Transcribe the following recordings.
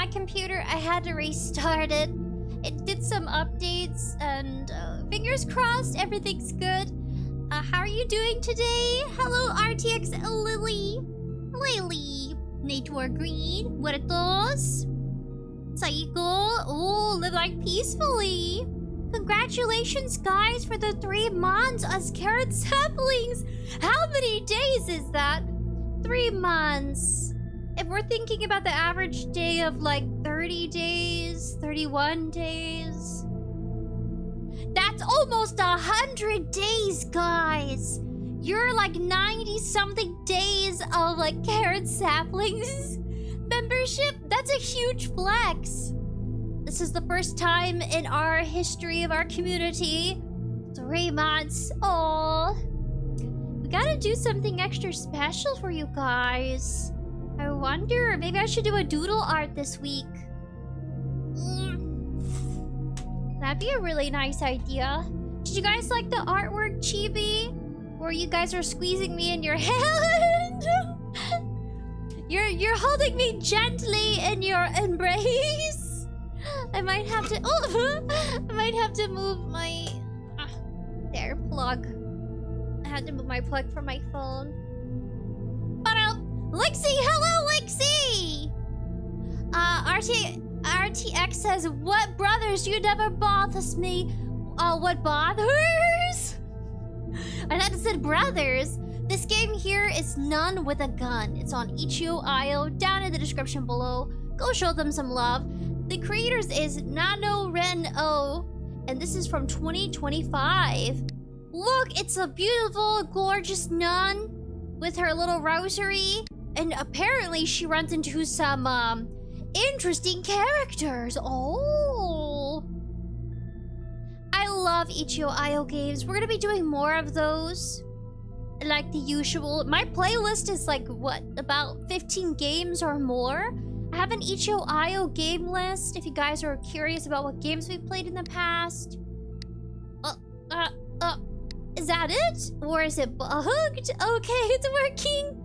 computer. I had to restart it. It did some updates, and fingers crossed, everything's good. How are you doing today? Hello, RTX Lily. Nature Green. 𝑯𝑨𝑽𝑚 Psycho. Oh, live life peacefully. Congratulations, guys, for the 3 months as carrot saplings. How many days is that? 3 months. If we're thinking about the average day of like 30 days, 31 days, that's almost 100 days, guys. You're like 90-something days of like carrot saplings membership. That's a huge flex. This is the first time in our history of our community. 3 months. Aww. We gotta do something extra special for you guys. I wonder, maybe I should do a doodle art this week. That'd be a really nice idea. Did you guys like the artwork, Chibi? Where you guys are squeezing me in your hand? You're holding me gently in your embrace. I might have to... Oh! I might have to move my... there, plug. I had to move my plug from my phone. Lixie! Hello, Lixie! RTX says, what brothers? You never bothers me. What bothers? I thought it said brothers. This game here is NUN with a gun. It's on �itch.io, down in the description below. Go show them some love. The creators is NaNoRenO, and this is from 2025. Look, it's a beautiful, gorgeous nun with her little rosary. And apparently she runs into some interesting characters. Oh, I love �itch.io games. We're gonna be doing more of those, like the usual. My playlist is like, what, about 15 games or more? I have an �itch.io game list if you guys are curious about what games we've played in the past. Is that it? Or is it bugged? Okay, it's working.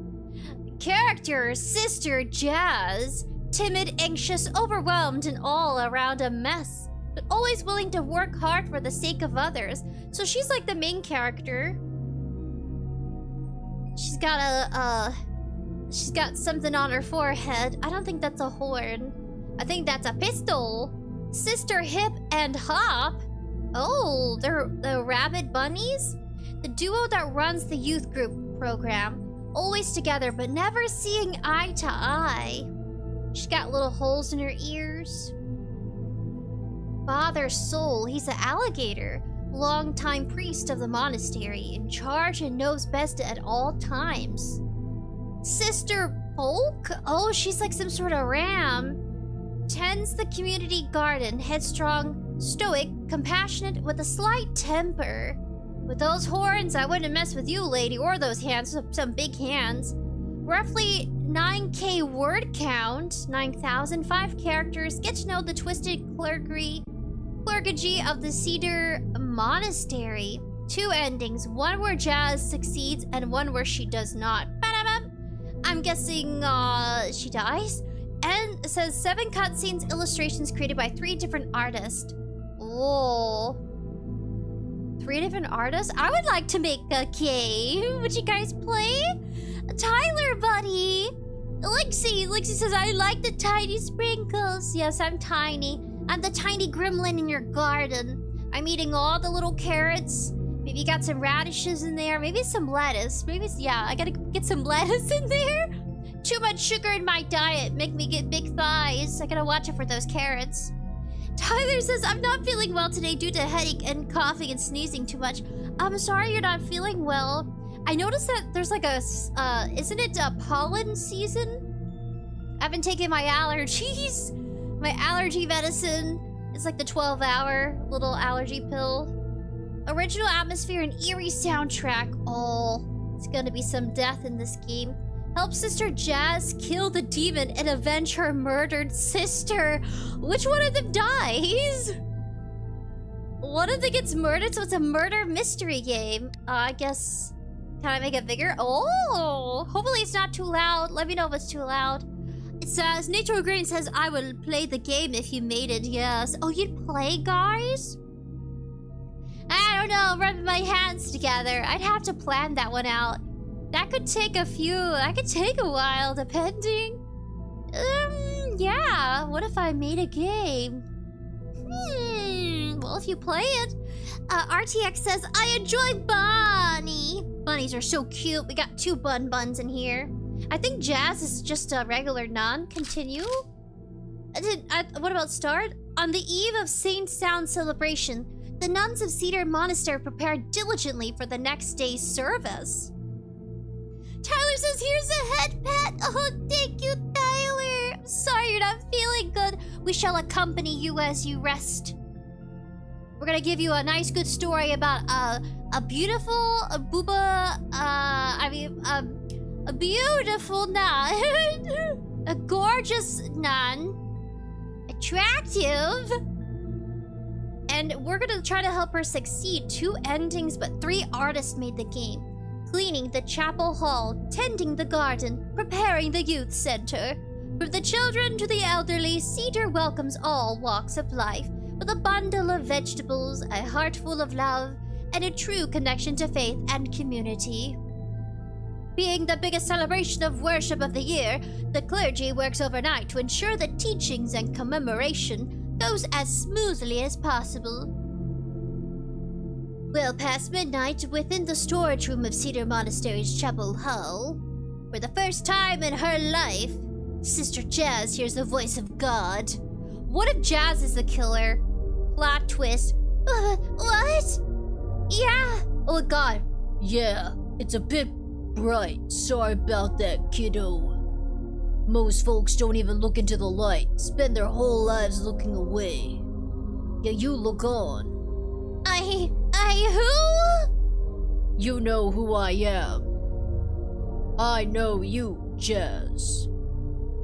Character, Sister Jazz. Timid, anxious, overwhelmed, and all around a mess. But always willing to work hard for the sake of others. So she's like the main character. She's got she's got something on her forehead. I don't think that's a horn. I think that's a pistol. Sister Hip and Hop. Oh, they're the rabbit bunnies? The duo that runs the youth group program. Always together, but never seeing eye to eye. She's got little holes in her ears. Father Soul, he's an alligator. Longtime priest of the monastery, in charge and knows best at all times. Sister Folk? Oh, she's like some sort of ram. Tends the community garden, headstrong, stoic, compassionate, with a slight temper. With those horns, I wouldn't mess with you, lady, or those hands, some big hands. Roughly 9K word count, 9,005 characters. Get to know the twisted clergy of the Cedar Monastery. 2 endings, one where Jazz succeeds and one where she does not. I'm guessing she dies. And it says 7 cutscenes, illustrations created by 3 different artists. Oh. 3 different artists? I would like to make a game. Would you guys play? Tyler, buddy. Lixie says, I like the tiny sprinkles. Yes, I'm tiny. I'm the tiny gremlin in your garden. I'm eating all the little carrots. Maybe you got some radishes in there. Maybe some lettuce. Maybe, yeah, I gotta get some lettuce in there. Too much sugar in my diet. Make me get big thighs. I gotta watch it for those carrots. Tyler says, I'm not feeling well today due to headache and coughing and sneezing too much. I'm sorry you're not feeling well. I noticed that there's like a, isn't it a pollen season? I haven't taken my allergies. My allergy medicine is like the 12-hour little allergy pill. Original atmosphere and eerie soundtrack. Oh, it's gonna be some death in this game. Help Sister Jazz kill the demon and avenge her murdered sister. Which one of them dies? One of them gets murdered, so it's a murder mystery game. I guess... Can I make it bigger? Oh! Hopefully it's not too loud. Let me know if it's too loud. It says, Nature Green says, I will play the game if you made it, yes. Oh, you'd play, guys? I don't know, rubbing my hands together. I'd have to plan that one out. That could take a while, depending. Yeah, what if I made a game? Well, if you play it. RTX says, I enjoy Bunny. Bunnies are so cute. We got 2 buns in here. I think Jazz is just a regular nun. Continue. What about start? On the eve of Saint Sound celebration, the nuns of Cedar Monastery prepared diligently for the next day's service. Tyler says, here's a head pat. Oh, thank you, Tyler. I'm sorry you're not feeling good. We shall accompany you as you rest. We're gonna give you a nice, good story about a beautiful a beautiful nun. A gorgeous nun. Attractive. And we're gonna try to help her succeed. 2 endings, but 3 artists made the game. Cleaning the chapel hall, tending the garden, preparing the youth center. From the children to the elderly, Cedar welcomes all walks of life with a bundle of vegetables, a heart full of love, and a true connection to faith and community. Being the biggest celebration of worship of the year, the clergy works overnight to ensure the teachings and commemoration goes as smoothly as possible. Well past midnight, within the storage room of Cedar Monastery's chapel hall, for the first time in her life, Sister Jazz hears the voice of God. What if Jazz is the killer? Plot twist. What? Yeah. Oh God. Yeah, it's a bit bright. Sorry about that, kiddo. Most folks don't even look into the light, spend their whole lives looking away. Yeah, you look on. I who? You know who I am. I know you, Jazz.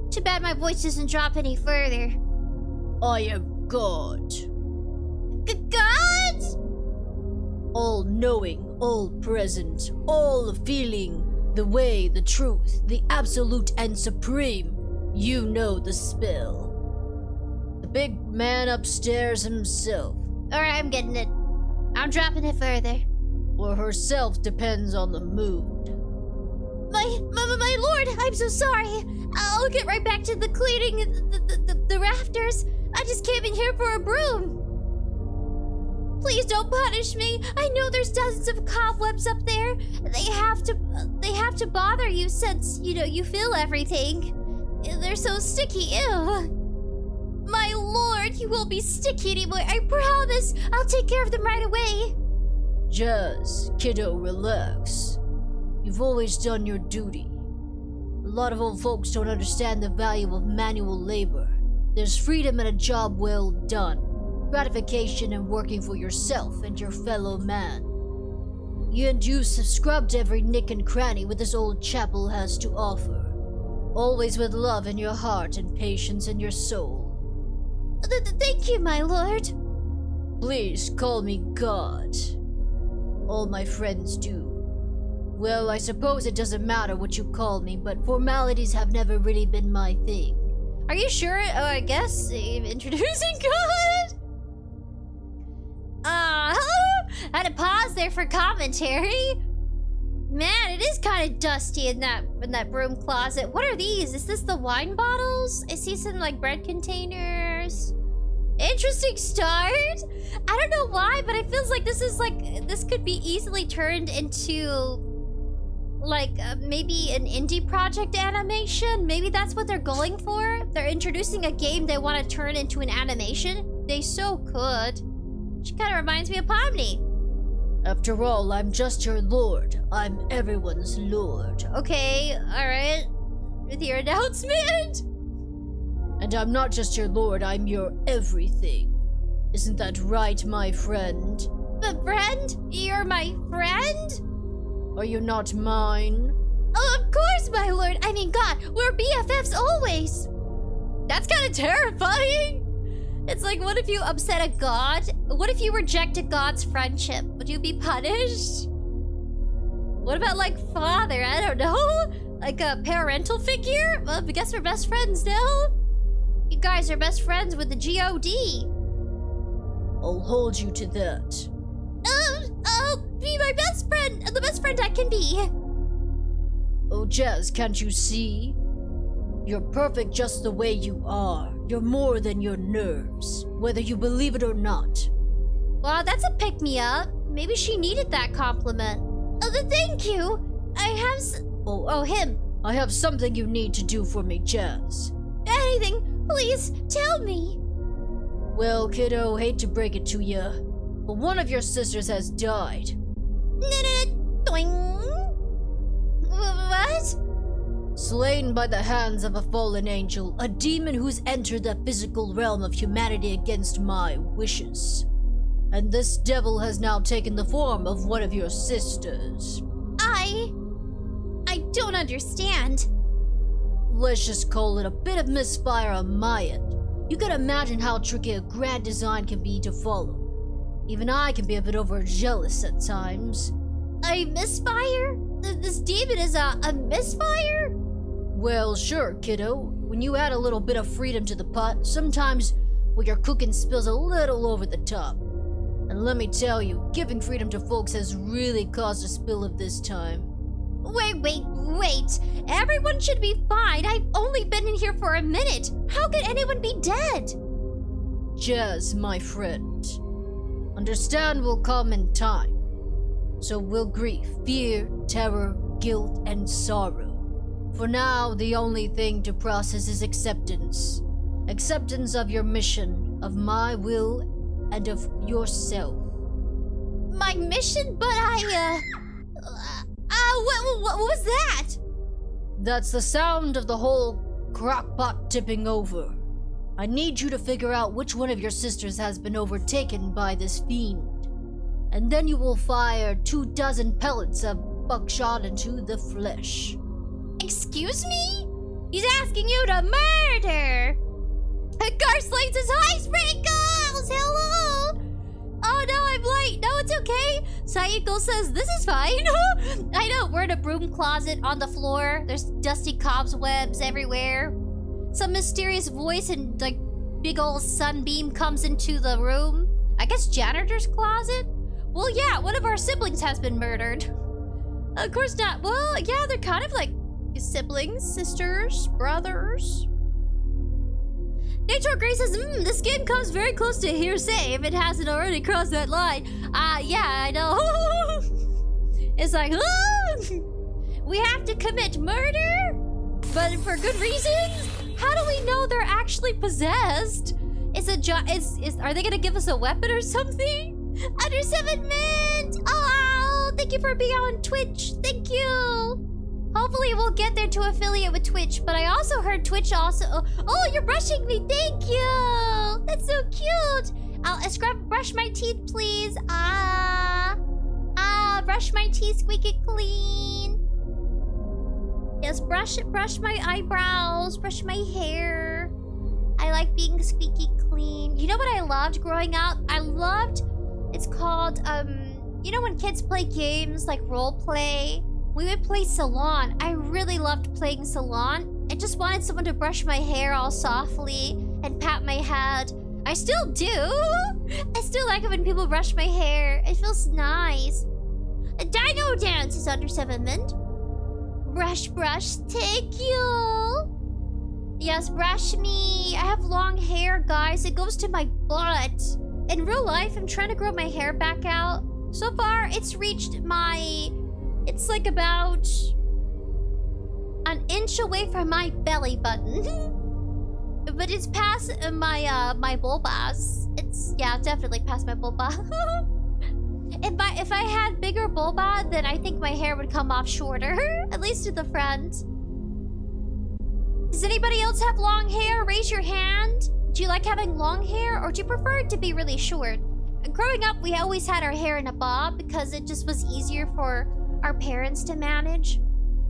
Too bad my voice doesn't drop any further. I am God. God? All-knowing, all-present, all-feeling, the way, the truth, the absolute and supreme. You know the spell. The big man upstairs himself. Alright, I'm getting it. I'm dropping it further. Or herself, depends on the mood. My lord, I'm so sorry. I'll get right back to the cleaning the rafters. I just came in here for a broom. Please don't punish me. I know there's dozens of cobwebs up there. They have to bother you since, you know, you feel everything. They're so sticky, ew. My lord, you won't be sticky anymore, I promise. I'll take care of them right away. Jazz, kiddo, relax. You've always done your duty. A lot of old folks don't understand the value of manual labor. There's freedom in a job well done. Gratification in working for yourself and your fellow man. You and Juice have scrubbed every nick and cranny what this old chapel has to offer. Always with love in your heart and patience in your soul. Thank you, my lord. Please call me God. All my friends do. Well, I suppose it doesn't matter what you call me, but formalities have never really been my thing. Are you sure? Oh, I guess introducing God. I had to pause there for commentary. Man, it is kind of dusty in that broom closet. What are these? Is this the wine bottles? I see some like bread containers. Interesting start. I don't know why, but it feels like this could be easily turned into like maybe an indie project animation. Maybe that's what they're going for. They're introducing a game they want to turn into an animation. They so could. She kind of reminds me of Pomni. After all, I'm just your lord. I'm everyone's lord. Okay, alright. With your announcement? And I'm not just your lord, I'm your everything. Isn't that right, my friend? But friend? You're my friend? Are you not mine? Oh, of course, my lord. I mean, God, we're BFFs always. That's kind of terrifying. It's like, what if you upset a god? What if you reject a god's friendship? Would you be punished? What about, like, father? I don't know. Like a parental figure? Well, I guess we're best friends now. You guys are best friends with the G.O.D. I'll hold you to that. I'll be my best friend, the best friend I can be. Oh, Jazz, can't you see? You're perfect just the way you are. You're more than your nerves, whether you believe it or not. Well, that's a pick-me-up. Maybe she needed that compliment. Thank you. I have him. I have something you need to do for me, Jazz. Anything, please, tell me. Well, kiddo, hate to break it to you, but one of your sisters has died. Doing. What? Slain by the hands of a fallen angel, a demon who's entered the physical realm of humanity against my wishes. And this devil has now taken the form of one of your sisters. I don't understand. Let's just call it a bit of misfire on my end. You can imagine how tricky a grand design can be to follow. Even I can be a bit overzealous at times. A misfire? This demon is a misfire? Well, sure, kiddo. When you add a little bit of freedom to the pot, sometimes what you're cooking spills a little over the top. And let me tell you, giving freedom to folks has really caused a spill of this time. Wait. Everyone should be fine. I've only been in here for a minute. How could anyone be dead? Jazz, my friend. Understand will come in time. So will grief, fear, terror, guilt, and sorrow. For now, the only thing to process is acceptance. Acceptance of your mission, of my will, and of yourself. My mission? But what was that? That's the sound of the whole crockpot tipping over. I need you to figure out which one of your sisters has been overtaken by this fiend. And then you will fire 24 pellets of buckshot into the flesh. Excuse me? He's asking you to murder! 𝐻𝐿 icebreakers! Hello! Oh no, I'm late. No, it's okay. Sayiko says this is fine. I know, we're in a broom closet on the floor. There's dusty cobwebs everywhere. Some mysterious voice and like big old sunbeam comes into the room. I guess janitor's closet? Well, yeah, one of our siblings has been murdered. Of course not. Well, yeah, they're kind of like siblings, sisters, brothers. Nature Grace says, this game comes very close to hearsay if it hasn't already crossed that line. Yeah, I know. It's like, we have to commit murder? But for good reasons? How do we know they're actually possessed? Are they gonna give us a weapon or something? Under 7 Mint! Oh, thank you for being on Twitch. Thank you. Hopefully we'll get there to affiliate with Twitch, but I also heard Twitch also... Oh, you're brushing me! Thank you! That's so cute! I'll brush my teeth, please. Brush my teeth, squeak it clean. Yes, brush my eyebrows, brush my hair. I like being squeaky clean. You know what I loved growing up? It's called, you know when kids play games like role play? We would play Salon. I really loved playing Salon. I just wanted someone to brush my hair all softly and pat my head. I still do. I still like it when people brush my hair. It feels nice. A Dino Dance is under 7 Mint. Brush, thank you. Yes, brush me. I have long hair, guys. It goes to my butt. In real life, I'm trying to grow my hair back out. So far, it's reached my... It's like about an inch away from my belly button. But it's past my bulbas. It's, yeah, definitely past my bulba. If I had bigger bulba, then I think my hair would come off shorter. At least to the front. Does anybody else have long hair? Raise your hand. Do you like having long hair, or do you prefer it to be really short? Growing up, we always had our hair in a bob because it just was easier for our parents to manage.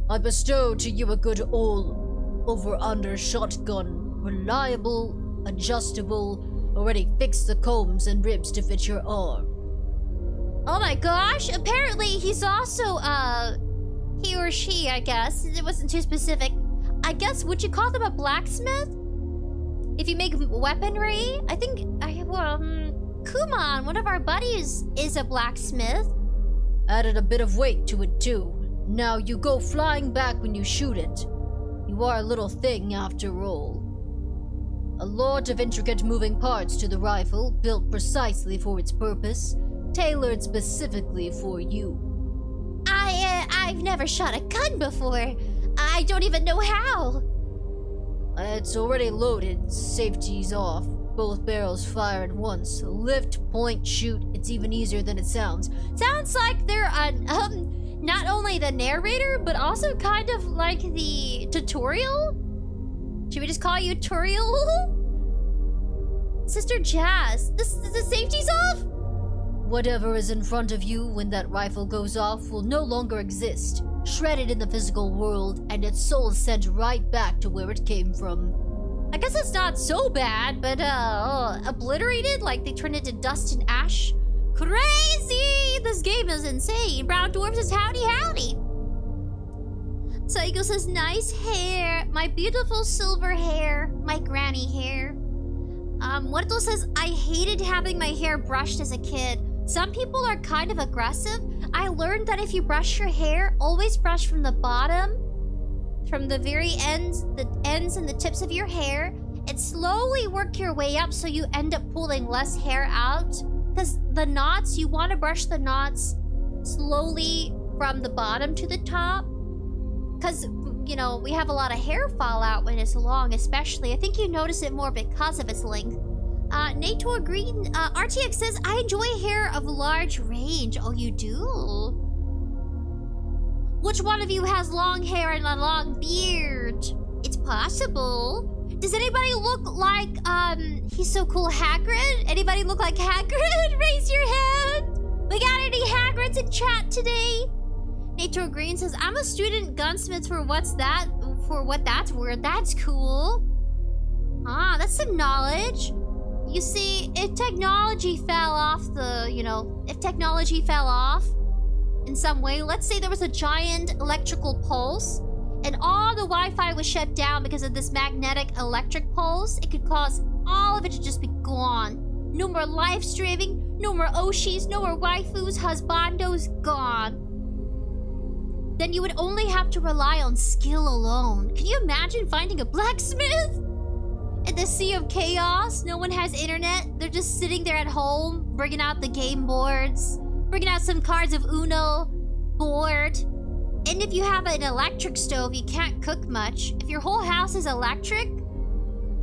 I bestow to you a good all-over-under shotgun, reliable, adjustable, already fixed the combs and ribs to fit your arm. Oh my gosh, apparently he's also, he or she, I guess. It wasn't too specific. I guess, would you call them a blacksmith? If you make weaponry? I think, Kumon, one of our buddies, is a blacksmith. Added a bit of weight to it too. Now you go flying back when you shoot it. You are a little thing after all. A lot of intricate moving parts to the rifle, built precisely for its purpose, tailored specifically for you. I've never shot a gun before. I don't even know how. It's already loaded, safety's off. Both barrels fire at once. Lift, point, shoot. It's even easier than it sounds. Sounds like they're not only the narrator, but also kind of like the tutorial? Should we just call you tutorial? Sister Jazz, the safety's off? Whatever is in front of you when that rifle goes off will no longer exist. Shredded in the physical world, and its soul sent right back to where it came from. I guess it's not so bad, but obliterated? Like they turned into dust and ash? Crazy! This game is insane. Brown Dwarf says howdy howdy. Psycho says nice hair. My beautiful silver hair. My granny hair. Muerto says I hated having my hair brushed as a kid. Some people are kind of aggressive. I learned that if you brush your hair, always brush from the bottom, from the very ends and the tips of your hair, and slowly work your way up so you end up pulling less hair out. Because the knots, you want to brush the knots slowly from the bottom to the top. Because, you know, we have a lot of hair fallout when it's long, especially. I think you notice it more because of its length. Nator Green, RTX says, I enjoy hair of large range. Oh, you do? Which one of you has long hair and a long beard? It's possible. Does anybody look like, he's so cool, Hagrid? Anybody look like Hagrid? Raise your hand. We got any Hagrids in chat today? Nator Green says, I'm a student gunsmith for what that's worth. That's cool. Ah, that's some knowledge. You see, if technology fell off in some way, let's say there was a giant electrical pulse, and all the Wi-Fi was shut down because of this magnetic electric pulse, it could cause all of it to just be gone. No more live streaming, no more Oshis, no more waifus, husbandos, gone. Then you would only have to rely on skill alone. Can you imagine finding a blacksmith? In the sea of chaos, no one has internet. They're just sitting there at home, bringing out the game boards, bringing out some cards of Uno, bored. And if you have an electric stove, you can't cook much. If your whole house is electric,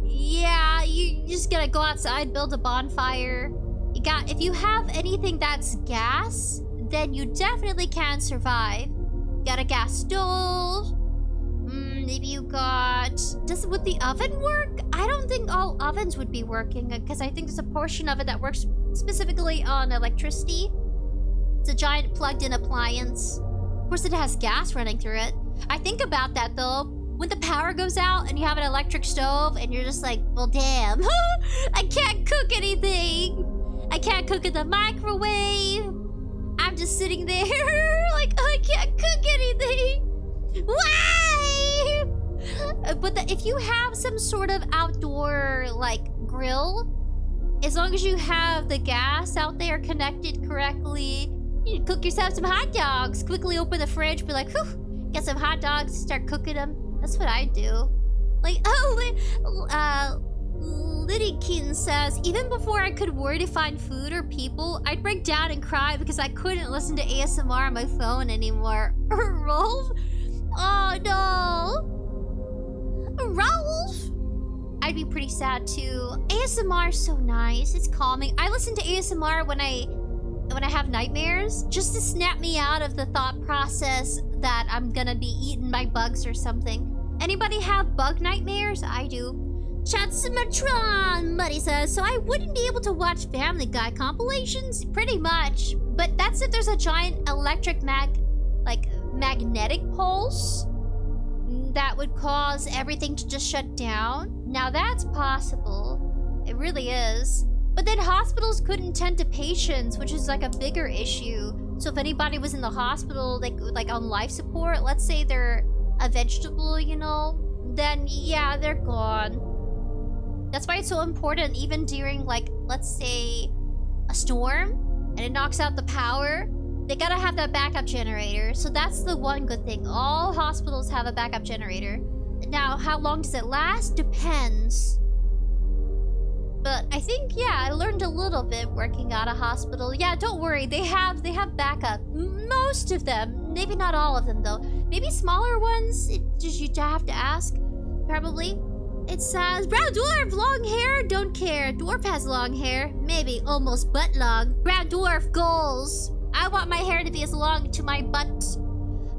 yeah, you just gotta go outside, build a bonfire. If you have anything that's gas, then you definitely can survive. You got a gas stove. Maybe you got... Would the oven work? I don't think all ovens would be working, because I think there's a portion of it that works specifically on electricity. It's a giant plugged-in appliance. Of course, it has gas running through it. I think about that, though. When the power goes out and you have an electric stove, and you're just like, well, damn. I can't cook anything. I can't cook in the microwave. I'm just sitting there like, I can't cook anything. Why? But if you have some sort of outdoor, like, grill, as long as you have the gas out there connected correctly, you can cook yourself some hot dogs. Quickly open the fridge, be like, whew, get some hot dogs, start cooking them. That's what I do. Like, Liddykin says, even before I could worry to find food or people, I'd break down and cry because I couldn't listen to ASMR on my phone anymore. Rolf? Oh no! Rolf? I'd be pretty sad too. ASMR is so nice. It's calming. I listen to ASMR when I have nightmares, just to snap me out of the thought process that I'm gonna be eaten by bugs or something. Anybody have bug nightmares? I do. Chatsimatron, Muddy says, so I wouldn't be able to watch Family Guy compilations? Pretty much. But that's if there's a giant electric magnetic pulse that would cause everything to just shut down. Now that's possible. It really is. But then hospitals couldn't tend to patients, which is like a bigger issue. So if anybody was in the hospital, like on life support, let's say they're a vegetable, you know, then yeah, they're gone. That's why it's so important, even during, like, let's say a storm and it knocks out the power, they gotta have that backup generator. So that's the one good thing. All hospitals have a backup generator. Now, how long does it last? Depends. But I think, yeah, I learned a little bit working at a hospital. Yeah, don't worry, they have backup. Most of them, maybe not all of them though. Maybe smaller ones, you have to ask, probably. It says, brown dwarf, long hair, don't care. Dwarf has long hair, maybe almost butt long. Brown dwarf goals. I want my hair to be as long to my butt.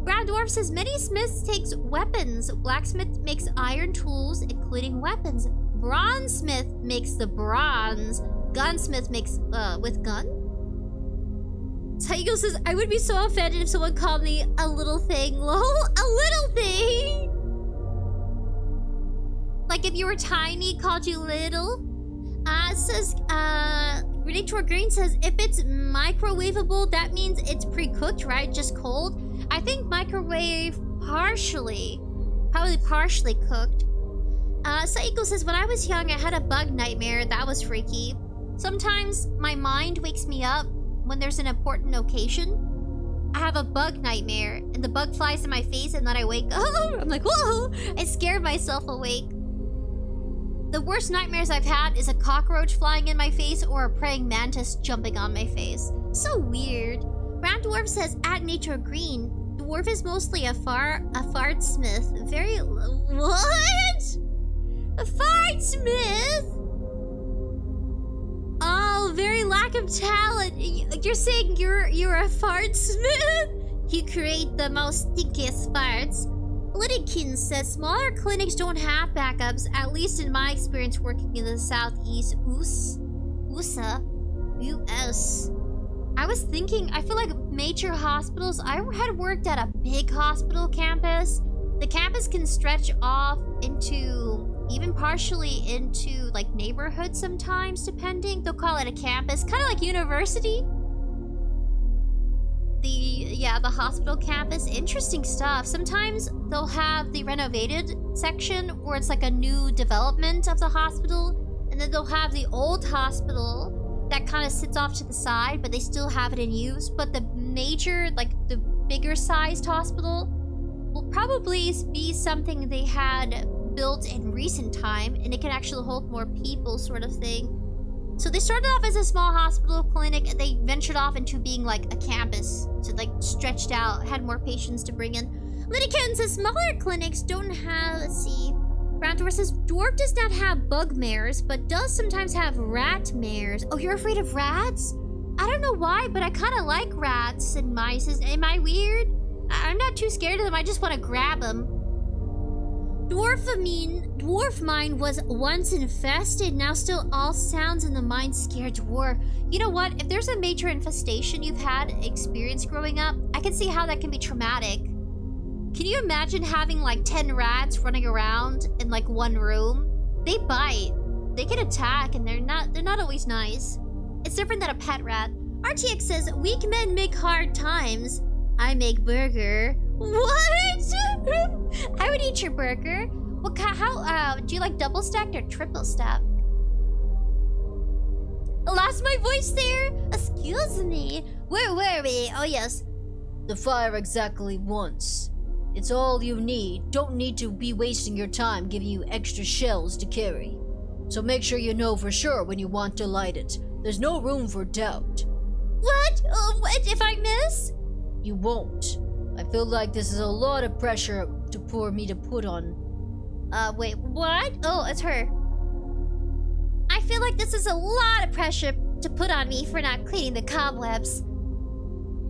Brown dwarf says, many smiths takes weapons. Blacksmith makes iron tools, including weapons. Bronzesmith makes the bronze. Gunsmith makes, with gun? Taigo says, I would be so offended if someone called me a little thing. Lol, a little thing? Like if you were tiny, called you little? It says, Renator Green says, if it's microwavable, that means it's pre-cooked, right? Just cold? I think microwave partially. Probably partially cooked. Saiko says, when I was young, I had a bug nightmare. That was freaky. Sometimes my mind wakes me up when there's an important occasion. I have a bug nightmare, and the bug flies in my face, and then I wake up. I'm like, whoa! I scared myself awake. The worst nightmares I've had is a cockroach flying in my face or a praying mantis jumping on my face. So weird. Brown Dwarf says, at Nature Green, dwarf is mostly a fartsmith. Very... What? A fartsmith? Oh, very lack of talent. You're saying you're a fartsmith? You create the most stinkiest farts. Liddikin says smaller clinics don't have backups, at least in my experience working in the southeast. USA. US. I was thinking, I feel like major hospitals, I had worked at a big hospital campus. The campus can stretch off into, even partially into like neighborhoods sometimes, depending. They'll call it a campus, kind of like university. The hospital campus, interesting stuff. Sometimes they'll have the renovated section where it's like a new development of the hospital, and then they'll have the old hospital that kind of sits off to the side, but they still have it in use. But the major, like the bigger sized hospital will probably be something they had built in recent time, and it can actually hold more people, sort of thing. So they started off as a small hospital clinic, and they ventured off into being like a campus. So like stretched out, had more patients to bring in. Lydican says smaller clinics don't have, let's see. Brown Dwarf says dwarf does not have bugmares, but does sometimes have rat mares. Oh, you're afraid of rats? I don't know why, but I kind of like rats and mice. Am I weird? I'm not too scared of them, I just want to grab them. Dwarf mine was once infested, now still all sounds in the mind scare dwarf. You know what? If there's a major infestation you've had experience growing up, I can see how that can be traumatic. Can you imagine having like 10 rats running around in like one room? They bite. They can attack, and they're not always nice. It's different than a pet rat. RTX says, weak men make hard times. I make burger. What? I would eat your burger. How do you like double stacked or triple stacked? I lost my voice there. Excuse me. Where were we? Oh yes. The fire exactly once. It's all you need. Don't need to be wasting your time giving you extra shells to carry. So make sure you know for sure when you want to light it. There's no room for doubt. What? What if I miss? You won't. I feel like this is a lot of pressure for me to put on. Wait, what? Oh, it's her. I feel like this is a lot of pressure to put on me for not cleaning the cobwebs.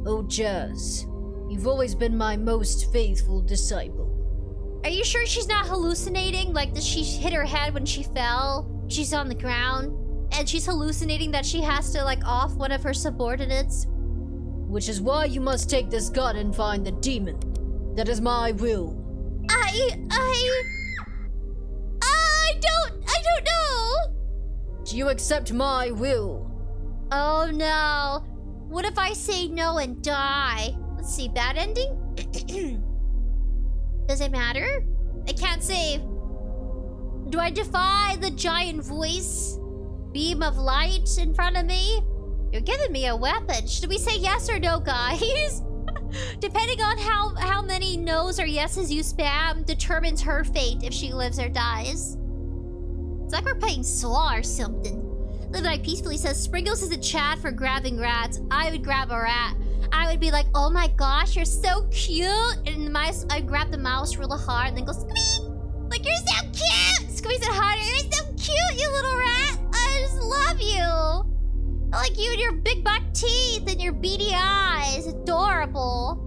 Oh, Jazz. You've always been my most faithful disciple. Are you sure she's not hallucinating? Like, did she hit her head when she fell? She's on the ground, and she's hallucinating that she has to, like, off one of her subordinates? Which is why you must take this gun and find the demon. That is my will. I don't know. Do you accept my will? Oh no. What if I say no and die? Let's see, bad ending? Does it matter? I can't save. Do I defy the giant voice? Beam of light in front of me? You're giving me a weapon. Should we say yes or no, guys? Depending on how many no's or yeses you spam determines her fate if she lives or dies. It's like we're playing Saw or something. Live Like Peacefully says, Sprinkles is a chat for grabbing rats. I would grab a rat. I would be like, oh my gosh, you're so cute. And I'd grab the mouse really hard and then go, squeak! Like, you're so cute! Squeeze it harder. You're so cute, you little rat! I just love you! I like you and your big buck teeth and your beady eyes. Adorable.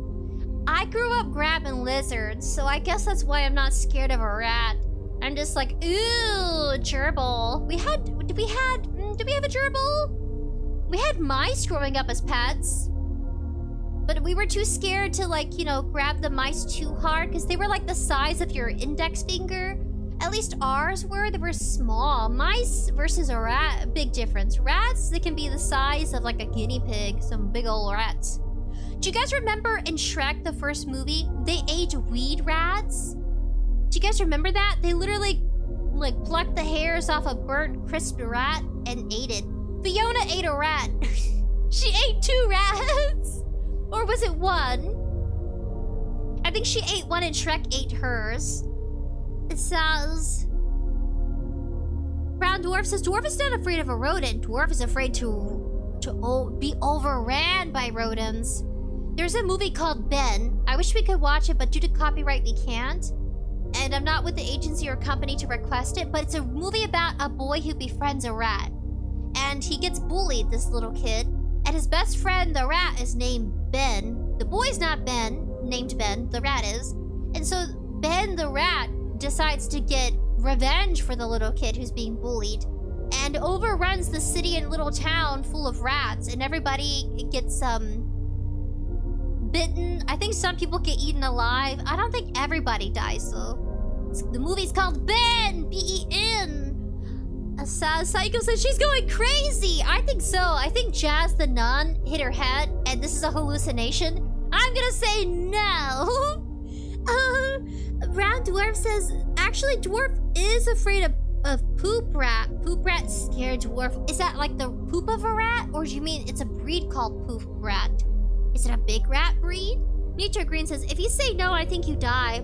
I grew up grabbing lizards, so I guess that's why I'm not scared of a rat. I'm just like, ooh, gerbil. Did we have a gerbil? We had mice growing up as pets. But we were too scared to, like, you know, grab the mice too hard because they were like the size of your index finger. At least ours were. They were small. Mice versus a rat, big difference. Rats, they can be the size of like a guinea pig. Some big old rats. Do you guys remember in Shrek, the first movie, they ate weed rats? Do you guys remember that? They literally, like, plucked the hairs off a burnt, crisped rat and ate it. Fiona ate a rat. She ate 2 rats. Or was it 1? I think she ate 1 and Shrek ate hers. It says... Brown Dwarf says, Dwarf is not afraid of a rodent. Dwarf is afraid to be overran by rodents. There's a movie called Ben. I wish we could watch it, but due to copyright, we can't. And I'm not with the agency or company to request it, but it's a movie about a boy who befriends a rat. And he gets bullied, this little kid. And his best friend, the rat, is named Ben. The boy's not Ben, named Ben, the rat is. And so Ben, the rat, decides to get revenge for the little kid who's being bullied. And overruns the city and little town full of rats. And everybody gets, bitten. I think some people get eaten alive. I don't think everybody dies, though. The movie's called Ben! B-E-N! Psycho says she's going crazy! I think so. I think Jazz the nun hit her head, and this is a hallucination. I'm gonna say no! Brown Dwarf says, actually, Dwarf is afraid of Poop Rat. Poop Rat scared Dwarf. Is that like the poop of a rat? Or do you mean it's a breed called Poop Rat? Is it a big rat breed? Nature Green says, if you say no, I think you die.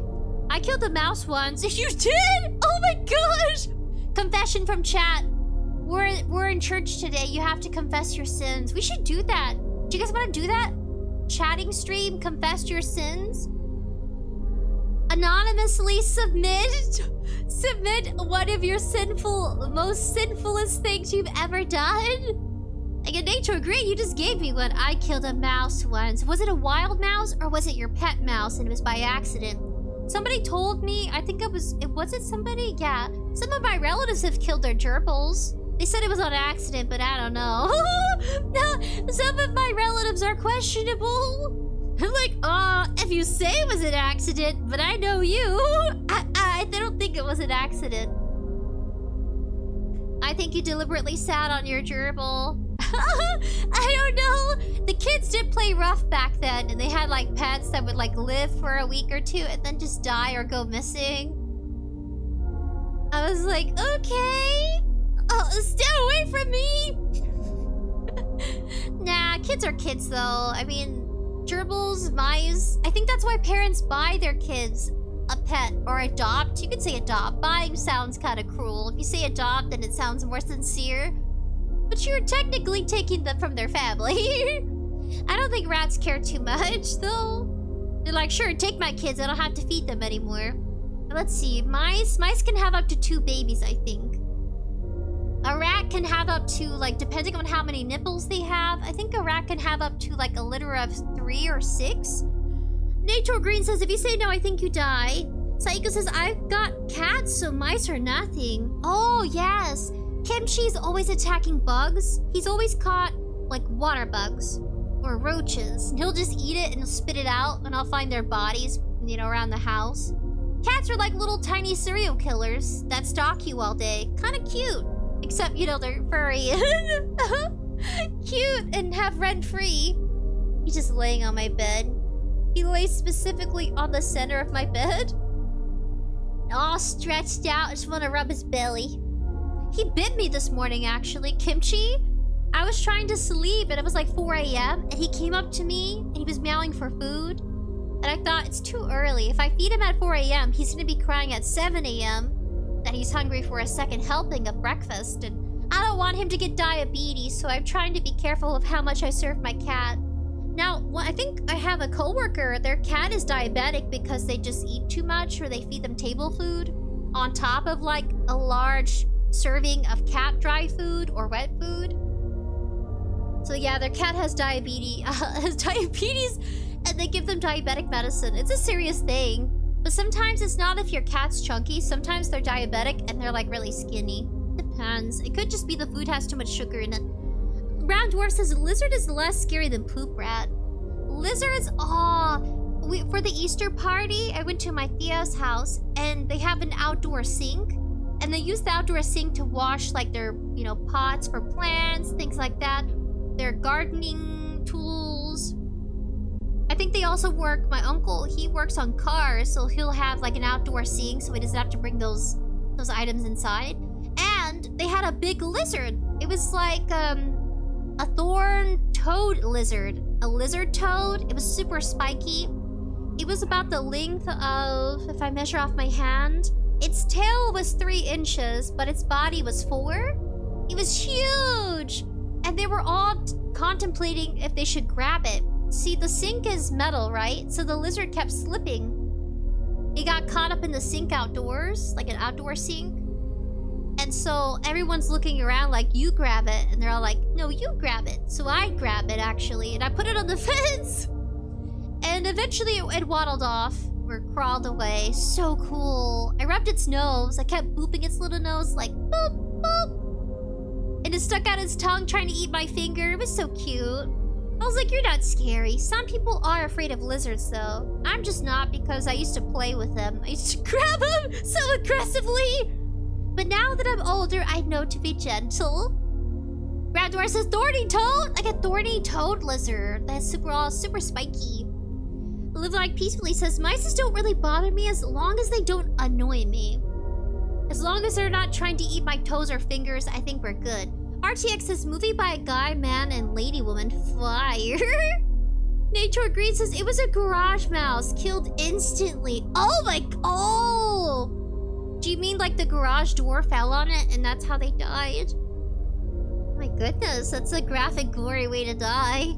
I killed a mouse once. You did? Oh my gosh! Confession from chat. We're in church today. You have to confess your sins. We should do that. Do you guys want to do that? Chatting stream, confess your sins? Anonymously submit one of your most sinfulest things you've ever done. Again, Nature Green, you just gave me one. I killed a mouse once. Was it a wild mouse or was it your pet mouse and it was by accident? Somebody told me, I think was it somebody? Yeah. Some of my relatives have killed their gerbils. They said it was on accident, but I don't know. No, some of my relatives are questionable. I'm like, if you say it was an accident, but I know you. I don't think it was an accident. I think you deliberately sat on your gerbil. I don't know. The kids did play rough back then, and they had like pets that would like live for a week or 2 and then just die or go missing. I was like, okay. Oh, stay away from me. Nah, kids are kids though. I mean, gerbils, mice. I think that's why parents buy their kids a pet or adopt. You could say adopt. Buying sounds kind of cruel. If you say adopt, then it sounds more sincere. But you're technically taking them from their family. I don't think rats care too much, though. They're like, sure, take my kids. I don't have to feed them anymore. Let's see. Mice can have up to 2 babies, I think. A rat can have up to, like, depending on how many nipples they have, I think a rat can have up to, like, a litter of 3 or 6. Nature Green says, if you say no, I think you die. Saiko says, I've got cats, so mice are nothing. Oh, yes. Kimchi's always attacking bugs. He's always caught, like, water bugs or roaches. And he'll just eat it and he'll spit it out, and I'll find their bodies, you know, around the house. Cats are like little tiny serial killers that stalk you all day. Kind of cute. Except, you know, they're furry. cute and have rent-free. He's just laying on my bed. He lays specifically on the center of my bed. All stretched out. I just want to rub his belly. He bit me this morning, actually. Kimchi. I was trying to sleep and it was like 4 a.m. and he came up to me and he was meowing for food. And I thought, it's too early. If I feed him at 4 a.m., he's going to be crying at 7 a.m. that he's hungry for a second helping of breakfast. And I don't want him to get diabetes, so I'm trying to be careful of how much I serve my cat. Now, I think I have a coworker. Their cat is diabetic because they just eat too much or they feed them table food on top of like a large serving of cat dry food or wet food. So yeah, their cat has diabetes, and they give them diabetic medicine. It's a serious thing. But sometimes it's not if your cat's chunky. Sometimes they're diabetic and they're like really skinny. Depends. It could just be the food has too much sugar in it. Brown Dwarf says, lizard is less scary than poop rat. Lizards, for the Easter party, I went to my tia's house and they have an outdoor sink. And they use the outdoor sink to wash like their, pots for plants, things like that. Their gardening tools. I think they also work, my uncle, he works on cars, so he'll have like an outdoor sink so he doesn't have to bring those items inside. And they had a big lizard. It was like a thorn toad lizard. A lizard toad. It was super spiky. It was about the length of, if I measure off my hand, its tail was 3 inches, but its body was 4. It was huge! And they were all contemplating if they should grab it. See, the sink is metal, right? So the lizard kept slipping. It got caught up in the sink outdoors, like an outdoor sink. And so everyone's looking around like, you grab it. And they're all like, no, you grab it. So I grab it, actually. And I put it on the fence. And eventually it waddled off. Or crawled away. So cool. I rubbed its nose. I kept booping its little nose like, boop, boop. And it stuck out its tongue trying to eat my finger. It was so cute. I was like, you're not scary. Some people are afraid of lizards, though. I'm just not, because I used to play with them. I used to grab them so aggressively. But now that I'm older, I know to be gentle. Radwar says thorny toad? Like a thorny toad lizard. That's super spiky. Live Like Peacefully says, mice don't really bother me as long as they don't annoy me. As long as they're not trying to eat my toes or fingers, I think we're good. RTX says, movie by a guy, man, and lady woman. Fire. Nature Green says, it was a garage mouse. Killed instantly. Oh my... Oh! Do you mean like the garage door fell on it and that's how they died? My goodness, that's a graphic, gory way to die.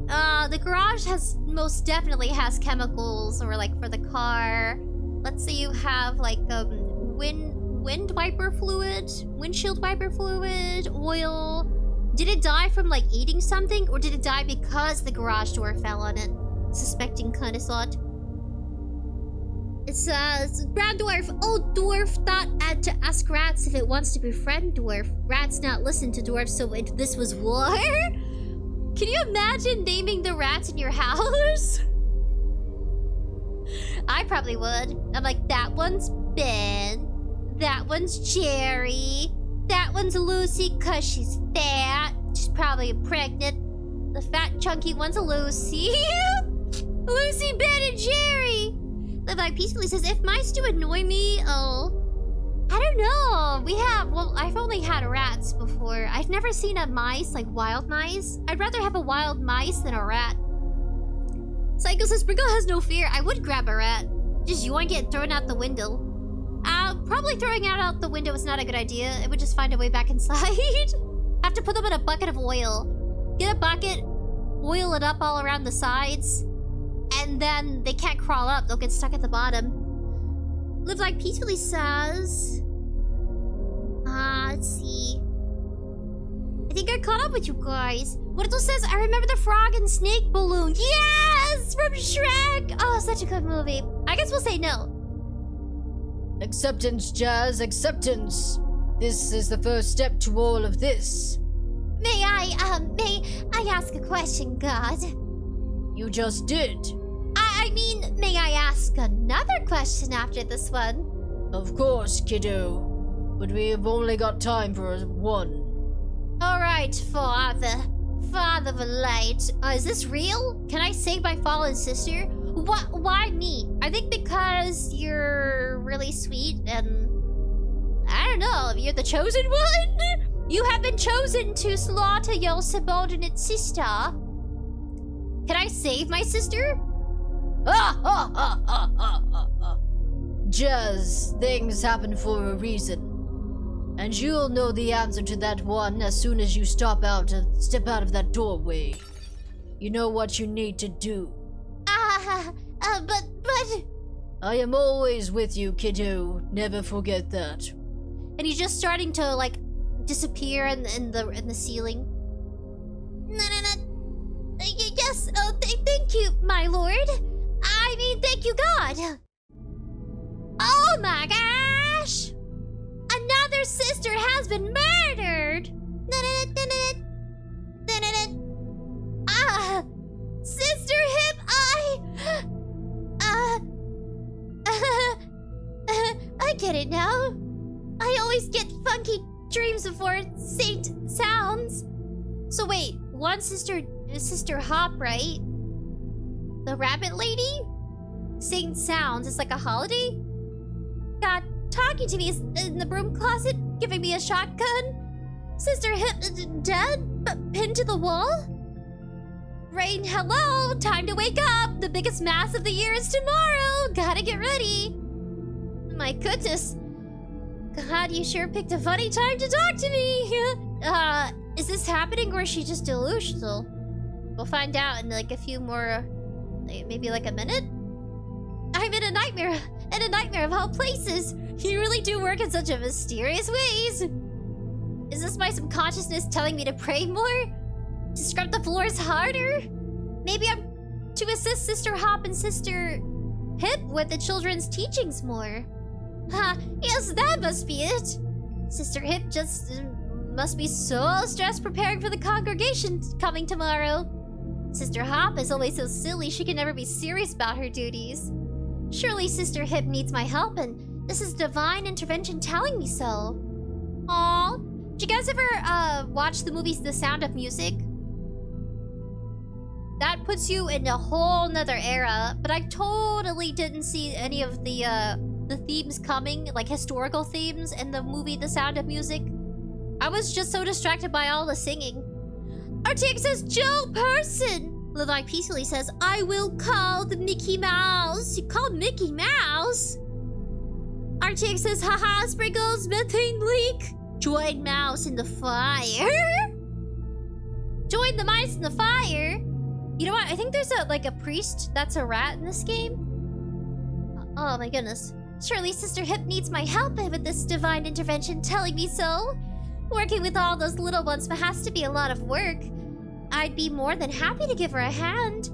The garage most definitely has chemicals, or like for the car. Let's say you have like windshield wiper fluid, oil. Did it die from like eating something, or did it die because the garage door fell on it? Suspecting kind of thought. It says, Brown Dwarf, old dwarf thought to ask rats if it wants to befriend dwarf. Rats not listen to dwarf, so this was war? Can you imagine naming the rats in your house? I probably would. I'm like, that one's Ben. That one's Jerry. That one's Lucy because she's fat. She's probably pregnant. The fat chunky one's a Lucy. Lucy, Ben, and Jerry. Live Like Peacefully says, if mice do annoy me, I don't know. Well, I've only had rats before. I've never seen a mice, like wild mice. I'd rather have a wild mice than a rat. Psycho says, Sprinkle has no fear. I would grab a rat. Just yoink it, throw it out the window. Probably throwing it out the window is not a good idea. It would just find a way back inside. Have to put them in a bucket of oil. Get a bucket, oil it up all around the sides, and then they can't crawl up. They'll get stuck at the bottom. Live Like Peacefully says... let's see. I think I caught up with you guys. Wurtle says, I remember the frog and snake balloon. Yes! From Shrek! Oh, such a good movie. I guess we'll say no. Acceptance, Jazz, acceptance. This is the first step to all of this. May I ask a question, God? You just did. I mean, may I ask another question after this one? Of course, kiddo. But we have only got time for one. Alright, right, Father. Father of light. Is this real? Can I save my fallen sister? Why me? I think because you're really sweet and... I don't know, you're the chosen one? You have been chosen to slaughter your subordinate sister. Can I save my sister? Just things happen for a reason. And you'll know the answer to that one as soon as you step out of that doorway. You know what you need to do. But... I am always with you, kiddo. Never forget that. And he's just starting to, like, disappear in the ceiling. Yes, thank you, my lord. I mean, thank you, God. Oh my gosh! Another sister has been murdered! Sister Hip, I get it now. I always get funky dreams before Saint sounds. So wait, one sister Hop, right? The rabbit lady? Saint sounds is like a holiday? God, talking to me in the broom closet, giving me a shotgun. Sister Hip dead, but pinned to the wall? Rain, hello, time to wake up. The biggest mass of the year is tomorrow. Gotta get ready. My goodness. God, you sure picked a funny time to talk to me. Is this happening or is she just delusional? We'll find out in like a few more, maybe like a minute? I'm in a nightmare of all places. You really do work in such a mysterious ways. Is this my subconsciousness telling me to pray more? To scrub the floors harder? Maybe I'm to assist Sister Hop and Sister Hip with the children's teachings more. Yes, that must be it. Sister Hip just must be so stressed preparing for the congregation coming tomorrow. Sister Hop is always so silly she can never be serious about her duties. Surely Sister Hip needs my help, and this is divine intervention telling me so. Aww. Did you guys ever watch the movies The Sound of Music? That puts you in a whole nother era, but I totally didn't see any of the themes coming, like historical themes in the movie The Sound of Music. I was just so distracted by all the singing. RTX says, Joe Person! Levi peacefully says, I will call the Mickey Mouse. You called Mickey Mouse? RTX says, haha, Sprinkles, methane leak. Join mouse in the fire. Join the mice in the fire? You know what? I think there's a priest that's a rat in this game. Oh my goodness. Surely Sister Hip needs my help with this divine intervention telling me so. Working with all those little ones has to be a lot of work. I'd be more than happy to give her a hand.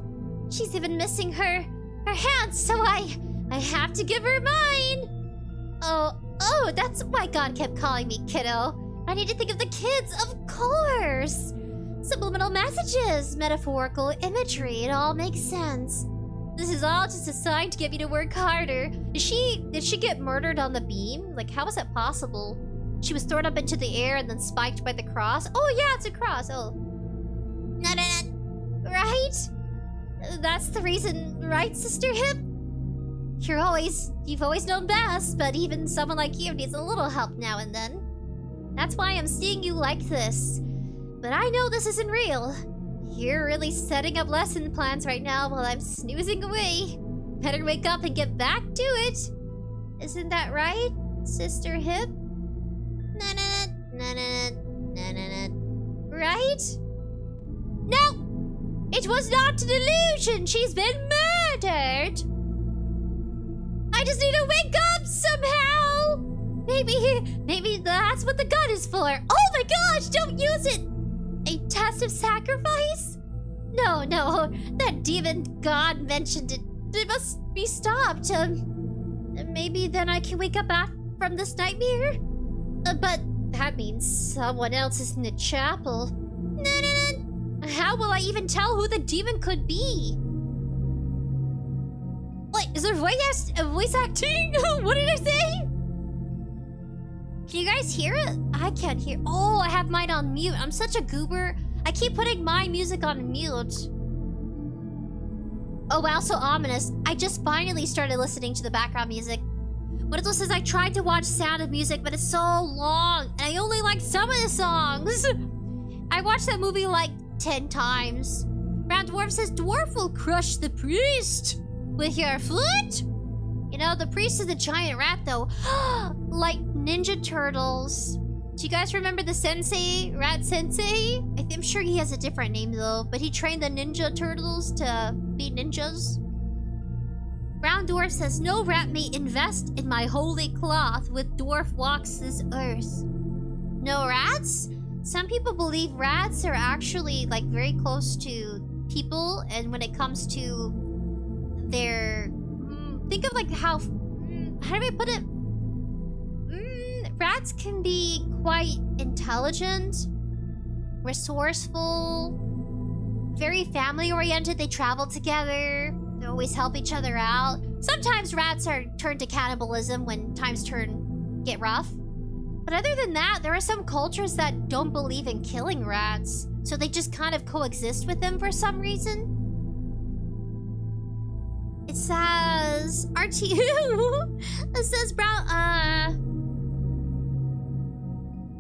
She's even missing her hand, so I have to give her mine. Oh, that's why God kept calling me kiddo. I need to think of the kids, of course. Subliminal messages, metaphorical imagery, it all makes sense. This is all just a sign to get me to work harder. Did she get murdered on the beam? Like, how was that possible? She was thrown up into the air and then spiked by the cross? Oh yeah, it's a cross, oh. Right? That's the reason, right, Sister Hip? You've always known best, but even someone like you needs a little help now and then. That's why I'm seeing you like this. But I know this isn't real. You're really setting up lesson plans right now while I'm snoozing away. Better wake up and get back to it. Isn't that right, Sister Hip? Right? No! It was not a delusion! She's been murdered! I just need to wake up somehow! Maybe that's what the gun is for. Oh my gosh, don't use it! A test of sacrifice? No, that demon god mentioned it. It must be stopped. Maybe then I can wake up from this nightmare? But that means someone else is in the chapel. How will I even tell who the demon could be? Wait, is there voice acting? What did I say? Can you guys hear it? I can't hear. Oh, I have mine on mute. I'm such a goober. I keep putting my music on mute. Oh wow, so ominous. I just finally started listening to the background music. When it says I tried to watch Sound of Music, but it's so long, and I only like some of the songs. I watched that movie like 10 times. Round Dwarf says, Dwarf will crush the priest with your foot. You know, the priest is a giant rat though. Like Ninja Turtles. Do you guys remember the sensei, Rat Sensei? I'm sure he has a different name though, but he trained the Ninja Turtles to be ninjas. Brown Dwarf says, no rat may invest in my holy cloth with dwarf walks this earth. No rats? Some people believe rats are actually like very close to people, and when it comes to their... think of like how do I put it? Rats can be quite intelligent, resourceful, very family-oriented. They travel together. They always help each other out. Sometimes rats are turned to cannibalism when times get rough. But other than that, there are some cultures that don't believe in killing rats, so they just kind of coexist with them for some reason. It says RTU. It says brown.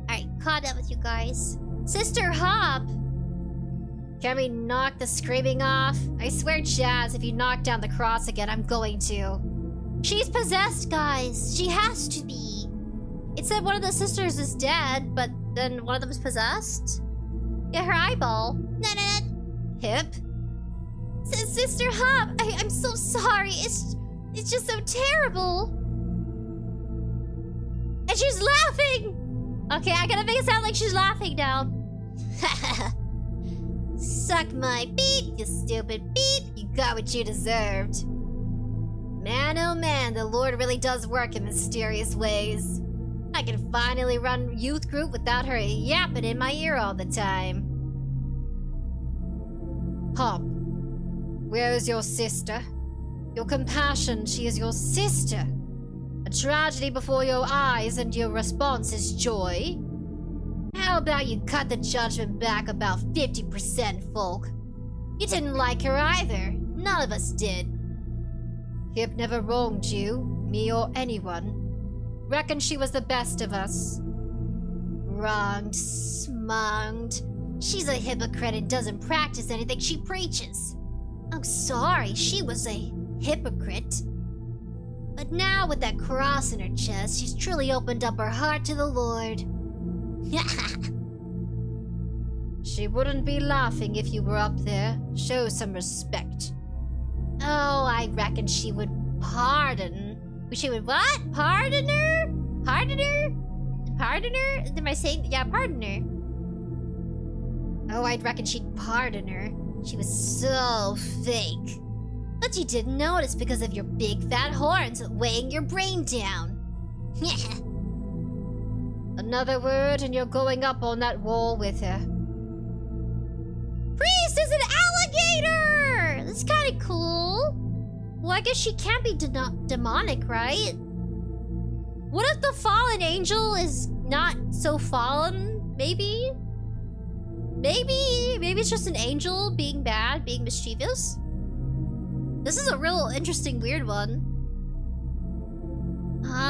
Alright, caught up with you guys. Sister Hop. Can we knock the screaming off? I swear, Jazz, if you knock down the cross again, I'm going to. She's possessed, guys. She has to be. It said one of the sisters is dead, but then one of them is possessed. Yeah, her eyeball. Hip. Sister Hop, I'm so sorry. It's just so terrible. And she's laughing. Okay, I gotta make it sound like she's laughing now. Suck my beep, you stupid beep. You got what you deserved. Man, oh man, the Lord really does work in mysterious ways. I can finally run youth group without her yapping in my ear all the time. Hop, where is your sister? Your compassion, she is your sister. A tragedy before your eyes, and your response is joy. How about you cut the judgment back about 50%, folk? You didn't like her either. None of us did. Hip never wronged you, me or anyone. Reckon she was the best of us. Wronged, smunged. She's a hypocrite and doesn't practice anything she preaches. I'm sorry, she was a hypocrite. But now with that cross in her chest, she's truly opened up her heart to the Lord. She wouldn't be laughing if you were up there. Show some respect. Oh, I reckon she would pardon. She would what? Pardon her? Pardon her? Pardon her? Am I saying? Yeah, pardon her. Oh, I'd reckon she'd pardon her. She was so fake. But you didn't notice because of your big fat horns weighing your brain down. Another word and you're going up on that wall with her. Priest is an alligator! That's kind of cool. Well, I guess she can't be demonic, right? What if the fallen angel is not so fallen? Maybe? Maybe it's just an angel being bad, being mischievous. This is a real interesting, weird one.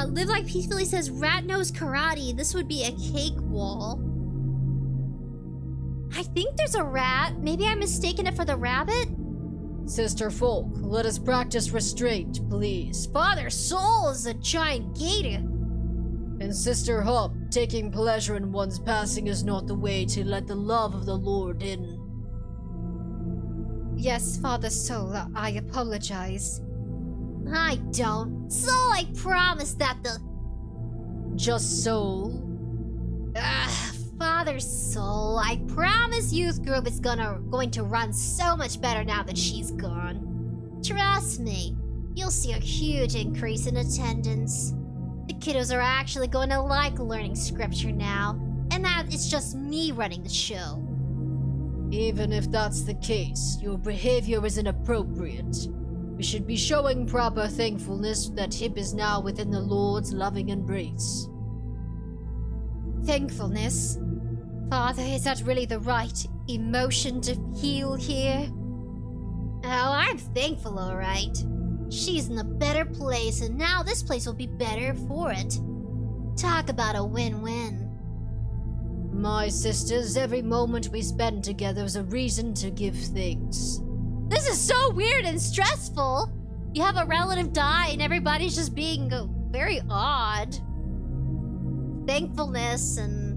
Live Like Peacefully says, rat knows karate. This would be a cake wall. I think there's a rat. Maybe I'm mistaken it for the rabbit? Sister Folk, let us practice restraint, please. Father Soul is a giant gator. And Sister Hop, taking pleasure in one's passing is not the way to let the love of the Lord in. Yes, Father Soul, I apologize. I don't. Soul, I promise that the... Just Soul? Father Soul, I promise youth group is going to run so much better now that she's gone. Trust me, you'll see a huge increase in attendance. The kiddos are actually going to like learning scripture now, and that it's just me running the show. Even if that's the case, your behavior is inappropriate. We should be showing proper thankfulness that Hip is now within the Lord's loving embrace. Thankfulness. Father, is that really the right emotion to feel here? Oh, I'm thankful, alright. She's in a better place, and now this place will be better for it. Talk about a win-win. My sisters, every moment we spend together is a reason to give thanks. This is so weird and stressful. You have a relative die and everybody's just being very odd. Thankfulness and...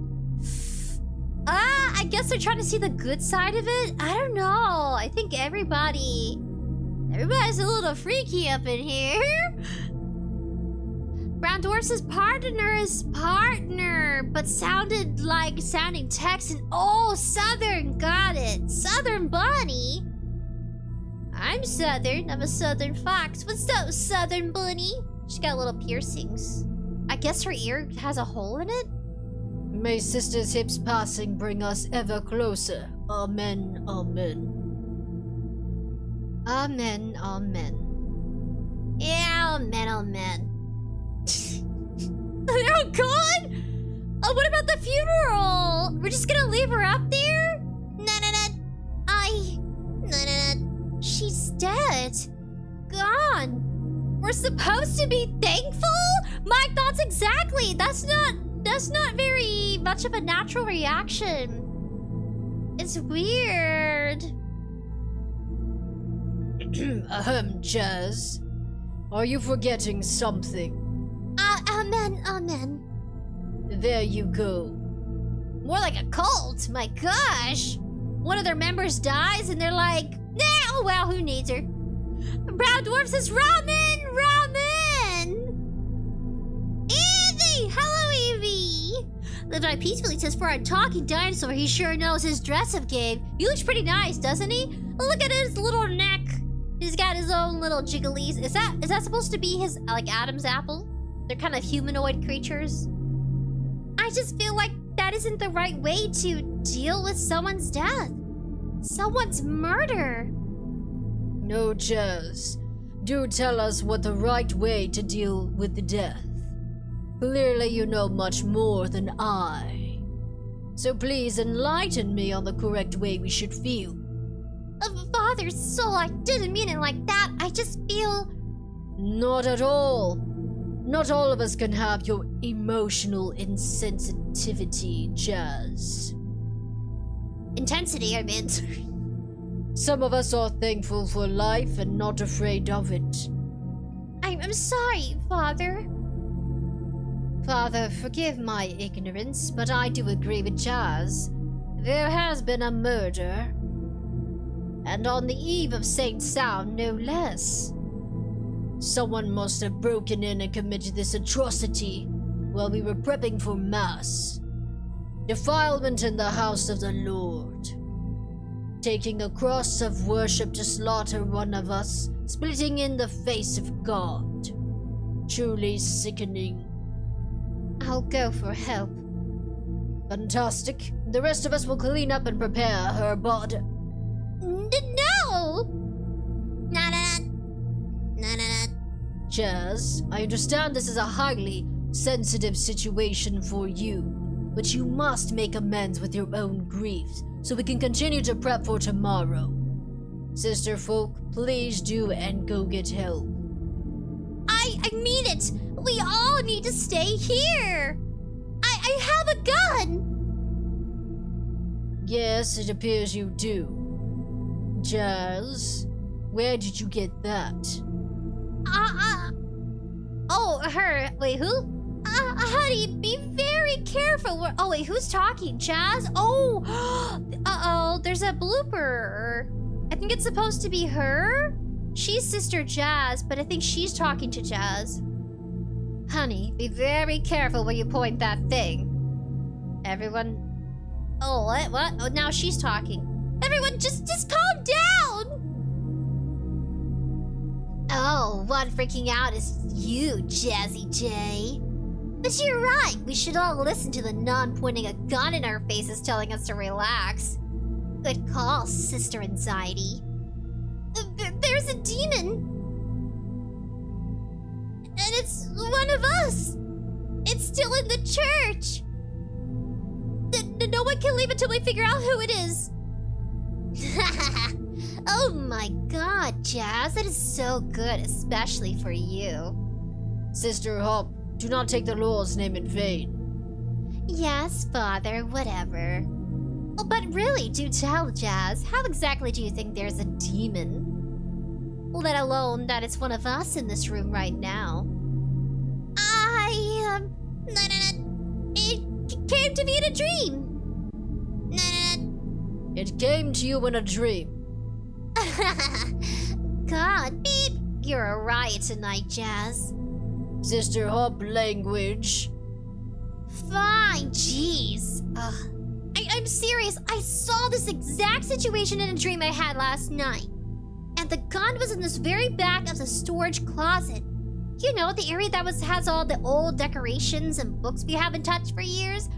I guess they're trying to see the good side of it? I don't know. I think everybody's a little freaky up in here. Brown Dwarf's partner, but sounded like sounding Texan. Oh, Southern, got it. Southern Bunny. I'm Southern. I'm a Southern fox. What's up, Southern Bunny? She got little piercings. I guess her ear has a hole in it? May sisters' hips passing bring us ever closer. Amen, amen. Amen, amen. Yeah, amen, amen. They're all gone? Oh, what about the funeral? We're just gonna leave her up there? No. She's dead. Gone. We're supposed to be thankful? My thoughts exactly. That's not very much of a natural reaction. It's weird. Jas. Are you forgetting something? Amen. There you go. More like a cult, my gosh. One of their members dies and they're like, nah, oh well, who needs her? Brown Dwarf says, ramen! Evie! Hello, Evie! Lived on peacefully says, for a talking dinosaur, he sure knows his dress of game. He looks pretty nice, doesn't he? Look at his little neck. He's got his own little jigglies. Is that supposed to be his, like, Adam's apple? They're kind of humanoid creatures. I just feel like that isn't the right way to deal with someone's death. Someone's murder. No, Jas. Do tell us what the right way to deal with the death. Clearly you know much more than I. So please enlighten me on the correct way we should feel. Father, soul, I didn't mean it like that. I just feel... Not at all. Not all of us can have your emotional insensitivity, Jas. Intensity, I meant. Some of us are thankful for life and not afraid of it. I'm sorry, Father. Father, forgive my ignorance, but I do agree with Jas. There has been a murder. And on the eve of Saint Sound, no less. Someone must have broken in and committed this atrocity while we were prepping for Mass. Defilement in the house of the Lord. Taking a cross of worship to slaughter one of us, splitting in the face of God. Truly sickening. I'll go for help. Fantastic. The rest of us will clean up and prepare her body. No! No. Jas, I understand this is a highly sensitive situation for you, but you must make amends with your own griefs so we can continue to prep for tomorrow. Sister folk, please do and go get help. I mean it! We all need to stay here! I have a gun! Yes, it appears you do. Jas, where did you get that? Oh, her. Wait, who? Honey, be very careful. Oh, wait, who's talking? Jas? Oh, uh-oh, there's a blooper. I think it's supposed to be her. She's Sister Jas, but I think she's talking to Jas. Honey, be very careful where you point that thing. Everyone... Oh, what? Oh, now she's talking. Everyone, just calm down! Oh, one freaking out is you, Jazzy J. But you're right, we should all listen to the nun pointing a gun in our faces telling us to relax. Good call, Sister Anxiety. There's a demon! And it's one of us! It's still in the church! No one can leave until we figure out who it is. Oh my god, Jas, that is so good, especially for you. Sister Hop, do not take the Lord's name in vain. Yes, Father, whatever. Oh, but really, do tell, Jas, how exactly do you think there's a demon? Let alone that it's one of us in this room right now. It came to me in a dream. It came to you in a dream. God, beep. You're a riot tonight, Jas. Sister Hop language. Fine, jeez. I'm serious. I saw this exact situation in a dream I had last night. And the gun was in this very back of the storage closet. You know, the area that has all the old decorations and books we haven't touched for years.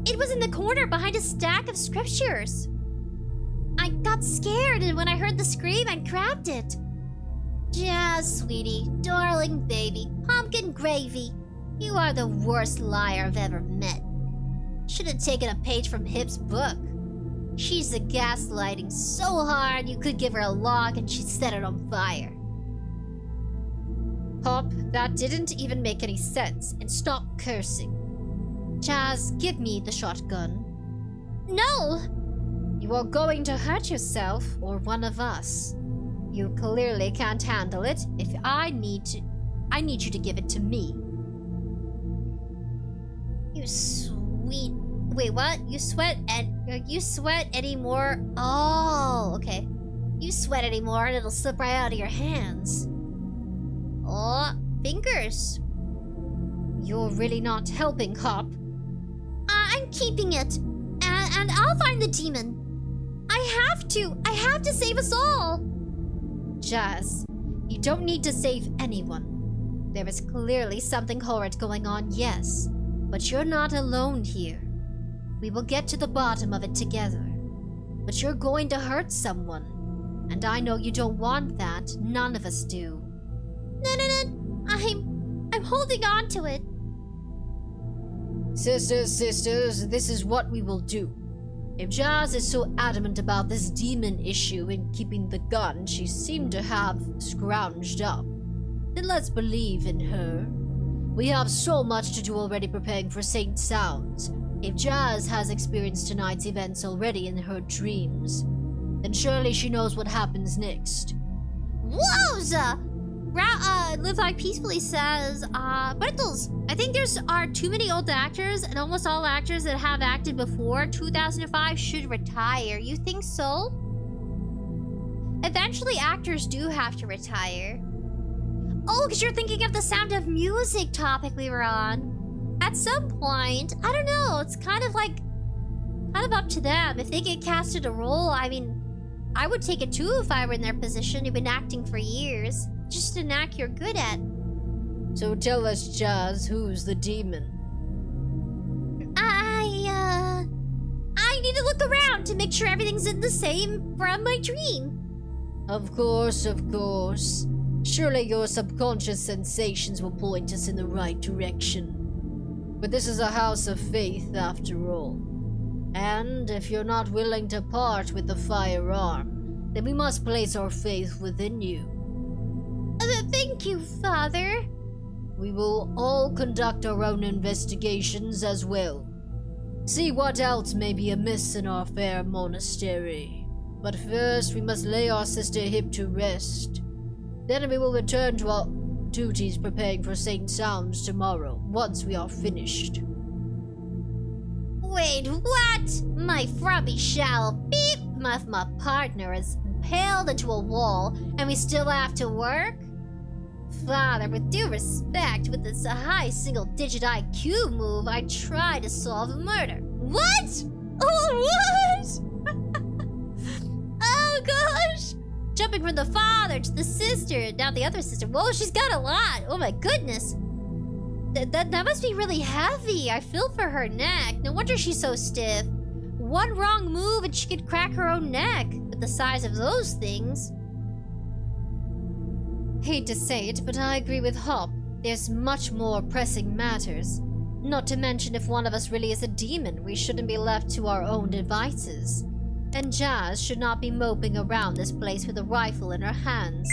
It was in the corner behind a stack of scriptures. I got scared, and when I heard the scream, I grabbed it. Jas, sweetie, darling baby, pumpkin gravy. You are the worst liar I've ever met. Should have taken a page from Hip's book. She's the gaslighting so hard you could give her a log and she'd set it on fire. Hop, that didn't even make any sense, and stop cursing. Jas, give me the shotgun. No! You are going to hurt yourself or one of us. You clearly can't handle it. If I need you to give it to me. You sweet... Wait, what? You sweat anymore? Oh, okay. You sweat anymore and it'll slip right out of your hands. Oh, fingers. You're really not helping, Hop. I'm keeping it. And I'll find the demon. I have to save us all. Jas, you don't need to save anyone. There is clearly something horrid going on, yes. But you're not alone here. We will get to the bottom of it together. But you're going to hurt someone. And I know you don't want that. None of us do. No. I'm holding on to it. Sisters, this is what we will do. If Jas is so adamant about this demon issue and keeping the gun she seemed to have scrounged up, then let's believe in her. We have so much to do already preparing for St. Sounds. If Jas has experienced tonight's events already in her dreams, then surely she knows what happens next. Wowza! Live Life Peacefully says, Bartels, I think are too many old actors, and almost all actors that have acted before 2005 should retire. You think so? Eventually, actors do have to retire. Oh, because you're thinking of the Sound of Music topic we were on. At some point, I don't know, it's kind of up to them. If they get casted a role, I mean, I would take it too if I were in their position. You've been acting for years. Just an act you're good at. So tell us, Jas, who's the demon? I need to look around to make sure everything's in the same from my dream. Of course. Surely your subconscious sensations will point us in the right direction. But this is a house of faith, after all. And if you're not willing to part with the firearm, then we must place our faith within you. Thank you, Father. We will all conduct our own investigations as well. See what else may be amiss in our fair monastery. But first, we must lay our sister Hip to rest. Then we will return to our duties preparing for St. Sounds tomorrow, once we are finished. Wait, what? My frubby shall beep! My partner is impaled into a wall, and we still have to work? Father, with due respect, with this high single-digit IQ move, I try to solve a murder. What? Oh, what? Oh, gosh! Jumping from the father to the sister, now the other sister. Whoa, she's got a lot. Oh, my goodness. That must be really heavy. I feel for her neck. No wonder she's so stiff. One wrong move and she could crack her own neck. With the size of those things. Hate to say it, but I agree with Hop. There's much more pressing matters. Not to mention, if one of us really is a demon, we shouldn't be left to our own devices. And Jas should not be moping around this place with a rifle in her hands.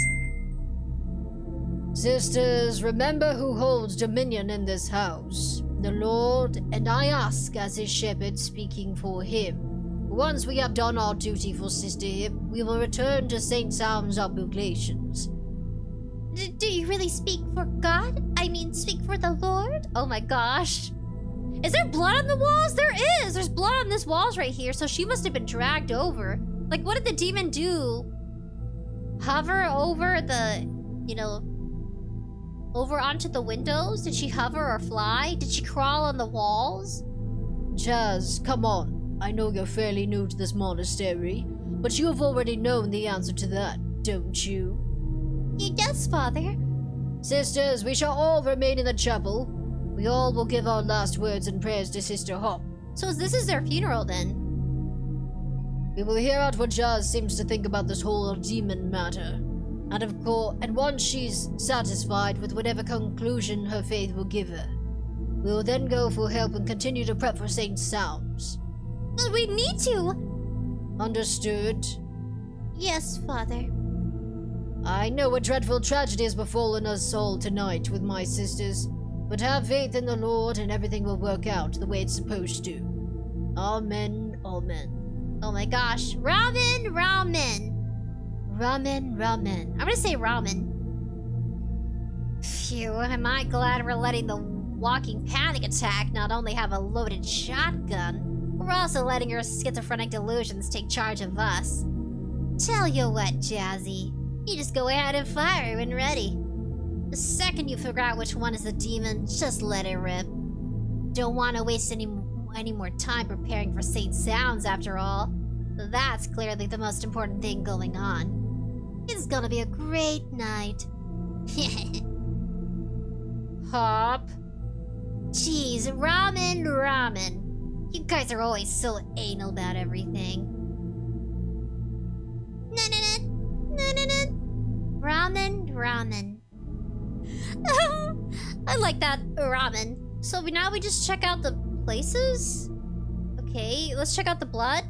Sisters, remember who holds dominion in this house. The Lord, and I ask as his shepherd speaking for him. Once we have done our duty for Sister Hip, we will return to St. Sam's oblations. Do you really speak for God? I mean, speak for the Lord? Oh my gosh. Is there blood on the walls? There is! There's blood on this walls right here, so she must have been dragged over. Like, what did the demon do? Hover over the, over onto the windows? Did she hover or fly? Did she crawl on the walls? Jas, come on. I know you're fairly new to this monastery, but you have already known the answer to that, don't you? Yes, Father. Sisters, we shall all remain in the chapel. We all will give our last words and prayers to Sister Hop. So this is their funeral then? We will hear out what Jas seems to think about this whole demon matter. And of course, and once she's satisfied with whatever conclusion her faith will give her, we will then go for help and continue to prep for St. Sam's. But we need to! Understood? Yes, Father. I know a dreadful tragedy has befallen us all tonight with my sisters, but have faith in the Lord and everything will work out the way it's supposed to. Amen, amen. Oh my gosh. Ramen, ramen. Ramen, ramen. I'm gonna say ramen. Phew, am I glad we're letting the walking panic attack not only have a loaded shotgun, we're also letting her schizophrenic delusions take charge of us. Tell you what, Jazzy. You just go ahead and fire when ready. The second you figure out which one is the demon, just let it rip. Don't want to waste any more time preparing for St. Sounds after all. That's clearly the most important thing going on. It's gonna be a great night. Hop? Jeez, ramen, ramen. You guys are always so anal about everything. Ramen, ramen. I like that ramen. So now we just check out the places? Okay, let's check out the blood.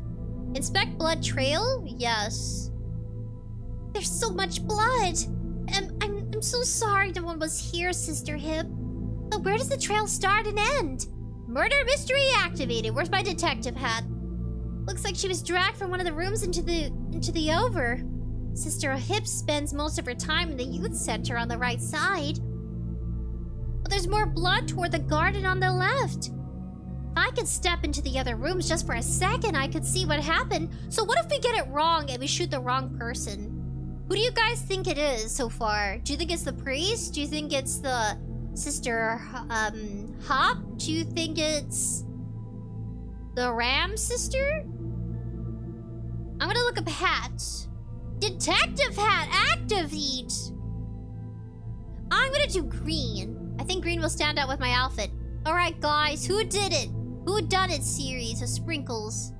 Inspect blood trail? Yes. There's so much blood. I'm so sorry no one was here, Sister Hip. But where does the trail start and end? Murder mystery activated. Where's my detective hat? Looks like she was dragged from one of the rooms into the over. Sister Hip spends most of her time in the youth center on the right side. But there's more blood toward the garden on the left. If I could step into the other rooms just for a second, I could see what happened. So what if we get it wrong and we shoot the wrong person? Who do you guys think it is so far? Do you think it's the priest? Do you think it's the Sister Hop? Do you think it's the Ram sister? I'm gonna look up hat. Detective hat, activate! I'm gonna do green. I think green will stand out with my outfit. Alright guys, who did it? Who done it series of sprinkles?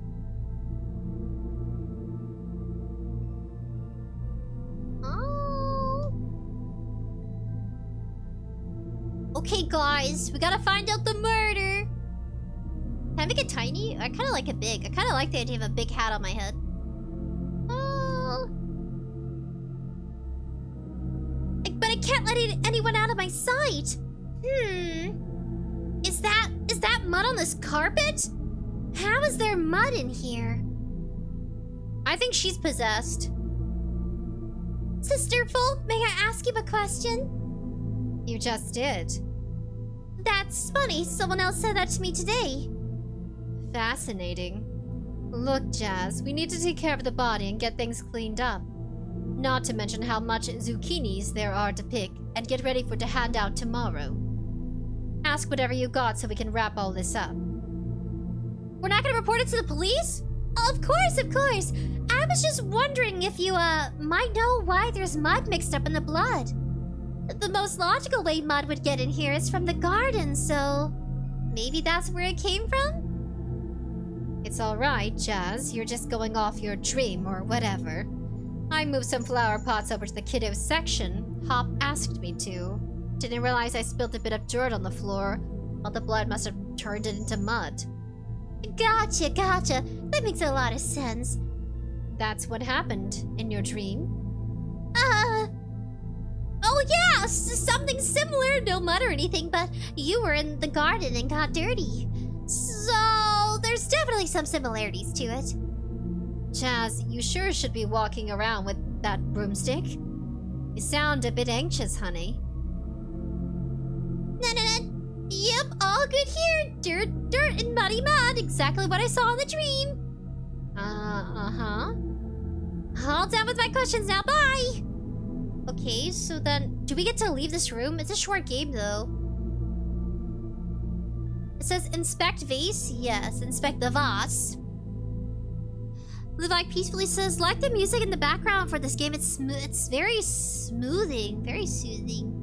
Oh. Okay guys, we gotta find out the murder. Can I make it tiny? I kinda like it big. I kinda like the idea of a big hat on my head. But I can't let anyone out of my sight. Is that mud on this carpet? How is there mud in here? I think she's possessed. Sister Folk, may I ask you a question? You just did. That's funny. Someone else said that to me today. Fascinating. Look, Jas, we need to take care of the body and get things cleaned up. Not to mention how much zucchinis there are to pick, and get ready to hand out tomorrow. Ask whatever you got so we can wrap all this up. We're not gonna report it to the police? Of course, of course! I was just wondering if you, might know why there's mud mixed up in the blood. The most logical way mud would get in here is from the garden, so... maybe that's where it came from? It's alright, Jas. You're just going off your dream or whatever. I moved some flower pots over to the kiddos section. Hop asked me to. Didn't realize I spilled a bit of dirt on the floor. All the blood must have turned it into mud. Gotcha, gotcha. That makes a lot of sense. That's what happened in your dream? Oh yeah, something similar. No mud or anything, but you were in the garden and got dirty. So, there's definitely some similarities to it. Chaz, you sure should be walking around with that broomstick. You sound a bit anxious, honey. Yep, all good here. Dirt, and muddy mud. Exactly what I saw in the dream. Uh-huh. All done with my questions now, bye! Okay, so then, do we get to leave this room? It's a short game, though. It says inspect vase. Yes, inspect the vase. Levi peacefully says, like the music in the background for this game, it's very smoothing, very soothing.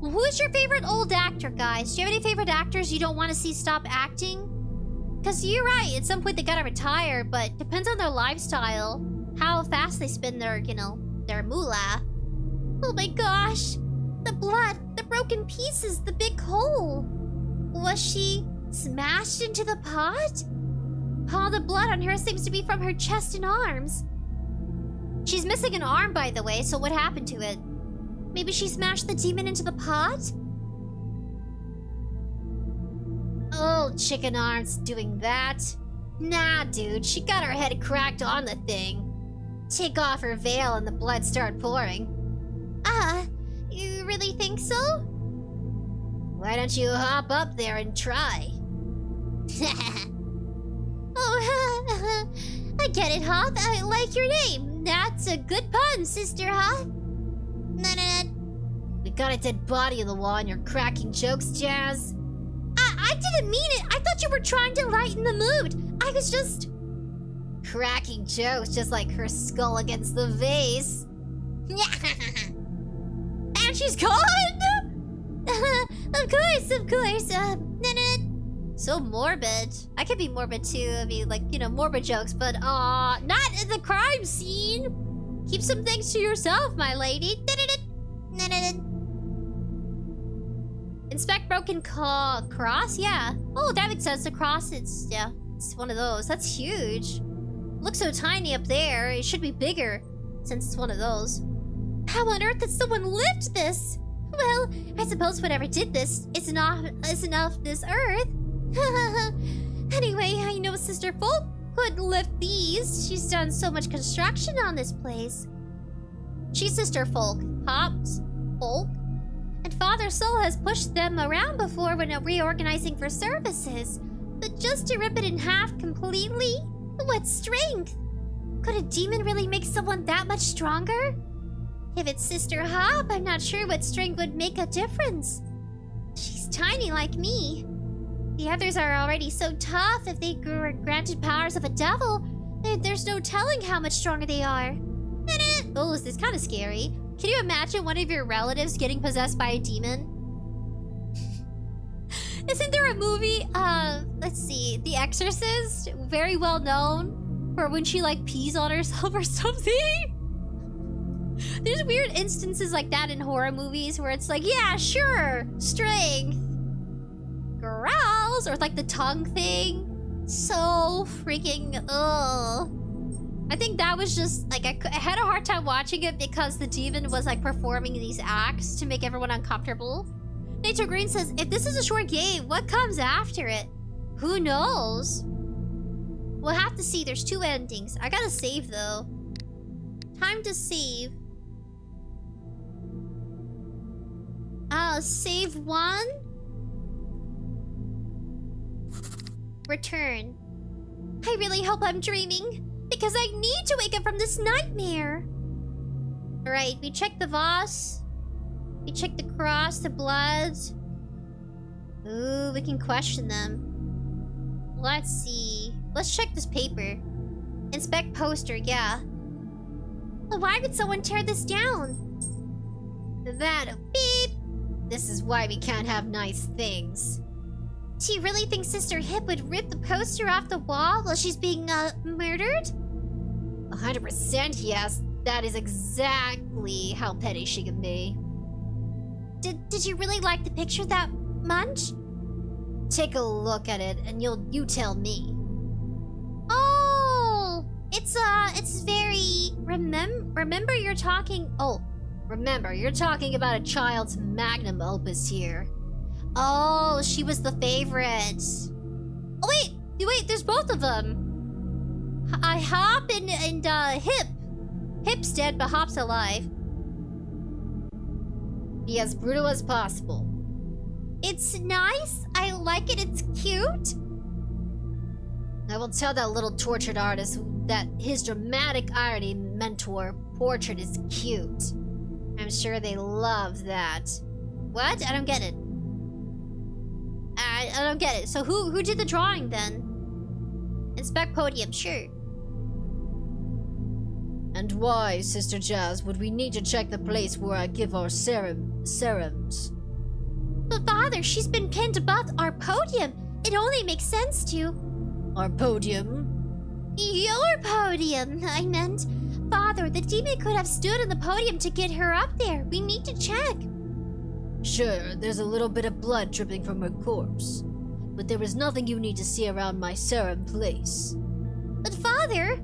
Who is your favorite old actor, guys? Do you have any favorite actors you don't want to see stop acting? Because you're right, at some point they gotta retire, but depends on their lifestyle. How fast they spend their, their moolah. Oh my gosh! The blood, the broken pieces, the big hole. Was she smashed into the pot? All the blood on her seems to be from her chest and arms. She's missing an arm, by the way, so what happened to it? Maybe she smashed the demon into the pot? Oh, chicken arms doing that? Nah, dude, she got her head cracked on the thing. Take off her veil and the blood started pouring. You really think so? Why don't you hop up there and try? Oh, I get it, Hop. I like your name. That's a good pun, sister, huh? We got a dead body in the wall and you're cracking jokes, Jazz. I didn't mean it. I thought you were trying to lighten the mood. I was just... cracking jokes just like her skull against the vase. And she's gone! Of course. So morbid. I could be morbid too. I mean, like, morbid jokes, but not in the crime scene. Keep some things to yourself, my lady. Inspect broken cross? Yeah. Oh, that makes sense. The cross, it's one of those. That's huge. Looks so tiny up there. It should be bigger since it's one of those. How on earth did someone lift this? Well, I suppose whatever did this isn't off this earth. Anyway, I know Sister Folk could lift these. She's done so much construction on this place. She's Sister Folk, Hops, Folk, and Father Soul has pushed them around before when reorganizing for services. But just to rip it in half completely? What strength? Could a demon really make someone that much stronger? If it's Sister Hop, I'm not sure what strength would make a difference. She's tiny like me. The others are already so tough. If they were granted powers of a devil, there's no telling how much stronger they are. Oh, this is kind of scary. Can you imagine one of your relatives getting possessed by a demon? Isn't there a movie, let's see, The Exorcist? Very well known for when she, like, pees on herself or something? There's weird instances like that in horror movies where it's like, yeah, sure, strength. Growls, or like the tongue thing. So freaking, ugh. I think that was just, like, I had a hard time watching it because the demon was, like, performing these acts to make everyone uncomfortable. Nature Green says, if this is a short game, what comes after it? Who knows? We'll have to see. There's 2 endings. I gotta save, though. Time to save. Save 1. Return. I really hope I'm dreaming, because I need to wake up from this nightmare. Alright, we checked the vase. We checked the cross, the blood. Ooh, we can question them. Let's see. Let's check this paper. Inspect poster, yeah. Why would someone tear this down? That beep. This is why we can't have nice things. Do you really think Sister Hip would rip the poster off the wall while she's being, murdered? 100% yes. That is exactly how petty she can be. Did you really like the picture that Munch? Take a look at it and you tell me. Oh, it's very remember you're talking. Oh, remember you're talking about a child's magnum opus here. Oh, she was the favorite. Oh wait, there's both of them. Hop and Hip. Hip's dead, but Hop's alive. Be as brutal as possible. It's nice. I like it. It's cute. I will tell that little tortured artist that his dramatic irony mentor portrait is cute. I'm sure they love that. What? I don't get it. I don't get it. So who did the drawing then? Inspect podium, sure. And why, Sister Jas, would we need to check the place where I give our serums? But Father, she's been pinned above our podium. It only makes sense to... Our podium? Your podium, I meant. Father, the demon could have stood on the podium to get her up there. We need to check. Sure, there's a little bit of blood dripping from her corpse. But there is nothing you need to see around my serum place. But Father...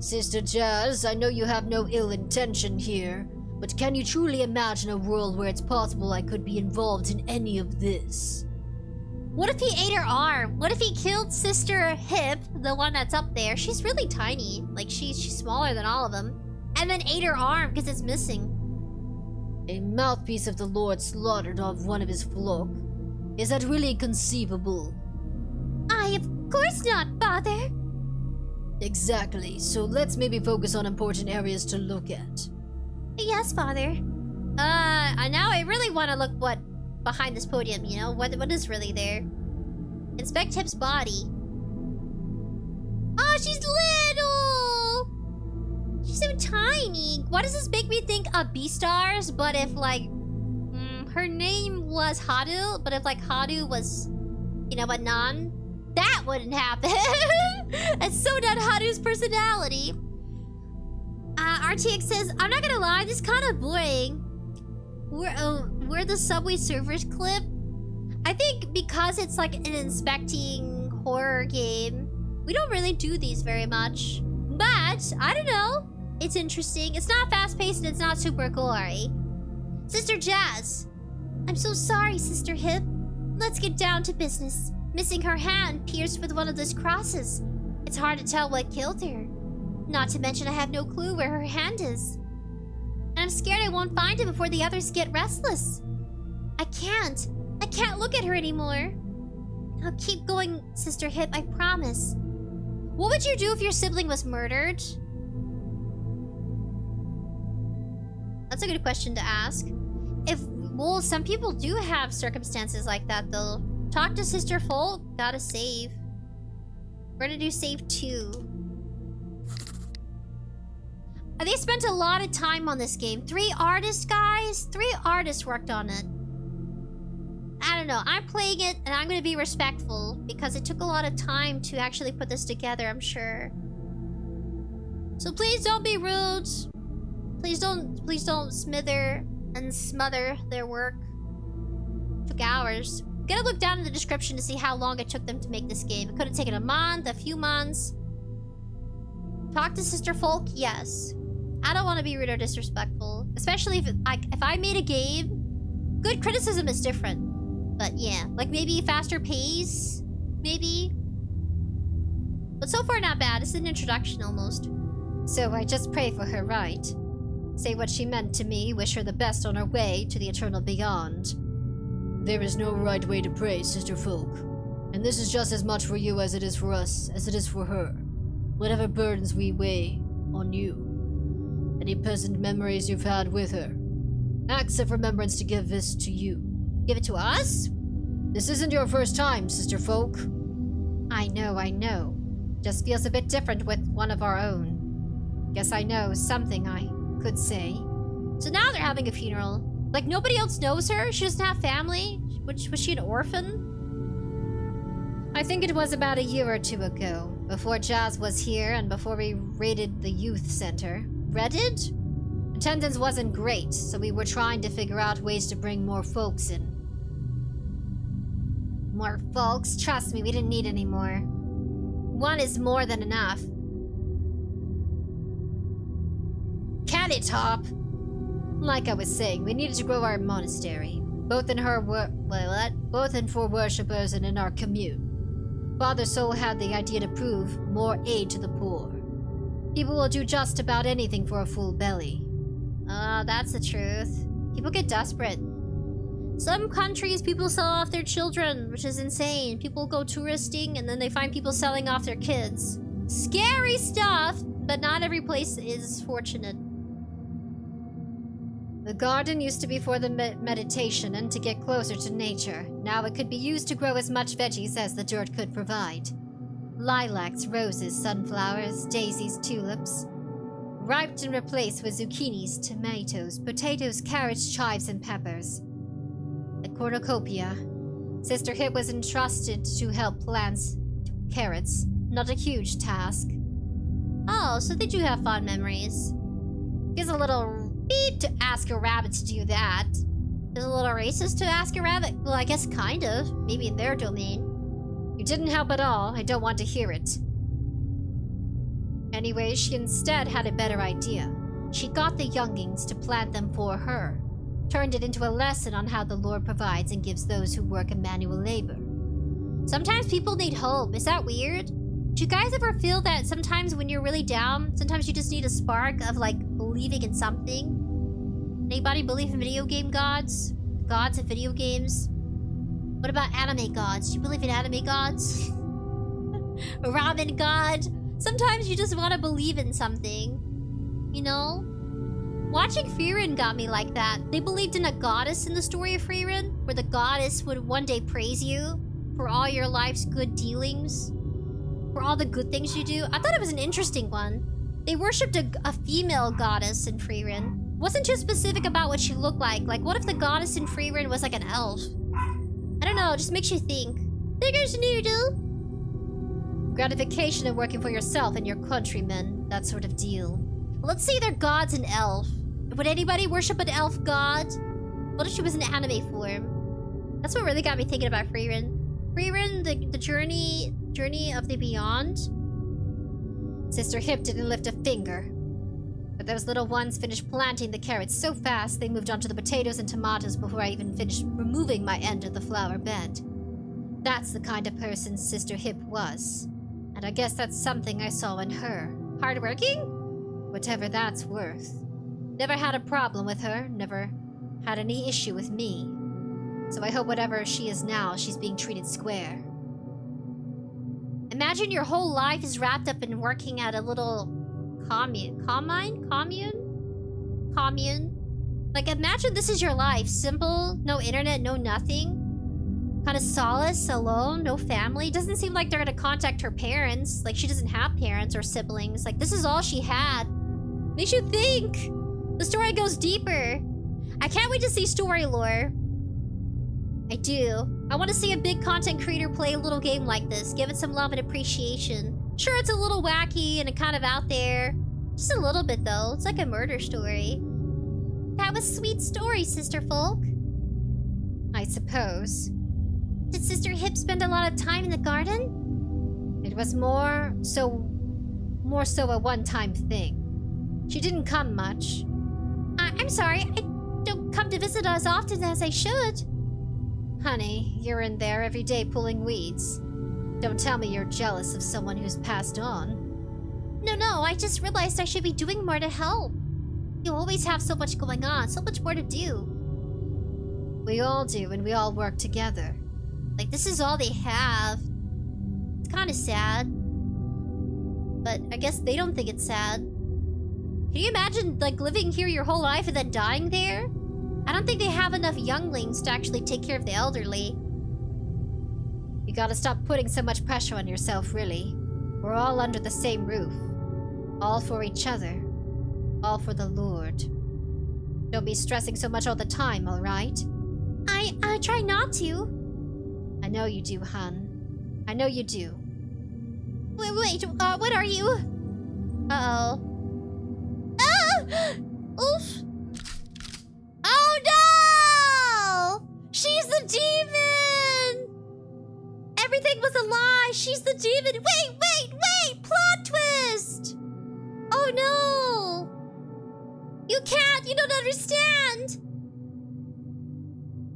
Sister Jas, I know you have no ill intention here, but can you truly imagine a world where it's possible I could be involved in any of this? What if he ate her arm? What if he killed Sister Hip, the one that's up there? She's really tiny. Like, she's smaller than all of them. And then ate her arm because it's missing. A mouthpiece of the Lord slaughtered of one of his flock. Is that really conceivable? Of course not, Father. Exactly, so let's maybe focus on important areas to look at. Yes, Father. Now I really want to look what behind this podium, you know? What is really there? Inspect Hip's body. Oh, she's little! She's so tiny. Why does this make me think of Beastars? But if, like, her name was Haru, but if, like, Haru was, you know, a nun, that wouldn't happen. It's so not Haru's personality. RTX says, I'm not gonna lie, this is kind of boring. We're the Subway Surfers clip. I think because it's like an inspecting horror game, we don't really do these very much. But, I don't know. It's interesting. It's not fast-paced and it's not super gory. Sister Jas. I'm so sorry, Sister Hip. Let's get down to business. Missing her hand pierced with one of those crosses. It's hard to tell what killed her. Not to mention I have no clue where her hand is. And I'm scared I won't find it before the others get restless. I can't look at her anymore. I'll keep going, Sister Hip, I promise. What would you do if your sibling was murdered? That's a good question to ask. Well, some people do have circumstances like that, though. Talk to Sister Folk. Gotta save. We're gonna do save 2. They spent a lot of time on this game. 3 artists, guys. 3 artists worked on it. I don't know. I'm playing it, and I'm gonna be respectful because it took a lot of time to actually put this together, I'm sure. So please don't be rude. Please don't smither and smother their work. It took hours. Gotta look down in the description to see how long it took them to make this game. It could have taken a month, a few months. Talk to Sister Folk? Yes. I don't want to be rude or disrespectful. Especially if I made a game. Good criticism is different. But yeah, like maybe faster pace? Maybe? But so far not bad. It's an introduction almost. So I just pray for her, right? Say what she meant to me, wish her the best on her way to the eternal beyond. There is no right way to pray, Sister Folk. And this is just as much for you as it is for us, as it is for her. Whatever burdens we weigh on you. Any pleasant memories you've had with her. Acts of remembrance to give this to you. Give it to us? This isn't your first time, Sister Folk. I know. Just feels a bit different with one of our own. Guess I know something I could say. So now they're having a funeral. Like, nobody else knows her? She doesn't have family? Was she an orphan? I think it was about a year or 2 ago. Before Jas was here and before we raided the youth center. Raided? Attendance wasn't great, so we were trying to figure out ways to bring more folks in. More folks? Trust me, we didn't need any more. One is more than enough. Can it hop? Like I was saying, we needed to grow our monastery. Both in for worshippers and in our commune. Father Soul had the idea to prove more aid to the poor. People will do just about anything for a full belly. That's the truth. People get desperate. Some countries, people sell off their children, which is insane. People go touristing and then they find people selling off their kids. Scary stuff, but not every place is fortunate. The garden used to be for the meditation and to get closer to nature. Now it could be used to grow as much veggies as the dirt could provide. Lilacs, roses, sunflowers, daisies, tulips. Riped and replaced with zucchinis, tomatoes, potatoes, carrots, chives, and peppers. A cornucopia. Sister Hip was entrusted to help plant carrots. Not a huge task. Oh, so they do have fond memories. Feels a little beep to ask a rabbit to do that. Is a little racist to ask a rabbit? Well, I guess kind of. Maybe in their domain. You didn't help at all. I don't want to hear it. Anyway, she instead had a better idea. She got the youngings to plant them for her. Turned it into a lesson on how the Lord provides and gives those who work in manual labor. Sometimes people need hope. Is that weird? Do you guys ever feel that sometimes when you're really down, sometimes you just need a spark of, like, believing in something? Anybody believe in video game gods? Gods of video games? What about anime gods? Do you believe in anime gods? A ramen god? Sometimes you just want to believe in something. You know? Watching 𝑣𝑗 got me like that. They believed in a goddess in the story of 𝑣𝑗, where the goddess would one day praise you for all your life's good dealings. For all the good things you do. I thought it was an interesting one. They worshipped a female goddess in 𝑣𝑗. Wasn't too specific about what she looked like. Like, what if the goddess in 𝑣𝑗 was like an elf? I don't know, it just makes you think. There's noodle. Gratification in working for yourself and your countrymen. That sort of deal. Let's say they're gods and elf. Would anybody worship an elf god? What if she was in anime form? That's what really got me thinking about 𝑣𝑗. 𝑣𝑗, the journey of the beyond. Sister Hip didn't lift a finger. But those little ones finished planting the carrots so fast they moved on to the potatoes and tomatoes before I even finished removing my end of the flower bed. That's the kind of person Sister Hip was. And I guess that's something I saw in her. Hardworking? Whatever that's worth. Never had a problem with her, never had any issue with me. So I hope whatever she is now, she's being treated square. Imagine your whole life is wrapped up in working at a little commune? Like, imagine this is your life. Simple, no internet, no nothing. Kind of solace, alone, no family. Doesn't seem like they're gonna contact her parents. Like, she doesn't have parents or siblings. Like, this is all she had. Makes you think. The story goes deeper. I can't wait to see story lore. I do. I want to see a big content creator play a little game like this. Give it some love and appreciation. Sure, it's a little wacky and kind of out there. Just a little bit, though. It's like a murder story. That was a sweet story, Sister Folk. I suppose. Did Sister Hip spend a lot of time in the garden? It was more so a one-time thing. She didn't come much. I'm sorry. I don't come to visit as often as I should. Honey, you're in there every day pulling weeds. Don't tell me you're jealous of someone who's passed on. No, I just realized I should be doing more to help. You always have so much going on, so much more to do. We all do, and we all work together. Like, this is all they have. It's kind of sad. But I guess they don't think it's sad. Can you imagine, like, living here your whole life and then dying there? I don't think they have enough younglings to actually take care of the elderly. You gotta stop putting so much pressure on yourself, really. We're all under the same roof. All for each other. All for the Lord. Don't be stressing so much all the time, alright? I try not to. I know you do, hun. I know you do. Wait, what are you? Uh-oh. Ah! Oof! Oh no! She's the demon! was a lie! She's the demon! Wait! Plot twist! Oh no! You can't! You don't understand!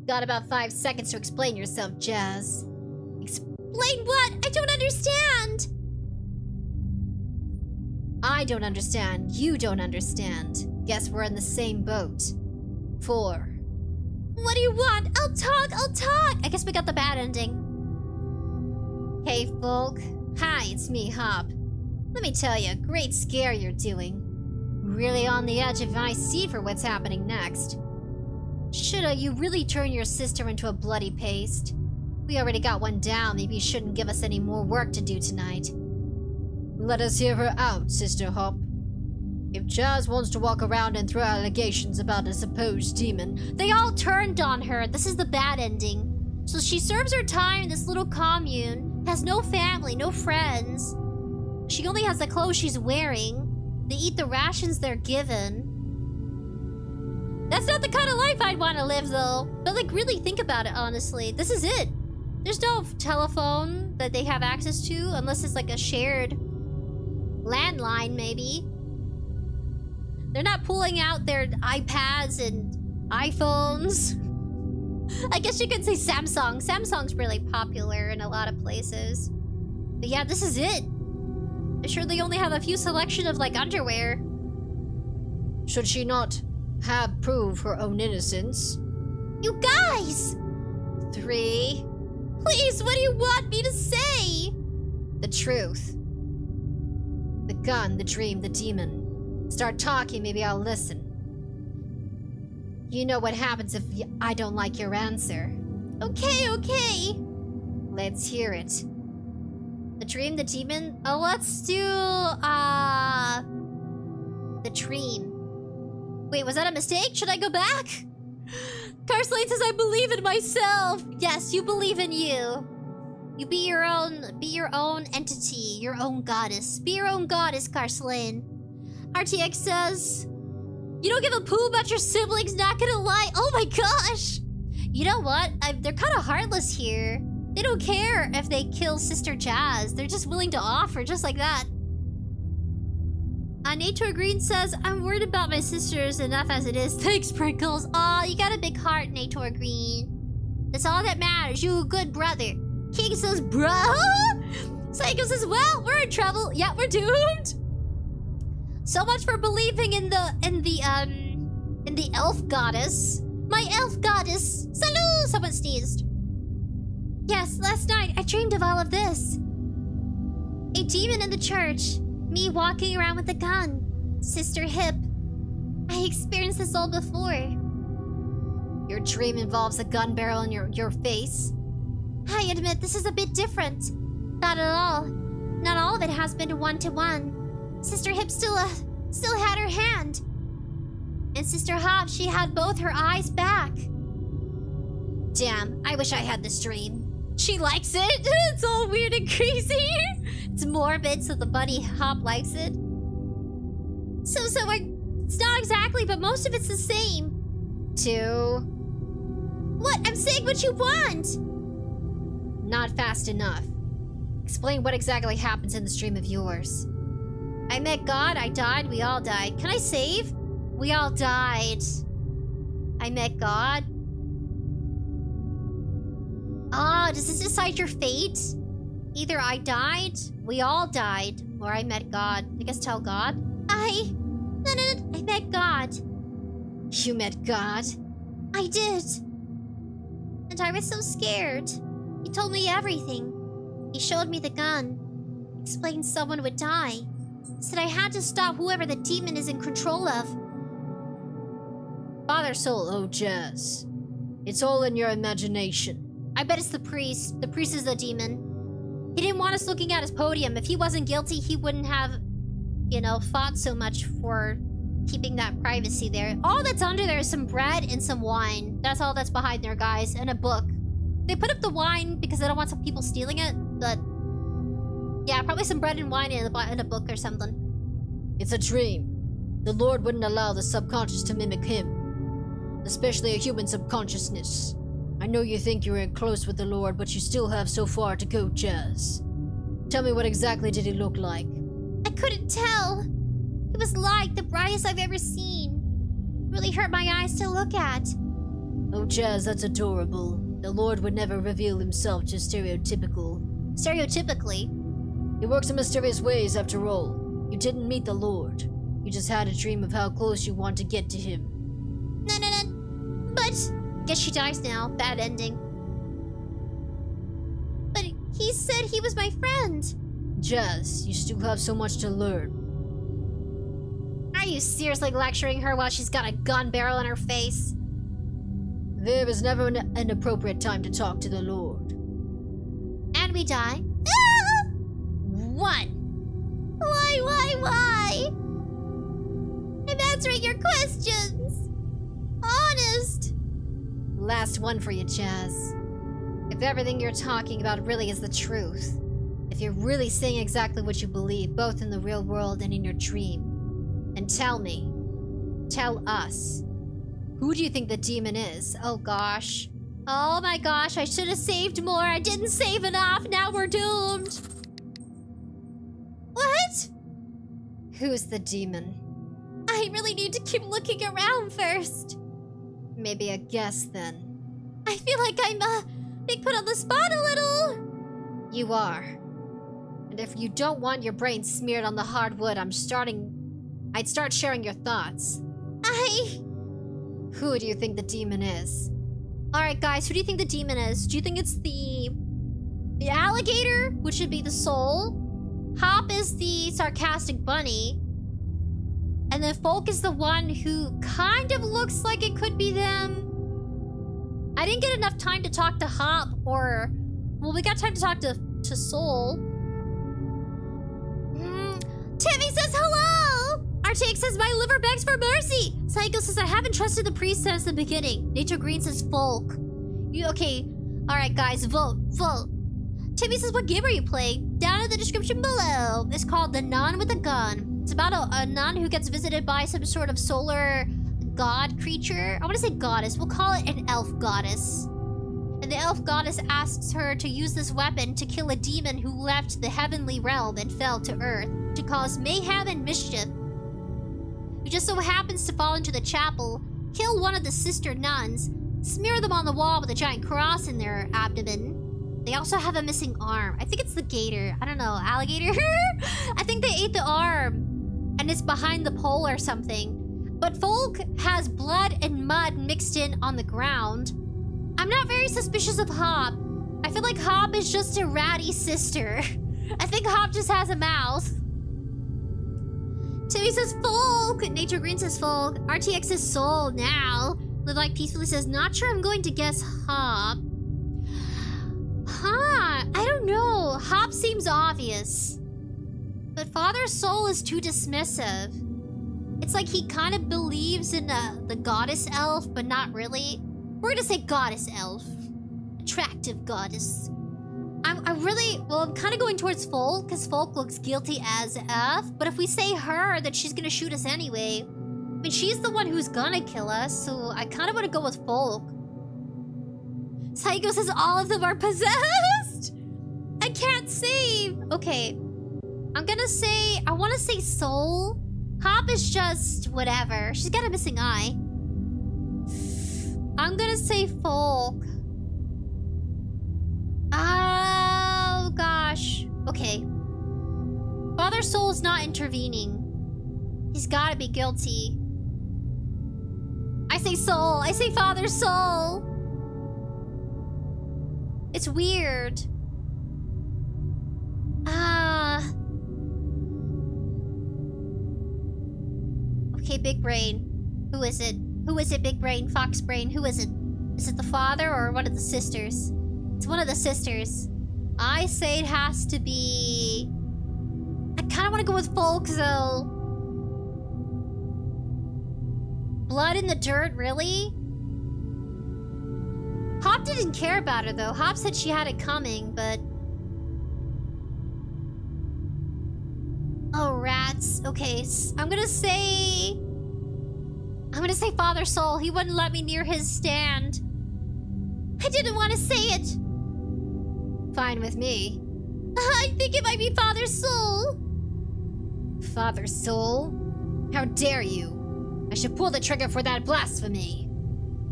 Got about 5 seconds to explain yourself, Jazz. Explain what? I don't understand! I don't understand. You don't understand. Guess we're in the same boat. 4. What do you want? I'll talk! I guess we got the bad ending. Hey, folk. Hi, it's me, Hop. Let me tell you, great scare you're doing. Really on the edge of my seat for what's happening next. Shoulda you really turn your sister into a bloody paste? We already got one down, maybe you shouldn't give us any more work to do tonight. Let us hear her out, Sister Hop. If Jazz wants to walk around and throw allegations about a supposed demon... They all turned on her. This is the bad ending. So she serves her time in this little commune, has no family, no friends. She only has the clothes she's wearing. They eat the rations they're given. That's not the kind of life I'd want to live, though. But, like, really think about it, honestly. This is it. There's no telephone that they have access to, unless it's, like, a shared landline, maybe. They're not pulling out their iPads and iPhones. I guess you could say Samsung. Samsung's really popular in a lot of places. But yeah, this is it. I'm sure they only have a few selection of, like, underwear. Should she not have proved her own innocence? You guys! 3. Please, what do you want me to say? The truth. The gun, the dream, the demon. Start talking, maybe I'll listen. You know what happens if I don't like your answer. Okay. Let's hear it. The dream, the demon? Oh, let's do, the dream. Wait, was that a mistake? Should I go back? 𝑘 says, I believe in myself. Yes, you believe in you. You be your own entity, your own goddess. Be your own goddess, 𝑘. RTX says, you don't give a poo about your siblings, not gonna lie. Oh my gosh. You know what? They're kind of heartless here. They don't care if they kill Sister Jazz. They're just willing to offer, just like that. Nator Green says, I'm worried about my sisters enough as it is. Thanks, Sprinkles. Aw, you got a big heart, Nator Green. That's all that matters. You a good brother. King says, bruh. Psycho says, well, we're in trouble. Yeah, we're doomed. So much for believing in the elf goddess. My elf goddess. Salud! Someone sneezed. Yes, last night I dreamed of all of this. A demon in the church. Me walking around with a gun. Sister Hip. I experienced this all before. Your dream involves a gun barrel in your face? I admit this is a bit different. Not at all. Not all of it has been one-to-one. Sister Hip still had her hand. And Sister Hop, she had both her eyes back. Damn, I wish I had this dream. She likes it. It's all weird and crazy. It's morbid, so the buddy Hop likes it. It's not exactly, but most of it's the same. 2. What? I'm saying what you want. Not fast enough. Explain what exactly happens in this dream of yours. I met God, I died, we all died. Can I save? We all died. I met God. Does this decide your fate? Either I died, we all died, or I met God. I guess tell God. I met God. You met God? I did. And I was so scared. He told me everything. He showed me the gun. Explained someone would die. Said I had to stop whoever the demon is in control of. Father Soul, oh Jazz. It's all in your imagination. I bet it's the priest. The priest is the demon. He didn't want us looking at his podium. If he wasn't guilty, he wouldn't have, fought so much for keeping that privacy there. All that's under there is some bread and some wine. That's all that's behind there, guys. And a book. They put up the wine because they don't want some people stealing it, but... yeah, probably some bread and wine in a book or something. It's a dream. The Lord wouldn't allow the subconscious to mimic him. Especially a human subconsciousness. I know you think you're in close with the Lord, but you still have so far to go, Jazz. Tell me, what exactly did he look like? I couldn't tell. He was like the brightest I've ever seen. Really hurt my eyes to look at. Oh, Jazz, that's adorable. The Lord would never reveal himself just stereotypical. Stereotypically? He works in mysterious ways, after all. You didn't meet the Lord. You just had a dream of how close you want to get to him. No. But... Guess she dies now. Bad ending. But he said he was my friend. Jazz, you still have so much to learn. Are you seriously lecturing her while she's got a gun barrel in her face? There is never an appropriate time to talk to the Lord. And we die? Ah! What? Why? I'm answering your questions. Honest. Last one for you, Jazz. If everything you're talking about really is the truth, if you're really saying exactly what you believe, both in the real world and in your dream, then tell me, tell us, who do you think the demon is? Oh gosh. Oh my gosh, I should have saved more. I didn't save enough. Now we're doomed. What? Who's the demon? I really need to keep looking around first. Maybe a guess then. I feel like I'm being put on the spot a little. You are. And if you don't want your brain smeared on the hardwood, I'd start sharing your thoughts. Who do you think the demon is? Alright guys, who do you think the demon is? Do you think it's the alligator, which would be the soul? Hop is the sarcastic bunny. And then Folk is the one who kind of looks like it could be them. I didn't get enough time to talk to Hop or... Well, we got time to talk to Soul. Timmy says hello! RTX says my liver begs for mercy! Psycho says I haven't trusted the priest since the beginning. Nature Green says Folk. Okay. Alright guys, vote. Timmy says what game are you playing? Down in the description below. It's called The Nun with a Gun. It's about a nun who gets visited by some sort of solar god creature. I want to say goddess. We'll call it an elf goddess. And the elf goddess asks her to use this weapon to kill a demon who left the heavenly realm and fell to earth to cause mayhem and mischief. Who just so happens to fall into the chapel, kill one of the sister nuns, smear them on the wall with a giant cross in their abdomen. They also have a missing arm. I think it's the gator. I don't know. Alligator? I think they ate the arm. And it's behind the pole or something. But Folk has blood and mud mixed in on the ground. I'm not very suspicious of Hop. I feel like Hop is just a ratty sister. I think Hop just has a mouth. Timmy says Folk. Nature Green says Folk. RTX says Soul now. Live Like Peacefully says, not sure I'm going to guess Hop. I don't know. Hop seems obvious. But Father Soul is too dismissive. It's like he kind of believes in the goddess elf, but not really. We're gonna say goddess elf. Attractive goddess. I'm kind of going towards Folk, because Folk looks guilty as F. But if we say her, then she's gonna shoot us anyway. I mean, she's the one who's gonna kill us, so I kind of want to go with Folk. Psycho says all of them are possessed! I can't save! Okay. I'm gonna say... I want to say Soul. Hop is just... whatever. She's got a missing eye. I'm gonna say Folk. Oh, gosh. Okay. Father Soul is not intervening. He's gotta be guilty. I say Soul. I say Father Soul. It's weird. Okay, Big Brain. Who is it? Who is it, Big Brain? Fox Brain? Who is it? Is it the father or one of the sisters? It's one of the sisters. I say it has to be... I kind of want to go with Folk, though. Blood in the dirt, really? Hop didn't care about her, though. Hop said she had it coming, but... Oh, rats. Okay, I'm gonna say Father Soul. He wouldn't let me near his stand. I didn't want to say it. Fine with me. I think it might be Father's soul. Father's soul? How dare you? I should pull the trigger for that blasphemy.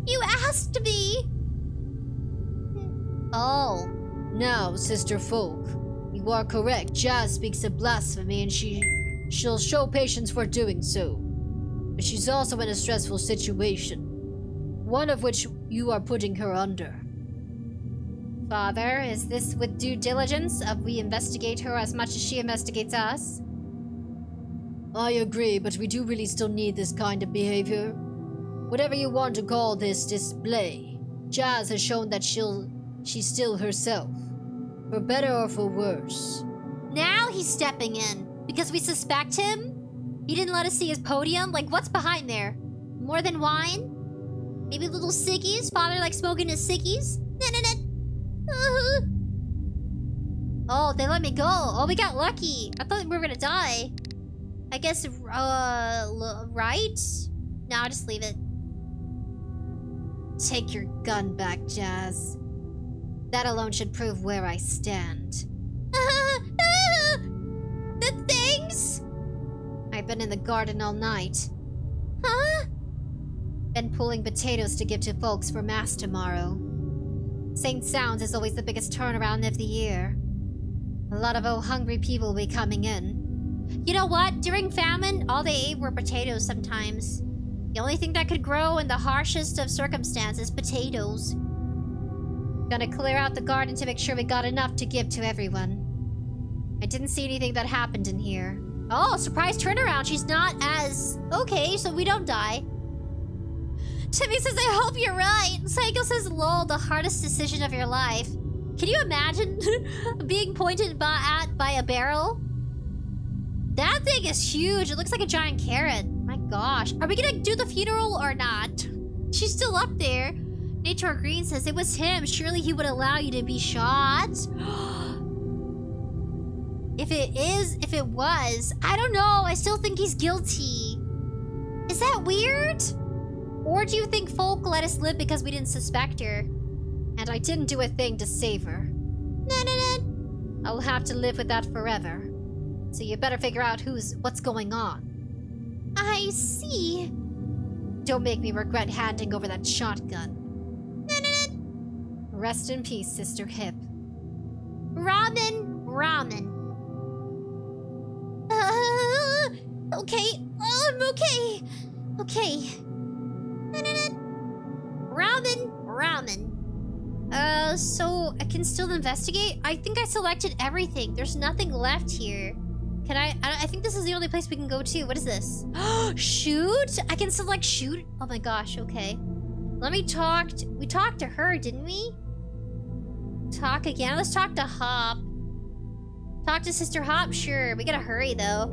You asked me. Oh. Now, Sister Folk, you are correct. Jas speaks of blasphemy and she'll show patience for doing so. But she's also in a stressful situation, one of which you are putting her under. Father, is this with due diligence of we investigate her as much as she investigates us? I agree, but we do really still need this kind of behavior. Whatever you want to call this display, Jas has shown that she's still herself. For better or for worse. Now he's stepping in. Because we suspect him? He didn't let us see his podium? Like, what's behind there? More than wine? Maybe little ciggies? Father likes smoking his ciggies? Oh, they let me go. Oh, we got lucky. I thought we were gonna die. I guess, right? No, I'll just leave it. Take your gun back, Jas. That alone should prove where I stand. The things? I've been in the garden all night. Huh? Been pulling potatoes to give to folks for Mass tomorrow. St. Sounds is always the biggest turnaround of the year. A lot of hungry people will be coming in. You know what? During famine, all they ate were potatoes sometimes. The only thing that could grow in the harshest of circumstances, potatoes. Gonna clear out the garden to make sure we got enough to give to everyone. I didn't see anything that happened in here. Oh, surprise turnaround. She's not as... Okay, so we don't die. Timmy says, I hope you're right. Psycho says, lol, the hardest decision of your life. Can you imagine being pointed at by a barrel? That thing is huge. It looks like a giant carrot. My gosh. Are we gonna do the funeral or not? She's still up there. Nature Green says, it was him. Surely he would allow you to be shot. If it was, I don't know. I still think he's guilty. Is that weird? Or do you think Folk let us live because we didn't suspect her? And I didn't do a thing to save her. I'll have to live with that forever. So you better figure out what's going on. I see. Don't make me regret handing over that shotgun. Rest in peace, Sister Hip. Ramen. Okay. I'm okay. Okay. Ramen. So I can still investigate? I think I selected everything. There's nothing left here. Can I think this is the only place we can go to. What is this? Shoot? I can select shoot? Oh my gosh, okay. Let me talk. We talked to her, didn't we? Talk again? Let's talk to Hop. Talk to Sister Hop? Sure. We gotta hurry, though.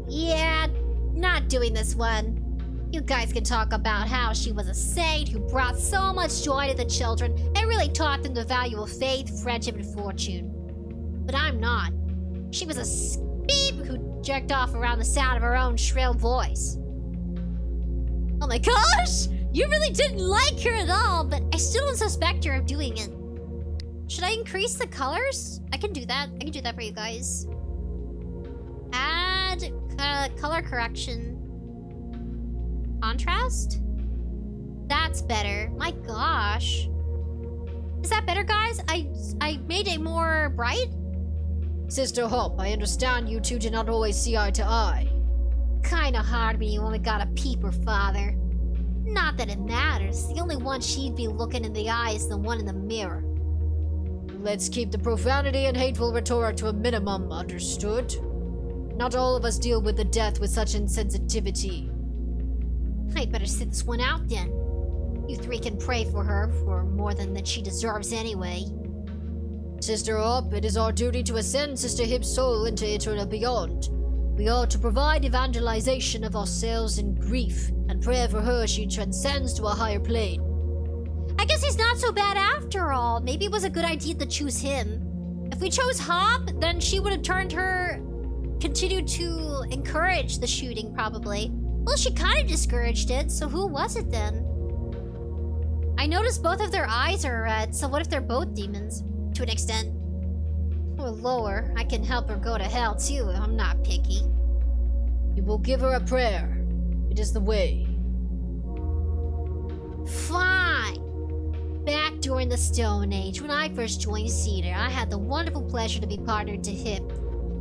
Yeah, not doing this one. You guys can talk about how she was a saint who brought so much joy to the children and really taught them the value of faith, friendship, and fortune. But I'm not. She was a speeb who jerked off around the sound of her own shrill voice. Oh my gosh! You really didn't like her at all, but I still don't suspect her of doing it. Should I increase the colors? I can do that. I can do that for you guys. Add color correction. Contrast? That's better. My gosh. Is that better, guys? I made it more bright? Sister Hop, I understand you two do not always see eye to eye. Kinda hard when you only got a peeper, Father. Not that it matters. The only one she'd be looking in the eye is the one in the mirror. Let's keep the profanity and hateful rhetoric to a minimum, understood? Not all of us deal with the death with such insensitivity. I'd better sit this one out then. You three can pray for her for more than that she deserves anyway. Sister Hop, it is our duty to ascend Sister Hip's soul into eternal beyond. We ought to provide evangelization of ourselves in grief and pray for her she transcends to a higher plane. I guess he's not so bad after all. Maybe it was a good idea to choose him. If we chose Hop, then she would have continued to encourage the shooting, probably. Well, she kind of discouraged it, so who was it then? I I noticed both of their eyes are red, so what if they're both demons? To an extent. Or lower. I can help her go to hell too, I'm not picky. You will give her a prayer. It is the way. Fine! Back during the Stone Age, when I first joined Cedar, I had the wonderful pleasure to be partnered to HIP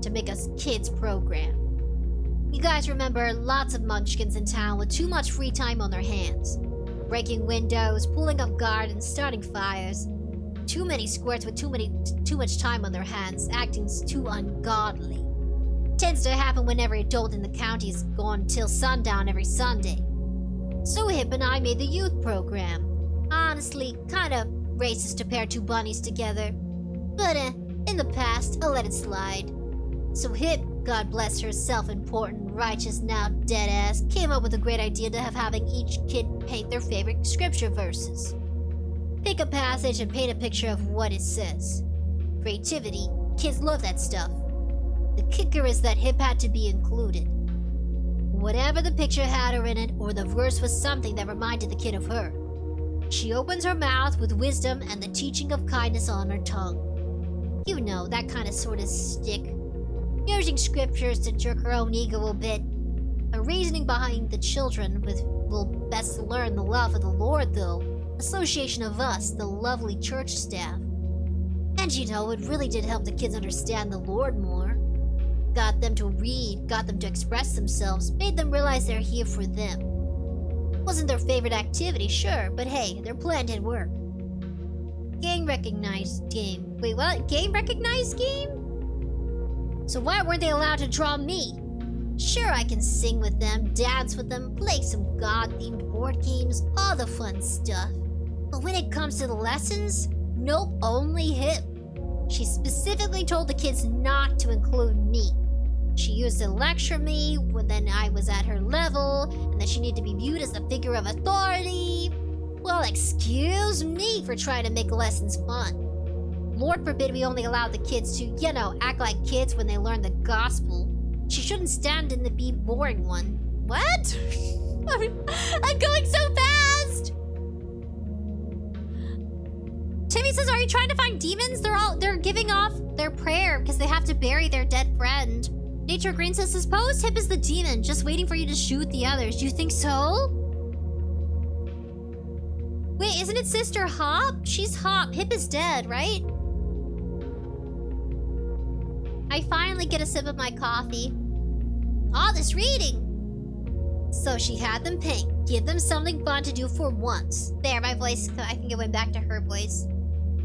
to make a kids program. You guys remember lots of munchkins in town with too much free time on their hands. Breaking windows, pulling up gardens, starting fires. Too many squirts with too much time on their hands, acting too ungodly. Tends to happen when every adult in the county is gone till sundown every Sunday. So HIP and I made the youth program. Honestly, kinda racist to pair two bunnies together. But in the past, I'll let it slide. So HIP, God bless her self-important, righteous, now dead ass, came up with a great idea to have having each kid paint their favorite scripture verses. Pick a passage and paint a picture of what it says. Creativity, kids love that stuff. The kicker is that HIP had to be included. Whatever the picture had her in it, or the verse was something that reminded the kid of her. She opens her mouth with wisdom and the teaching of kindness on her tongue. You know, that kind of sort of stick. Using scriptures to jerk her own ego a bit. A reasoning behind the children will best learn the love of the Lord, though. Association of us, the lovely church staff. And you know, it really did help the kids understand the Lord more. Got them to read, got them to express themselves, made them realize they're here for them. Wasn't their favorite activity, sure, but hey, their plan did work. Game recognized game. Wait, what? Game recognized game? So why weren't they allowed to draw me? Sure, I can sing with them, dance with them, play some God-themed board games, all the fun stuff. But when it comes to the lessons, nope, only HIP. She specifically told the kids not to include me. She used to lecture me when then I was at her level, and that she needed to be viewed as a figure of authority. Well, excuse me for trying to make lessons fun. Lord forbid we only allow the kids to, you know, act like kids when they learn the gospel. She shouldn't stand in the be boring one. What? I'm going so fast! Timmy says, are you trying to find demons? They're giving off their prayer because they have to bury their dead friend. Nature Green says, suppose HIP is the demon, just waiting for you to shoot the others. You think so? Wait, isn't it Sister Hop? She's Hop. HIP is dead, right? I finally get a sip of my coffee. All this reading! So she had them paint. Give them something fun to do for once. There, my voice, I think it went back to her voice.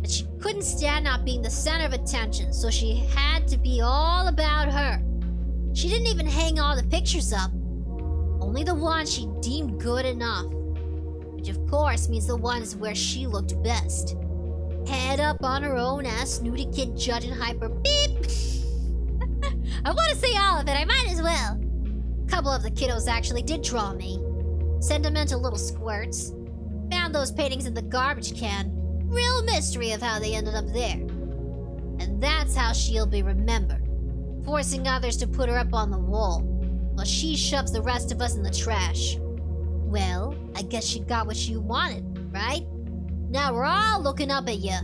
But she couldn't stand not being the center of attention, so she had to be all about her. She didn't even hang all the pictures up. Only the ones she deemed good enough. Which of course means the ones where she looked best. Head up on her own ass, snooty kid judge and hyper beep. I want to say all of it, I might as well. A couple of the kiddos actually did draw me. Sentimental little squirts. Found those paintings in the garbage can. Real mystery of how they ended up there. And that's how she'll be remembered. Forcing others to put her up on the wall, while she shoves the rest of us in the trash. Well, I guess she got what she wanted, right? Now we're all looking up at you.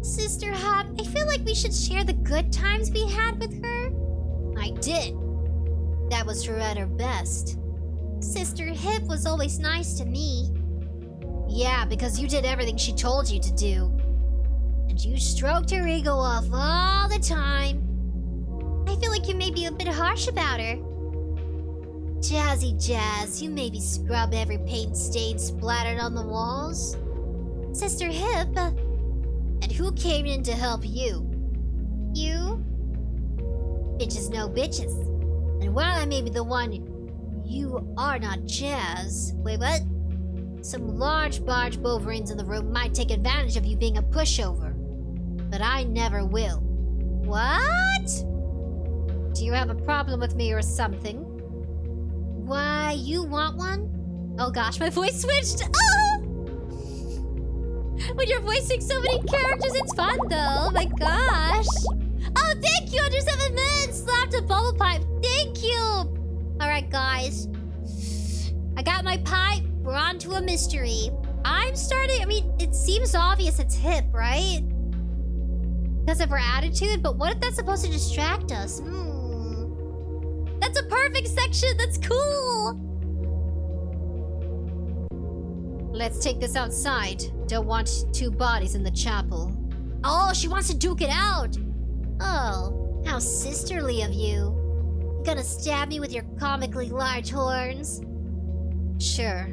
Sister Hop, I feel like we should share the good times we had with her. I did. That was her at her best. Sister HIP was always nice to me. Yeah, because you did everything she told you to do. And you stroked her ego off all the time. I feel like you may be a bit harsh about her. Jazzy Jazz, you maybe scrub every paint stain splattered on the walls. Sister HIP, and who came in to help you? You? Bitches know bitches. And while I may be the one, you are not Jazz. Wait, what? Some large barge bovarines in the room might take advantage of you being a pushover. But I never will. What? Do you have a problem with me or something? Why, you want one? Oh gosh, my voice switched! Oh! When you're voicing so many characters, it's fun though. Oh my gosh. Oh, thank you, under 7 minutes! Slapped a bubble pipe. Thank you! Alright, guys. I got my pipe. We're on to a mystery. I mean, it seems obvious it's hip, right? Because of her attitude, but what if that's supposed to distract us? That's a perfect section. That's cool. Let's take this outside. Don't want two bodies in the chapel. Oh, she wants to duke it out. Oh, how sisterly of you. You gonna stab me with your comically large horns? Sure.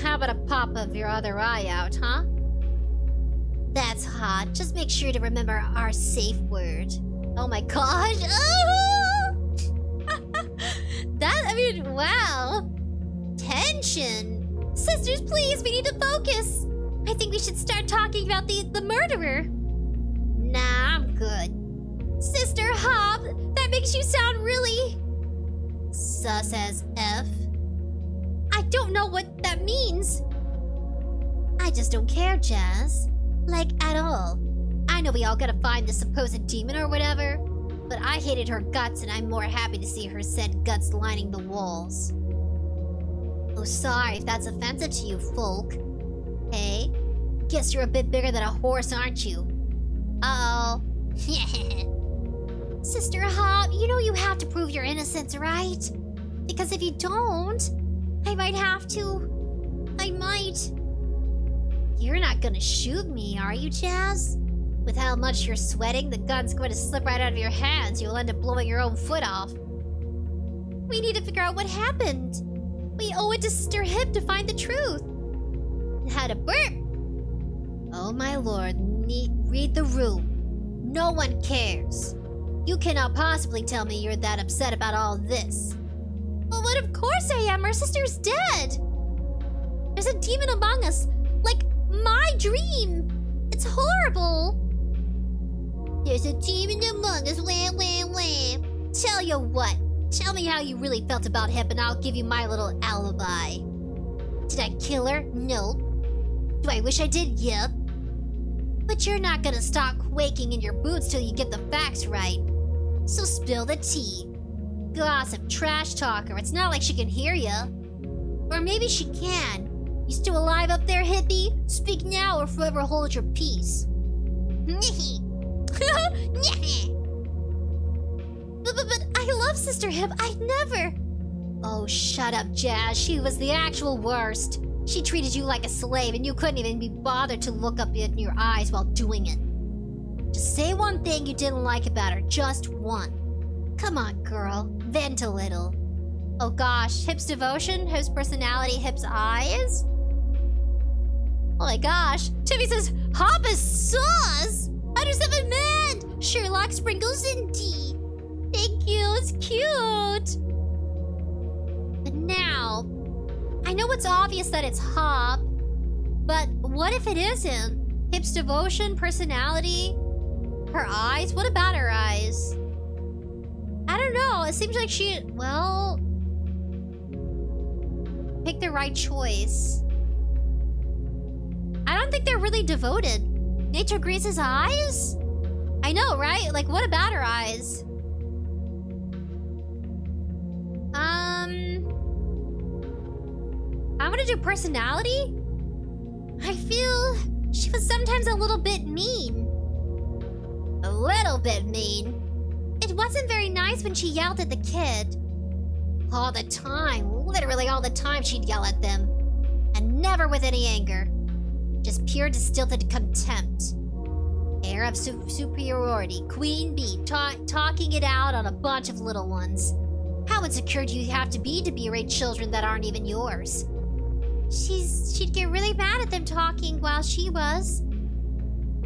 How about a pop of your other eye out, huh? That's hot. Just make sure to remember our safe word. Oh my gosh. Wow. Tension. Sisters, please, we need to focus. I think we should start talking about the murderer. Nah, I'm good. Sister Hob, that makes you sound really... sus as F. I don't know what that means. I just don't care, Jazz. Like, at all. I know we all gotta find the supposed demon or whatever, but I hated her guts and I'm more happy to see her said guts lining the walls. Oh, sorry if that's offensive to you, folk. Hey? Guess you're a bit bigger than a horse, aren't you? Uh-oh. Sister Hob, you know you have to prove your innocence, right? Because if you don't, I might have to. I might. You're not gonna shoot me, are you, Jazz? With how much you're sweating, the gun's going to slip right out of your hands. You'll end up blowing your own foot off. We need to figure out what happened. We owe it to Sister Hip to find the truth. How to burp. Oh my lord, read the room. No one cares. You cannot possibly tell me you're that upset about all this. Well, what of course I am. Our sister's dead. There's a demon among us. Like, my dream. It's horrible. There's a demon among us. Wah, wah, wah. Tell you what. Tell me how you really felt about Hip and I'll give you my little alibi. Did I kill her? No. Do I wish I did? Yep. But you're not gonna stop quaking in your boots till you get the facts right. So spill the tea. Gossip, trash talker. It's not like she can hear ya. Or maybe she can. You still alive up there, hippie? Speak now or forever hold your peace. But I love Sister Hip. I'd never... Oh, shut up, Jazz. She was the actual worst. She treated you like a slave and you couldn't even be bothered to look up in your eyes while doing it. Just say one thing you didn't like about her. Just one. Come on, girl. Vent a little. Oh gosh, Hip's devotion, Hip's personality, Hip's eyes? Oh my gosh, Timmy says, Hop is sauce! 107 men! Sherlock sprinkles in D. Thank you, it's cute! But now, I know it's obvious that it's Hop, but what if it isn't? Hip's devotion, personality, her eyes? What about her eyes? I don't know, it seems like she, well... pick the right choice. I don't think they're really devoted. Nature Grease's eyes? I know, right? Like, what about her eyes? I'm gonna do personality? I feel she was sometimes a little bit mean. A little bit mean? It wasn't very nice when she yelled at the kid. All the time, literally all the time she'd yell at them. And never with any anger. Just pure distilled contempt. Air of superiority, queen bee, talking it out on a bunch of little ones. How insecure do you have to be berate children that aren't even yours? She'd get really mad at them talking while she was.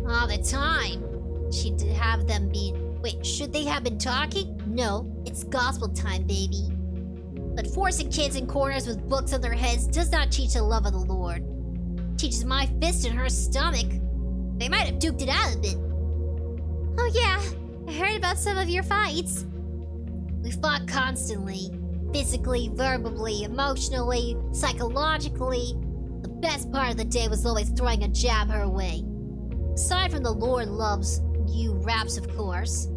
All the time. She'd have them be... Wait, should they have been talking? No, it's gospel time, baby. But forcing kids in corners with books on their heads does not teach the love of the Lord. Teaches my fist in her stomach. They might have duked it out a bit. Oh yeah, I heard about some of your fights. We fought constantly. Physically, verbally, emotionally, psychologically. The best part of the day was always throwing a jab her way. Aside from the Lord loves you raps, of course.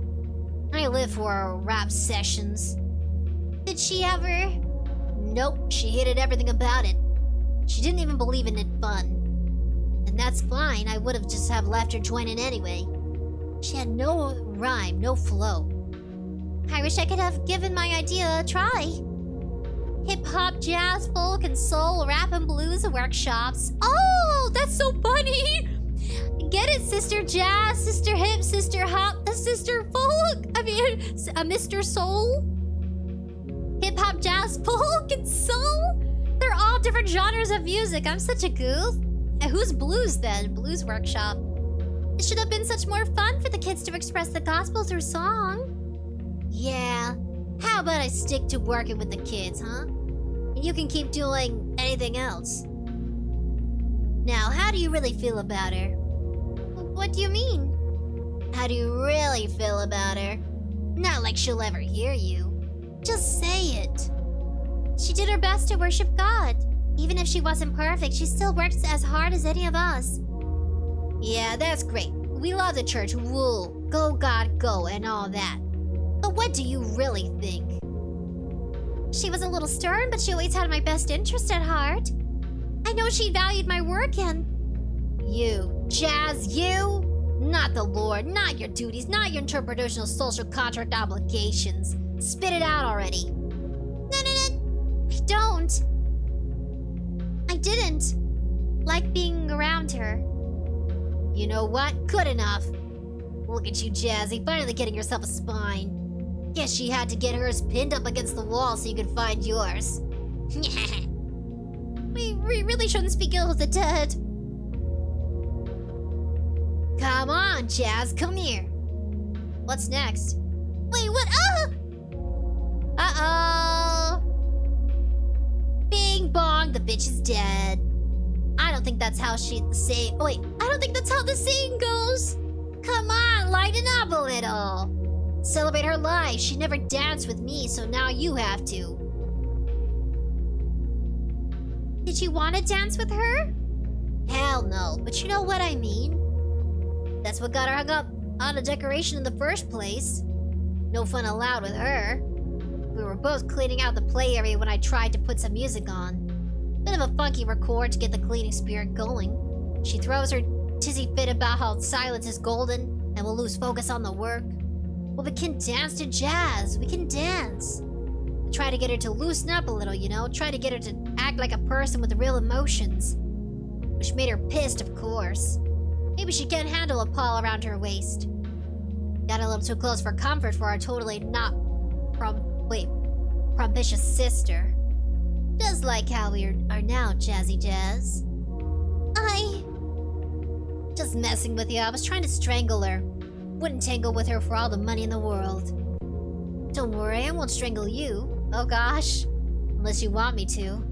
I live for our rap sessions. Did she ever? Nope, she hated everything about it. She didn't even believe in it fun. And that's fine, I would have just have left her join in anyway. She had no rhyme, no flow. I wish I could have given my idea a try. Hip-hop, jazz, folk, and soul, rap, and blues workshops. Oh, that's so funny! Get it, Sister Jazz, Sister Hip, Sister Hop, Sister Folk? Mr. Soul? Hip-hop, jazz, folk, and soul? They're all different genres of music. I'm such a goof. And who's blues then? Blues workshop. It should have been such more fun for the kids to express the gospel through song. Yeah, how about I stick to working with the kids, huh? And you can keep doing anything else. Now, how do you really feel about her? What do you mean? How do you really feel about her? Not like she'll ever hear you. Just say it. She did her best to worship God. Even if she wasn't perfect, she still worked as hard as any of us. Yeah, that's great. We love the church, woo, go God go, and all that. But what do you really think? She was a little stern, but she always had my best interest at heart. I know she valued my work and... You, Jazz, you? Not the Lord, not your duties, not your interpretational social contract obligations. Spit it out already. No, I don't. I didn't like being around her. You know what? Good enough. Look at you, Jazzy, finally getting yourself a spine. Guess she had to get hers pinned up against the wall so you could find yours. We really shouldn't speak ill of the dead. Come on, Jazz, come here. What's next? Wait, what? Uh-oh. Bing bong, the bitch is dead. I don't think that's how wait, I don't think that's how the saying goes. Come on, lighten up a little. Celebrate her life. She never danced with me, so now you have to. Did you want to dance with her? Hell no, but you know what I mean. That's what got her hung up on a decoration in the first place. No fun allowed with her. We were both cleaning out the play area when I tried to put some music on. Bit of a funky record to get the cleaning spirit going. She throws her tizzy fit about how silence is golden and we'll lose focus on the work. Well, we can dance to jazz. We can dance. Try to get her to loosen up a little, you know? Try to get her to act like a person with real emotions. Which made her pissed, of course. Maybe she can't handle a paw around her waist. Got a little too close for comfort for our totally not promptitious sister. Just like how we are now, Jazzy Jazz. Just messing with you. I was trying to strangle her. Wouldn't tangle with her for all the money in the world. Don't worry, I won't strangle you. Oh gosh. Unless you want me to.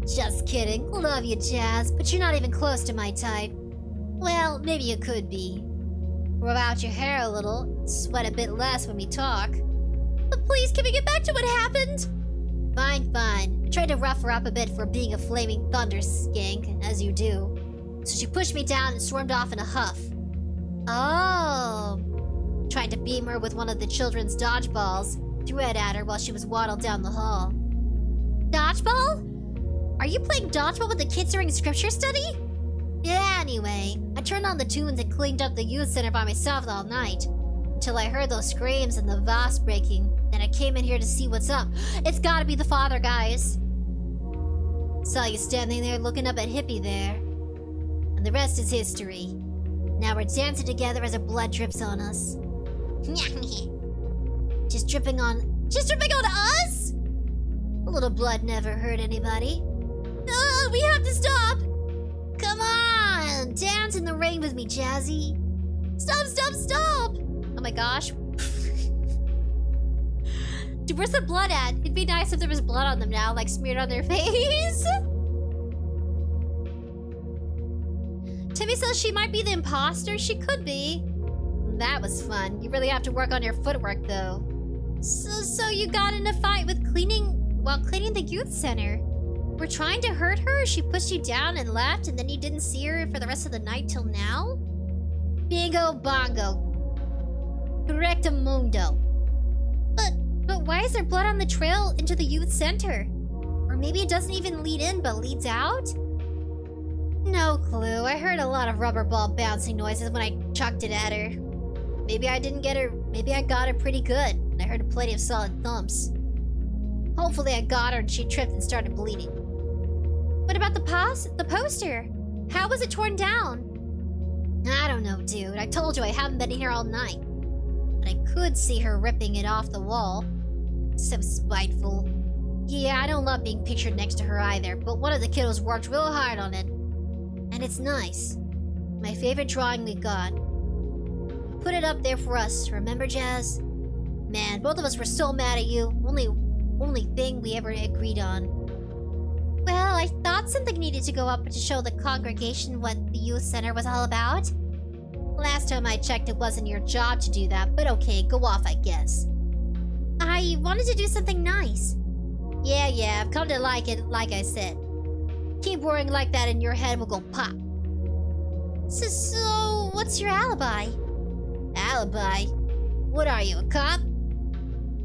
Just kidding. Love you, Jazz, but you're not even close to my type. Well, maybe you could be. Rub out your hair a little, sweat a bit less when we talk. But please, can we get back to what happened? Fine. I tried to rough her up a bit for being a flaming thunder skank, as you do. So she pushed me down and stormed off in a huff. Oh. Tried to beam her with one of the children's dodgeballs, threw it at her while she was waddled down the hall. Dodgeball? Are you playing dodgeball with the kids during scripture study? Yeah, anyway, I turned on the tunes and cleaned up the youth center by myself all night. Until I heard those screams and the vase breaking. Then I came in here to see what's up. It's gotta be the father, guys. Saw you standing there looking up at Hippie there. And the rest is history. Now we're dancing together as her blood drips on us. Just dripping on us? A little blood never hurt anybody. We have to stop! Come on! Dance in the rain with me, Jazzy. Stop! Oh my gosh. Dude, where's the blood at? It'd be nice if there was blood on them now, like smeared on their face. Timmy says she might be the imposter. She could be. That was fun. You really have to work on your footwork, though. So you got in a fight with while cleaning the youth center. We're trying to hurt her? She pushed you down and left, and then you didn't see her for the rest of the night till now? Bingo bongo. Correctamundo. But why is there blood on the trail into the youth center? Or maybe it doesn't even lead in, but leads out? No clue. I heard a lot of rubber ball bouncing noises when I chucked it at her. Maybe I didn't get her. Maybe I got her pretty good. And I heard plenty of solid thumps. Hopefully I got her and she tripped and started bleeding. What about the poster? How was it torn down? I don't know, dude. I told you I haven't been here all night. But I could see her ripping it off the wall. So spiteful. Yeah, I don't love being pictured next to her either, but one of the kiddos worked real hard on it. And it's nice. My favorite drawing we got. Put it up there for us, remember, Jazz? Man, both of us were so mad at you. Only thing we ever agreed on. Well, I thought something needed to go up to show the congregation what the youth center was all about. Last time I checked, it wasn't your job to do that, but okay, go off, I guess. I wanted to do something nice. Yeah, I've come to like it, like I said. Keep worrying like that and your head will go pop. So what's your alibi? Alibi? What are you, a cop?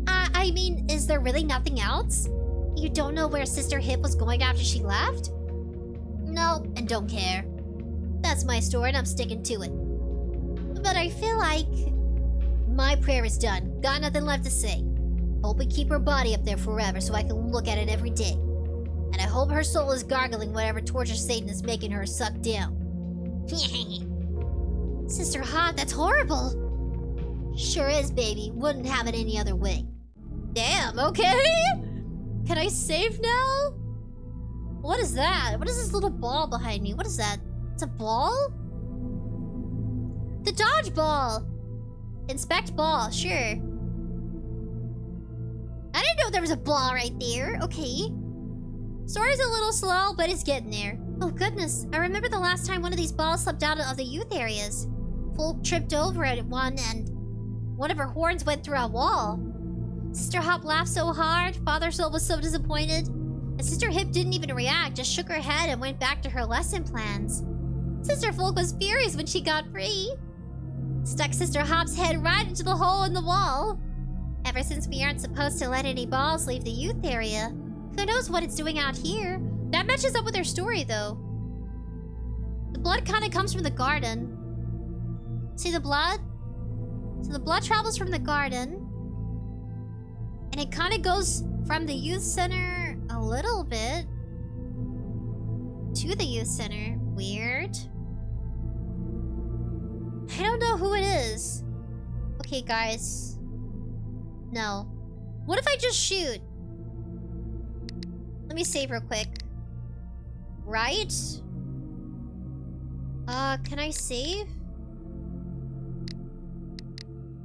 I mean, is there really nothing else? You don't know where Sister Hip was going after she left? No, and don't care. That's my story and I'm sticking to it. But I feel like... My prayer is done. Got nothing left to say. Hope we keep her body up there forever so I can look at it every day. And I hope her soul is gargling whatever torture Satan is making her suck down. Sister Hot, that's horrible. Sure is, baby. Wouldn't have it any other way. Damn, okay? Can I save now? What is that? What is this little ball behind me? What is that? It's a ball? The dodgeball! Inspect ball, sure. I didn't know there was a ball right there. Okay. Story's a little slow, but it's getting there. Oh goodness, I remember the last time one of these balls slipped out of the youth areas. Folk tripped over at one and one of her horns went through a wall. Sister Hop laughed so hard, Father Soul was so disappointed. And Sister Hip didn't even react, just shook her head and went back to her lesson plans. Sister Folk was furious when she got free. Stuck Sister Hop's head right into the hole in the wall. Ever since we aren't supposed to let any balls leave the youth area, who knows what it's doing out here? That matches up with their story, though. The blood kind of comes from the garden. See the blood? So the blood travels from the garden. And it kind of goes from the youth center a little bit to the youth center. Weird. I don't know who it is. Okay, guys. No. What if I just shoot? Let me save real quick. Right? Can I save?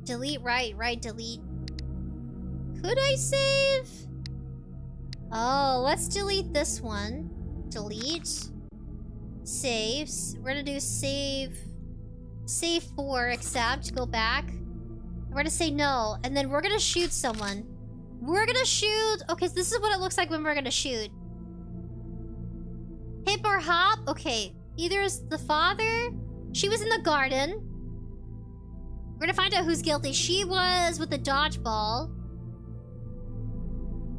Delete, right, delete. Could I save? Oh, let's delete this one. Delete. Saves. We're gonna do save. Save 4, accept, go back. We're gonna say no, and then we're gonna shoot someone. We're gonna shoot... Okay, so this is what it looks like when we're gonna shoot. Hip or Hop? Okay, either is the father... She was in the garden. We're gonna find out who's guilty. She was with the dodgeball.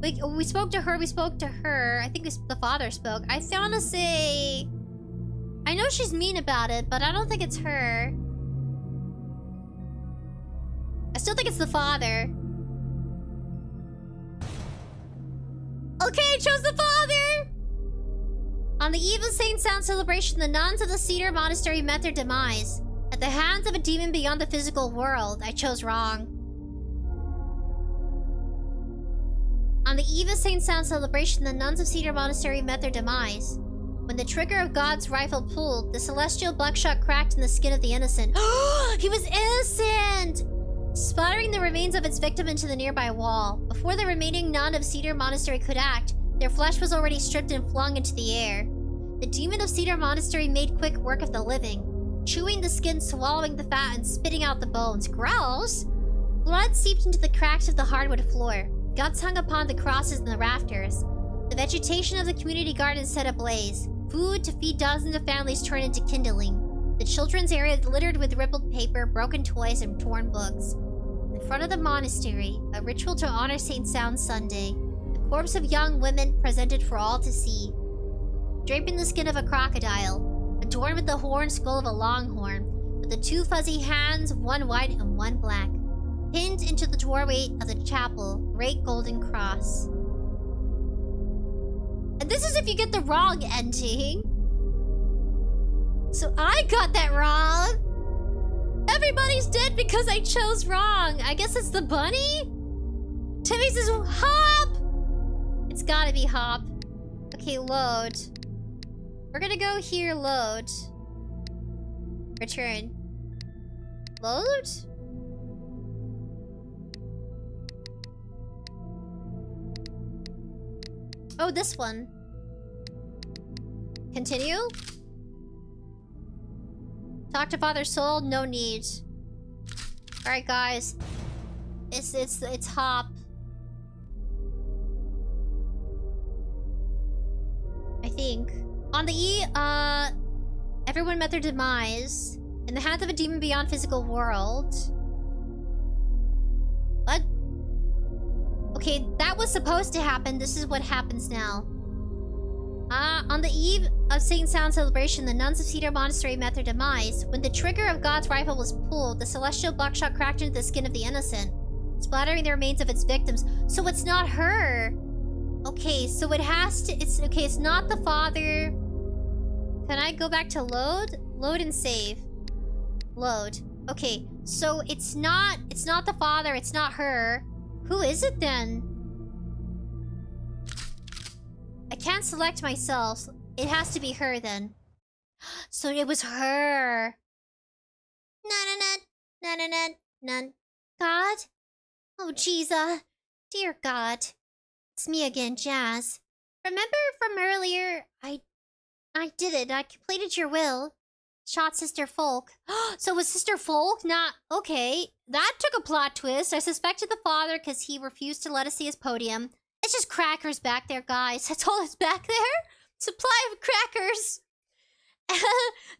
We spoke to her, I think the father spoke. I found to say... I know she's mean about it, but I don't think it's her. I still think it's the father. Okay, I chose the father! On the eve of St. Sound celebration, the nuns of the Cedar Monastery met their demise. At the hands of a demon beyond the physical world. I chose wrong. On the eve of St. Sound celebration, the nuns of Cedar Monastery met their demise. When the trigger of God's rifle pulled, the celestial buckshot cracked in the skin of the innocent. He was innocent! Splattering the remains of its victim into the nearby wall. Before the remaining nun of Cedar Monastery could act, their flesh was already stripped and flung into the air. The demon of Cedar Monastery made quick work of the living, chewing the skin, swallowing the fat, and spitting out the bones. Gross! Blood seeped into the cracks of the hardwood floor. Guts hung upon the crosses and the rafters. The vegetation of the community garden set ablaze. Food to feed dozens of families turned into kindling. The children's area littered with rippled paper, broken toys, and torn books. In front of the monastery, a ritual to honor Saint Sunday. The corpse of young women presented for all to see. Draped in the skin of a crocodile, adorned with the horn skull of a longhorn, with the two fuzzy hands, one white and one black. Pinned into the doorway of the chapel, great golden cross. And this is if you get the wrong ending. So I got that wrong. Everybody's dead because I chose wrong. I guess it's the bunny? Timmy says hop! It's gotta be hop. Okay, load. We're gonna go here, load. Return. Load? Oh, this one. Continue? Talk to Father Soul? No need. Alright, guys. It's hop. I think. On the E, everyone met their demise. In the hands of a demon beyond physical world. What? Okay, that was supposed to happen. This is what happens now. On the eve of St. Sound's celebration, the nuns of Cedar Monastery met their demise. When the trigger of God's rifle was pulled, the celestial buckshot cracked into the skin of the innocent, splattering the remains of its victims. So it's not her. Okay, so it has to... it's not the father. Can I go back to load? Load and save. Load. Okay, so it's not the father, it's not her. Who is it then? I can't select myself. It has to be her then. So it was her. None. God? Oh, Jesus. Dear God. It's me again, Jazz. Remember from earlier? I did it. I completed your will. Shot Sister Folk. So was Sister Folk not... Okay. That took a plot twist. I suspected the father because he refused to let us see his podium. It's just crackers back there, guys. That's all that's back there. Supply of crackers.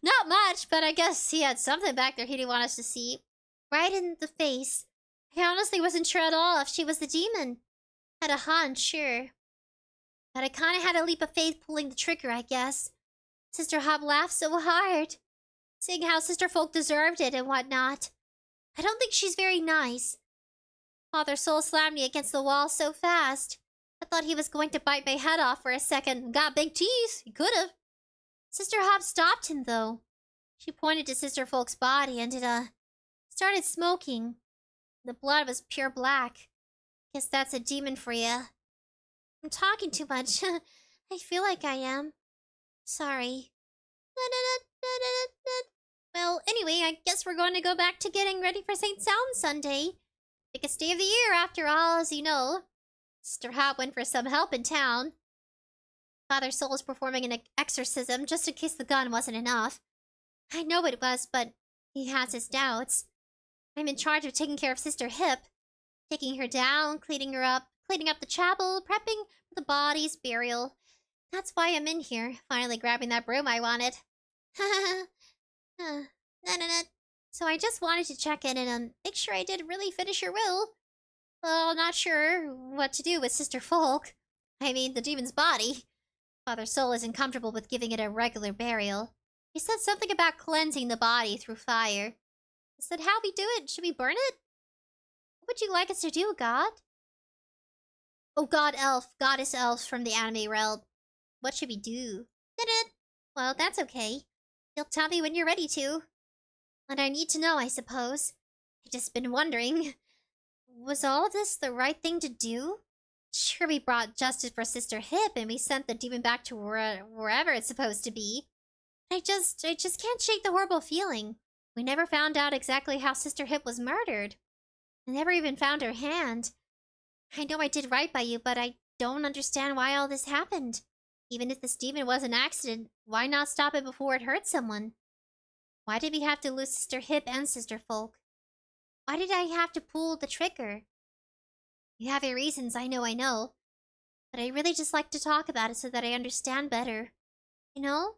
Not much, but I guess he had something back there he didn't want us to see. Right in the face. I honestly wasn't sure at all if she was the demon. Had a hunch, sure. But I kind of had a leap of faith pulling the trigger, I guess. Sister Hop laughed so hard, saying how Sister Folk deserved it and whatnot. I don't think she's very nice. Father Soul slammed me against the wall so fast. I thought he was going to bite my head off for a second. Got big teeth. He could have. Sister Hop stopped him, though. She pointed to Sister Folk's body and it, started smoking. The blood was pure black. Guess that's a demon for you. I'm talking too much. I feel like I am. Sorry. Well, anyway, I guess we're going to go back to getting ready for St. Sunday. Biggest day of the year, after all, as you know. Sister Hop went for some help in town. Father Soul was performing an exorcism just in case the gun wasn't enough. I know it was, but he has his doubts. I'm in charge of taking care of Sister Hip. Taking her down, cleaning her up, cleaning up the chapel, prepping for the body's burial. That's why I'm in here, finally grabbing that broom I wanted. So I just wanted to check in and make sure I did really finish your will. Well, not sure what to do with Sister Folk. I mean, the demon's body. Father Soul isn't comfortable with giving it a regular burial. He said something about cleansing the body through fire. I said, how we do it? Should we burn it? What would you like us to do, God? Oh, goddess elf from the anime realm. What should we do? Well, that's okay. You'll tell me when you're ready to. And I need to know, I suppose. I've just been wondering. Was all of this the right thing to do? Sure, we brought justice for Sister Hip and we sent the demon back to wherever it's supposed to be. I just can't shake the horrible feeling. We never found out exactly how Sister Hip was murdered. I never even found her hand. I know I did right by you, but I don't understand why all this happened. Even if this demon was an accident, why not stop it before it hurt someone? Why did we have to lose Sister Hip and Sister Folk? Why did I have to pull the trigger? You have your reasons, I know. But I really just like to talk about it so that I understand better. You know?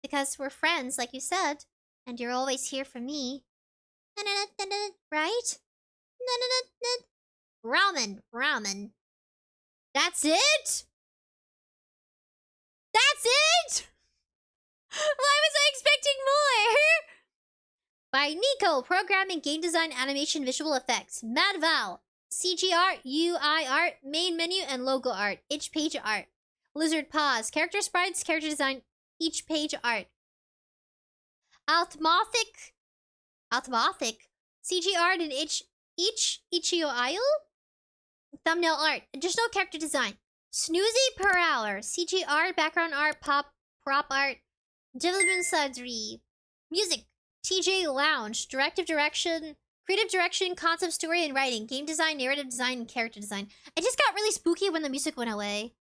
Because we're friends, like you said. And you're always here for me. Right? Ramen. Ramen. That's it? That's it? Why was I expecting more? By Nico, Programming, Game Design, Animation, Visual Effects. Mad Val, CG Art, UI Art, Main Menu, and Logo Art. Each page art. Lizard Paws, Character Sprites, Character Design, each page art. Althmothic, CG Art, and each Ichioil. Thumbnail Art, Additional Character Design. Snoozy per hour, CG Art, Background Art, Prop Art. Development Sudri. Music, TJ Lounge, Creative Direction, Concept Story and Writing, Game Design, Narrative Design, and Character Design. It just got really spooky when the music went away.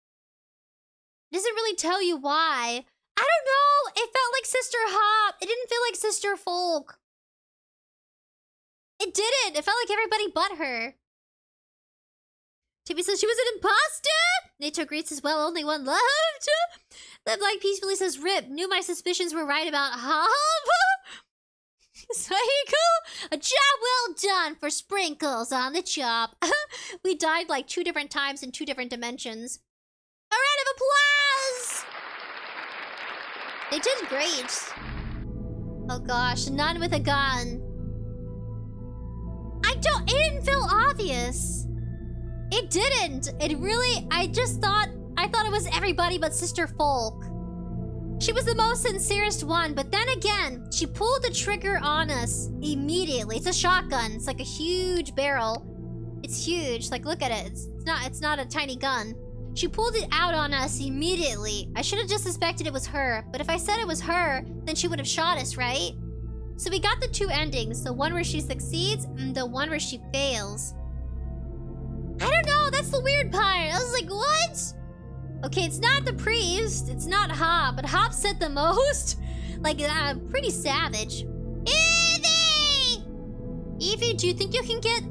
It doesn't really tell you why. I don't know! It felt like Sister Hop. It didn't feel like Sister Folk. It didn't! It felt like everybody but her. Tippy says she was an imposter! Nato greets as well, only one left. Live Like Peacefully says, RIP, knew my suspicions were right about Hop. Psycho, a job well done for sprinkles on the chop. We died like 2 different times in 2 different dimensions. A round of applause! They did great. Oh gosh, NUN with a gun. It didn't feel obvious. It didn't. It really, I thought it was everybody but Sister Folk. She was the most sincerest one, but then again, she pulled the trigger on us immediately. It's a shotgun. It's like a huge barrel. It's huge. Like, look at it. It's not a tiny gun. She pulled it out on us immediately. I should have just suspected it was her, but if I said it was her, then she would have shot us, right? So we got the 2 endings, the one where she succeeds and the one where she fails. I don't know, that's the weird part. I was like, what? Okay, it's not the priest, it's not Hop, but Hop said the most. Like, pretty savage. Evie, do you think you can get,